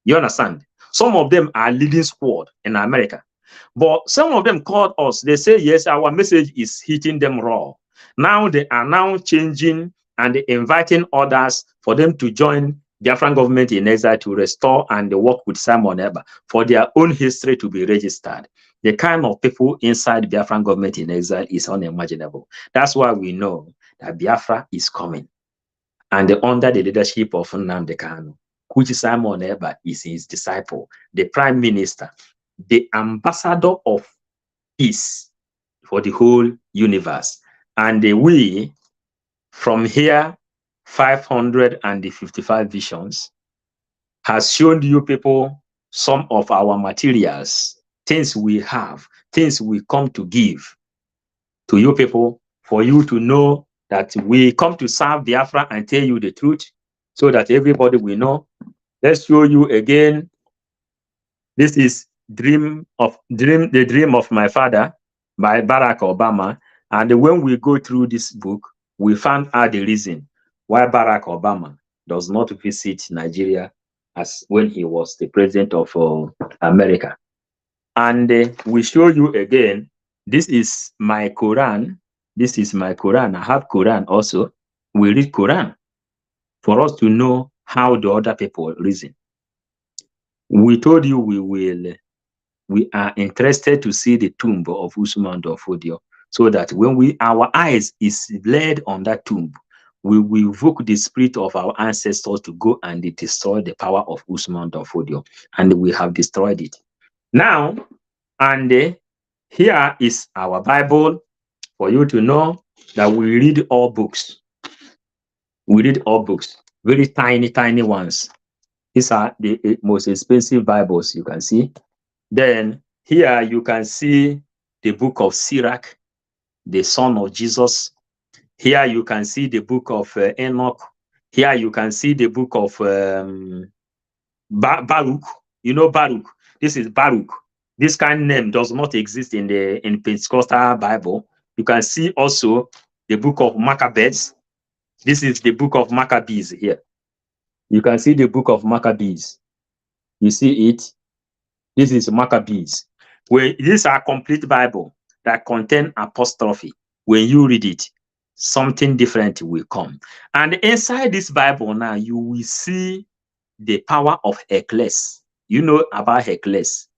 You understand? Some of them are leading squad in America. But some of them called us. They say, yes, our message is hitting them raw. Now they are now changing and inviting others for them to join Biafran government in exile to restore and work with Simon Eba for their own history to be registered. The kind of people inside Biafran government in exile is unimaginable. That's why we know that Biafra is coming. And under the leadership of Nnamdi Kanu, which Simon Eba is his disciple, the prime minister, the ambassador of peace for the whole universe. And we, from here, 555 visions, has shown you people some of our materials, things we have, things we come to give to you people for you to know that we come to serve Biafra and tell you the truth so that everybody will know. Let's show you again. This is the dream of my father by Barack Obama. And when we go through this book, we found out the reason why Barack Obama does not visit Nigeria as when he was the president of America. And we show you again, this is my Quran. This is my Quran. I have Quran also. We read Quran for us to know how the other people reason. We told you we are interested to see the tomb of Usman Dofodio, so that when our eyes is laid on that tomb, we will invoke the spirit of our ancestors to go and destroy the power of Usman Dofodio, and we have destroyed it. Now, and here is our Bible for you to know that we read all books. We read all books, very tiny, tiny ones. These are the most expensive Bibles you can see. Then here you can see the book of Sirach, the son of Jesus. Here you can see the book of Enoch. Here you can see the book of Baruch. You know Baruch. This is Baruch. This kind of name does not exist in the Pentecostal Bible. You can see also the book of Maccabees. This is the book of Maccabees here. You can see the book of Maccabees. You see it? This is Maccabees. Where these are complete Bible that contain apostrophe. When you read it, something different will come. And inside this Bible now, you will see the power of Hercules. You know about Hercules.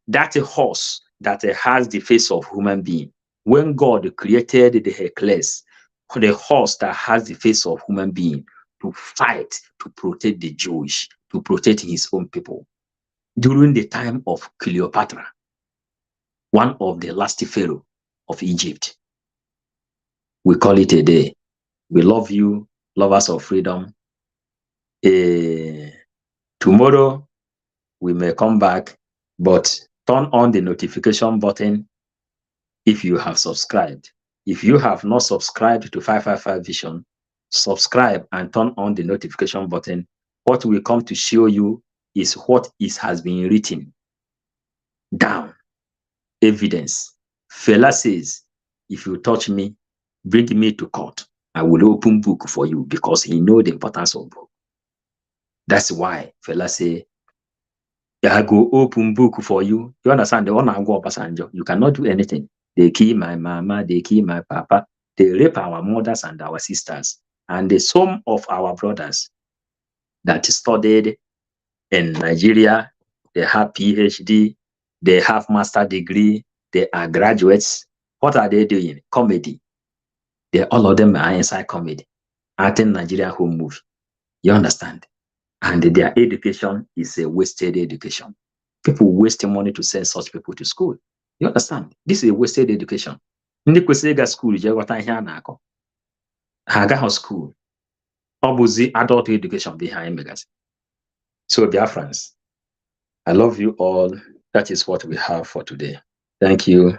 That horse that has the face of human being. When God created the Hercules, the horse that has the face of human being, to fight, to protect the Jewish, to protect his own people. During the time of Cleopatra, one of the last pharaoh of Egypt. We call it a day. We love you, lovers of freedom. Tomorrow, we may come back, but turn on the notification button if you have subscribed. If you have not subscribed to 555 Vision, subscribe and turn on the notification button. What we come to show you is what has been written down. Evidence. Fela says, if you touch me, bring me to court. I will open book for you, because he know the importance of book. That's why Fela say, I go open book for you. You understand? The one I go Obasanjo, you cannot do anything. They kill my mama, they kill my papa, they rape our mothers and our sisters, and some of our brothers that studied in Nigeria, they have PhD, they have master degree, they are graduates. What are they doing? Comedy. All of them are inside comedy, acting Nigerian home movie. You understand? And their education is a wasted education. People waste money to send such people to school. You understand? This is a wasted education. Ndị kwesịrị ịga school je ghọta ihe a na-akọ. Ha agaghị school. Ọ bụzi adult education dị ha emegasị. So Biafrans, I love you all. That is what we have for today. Thank you.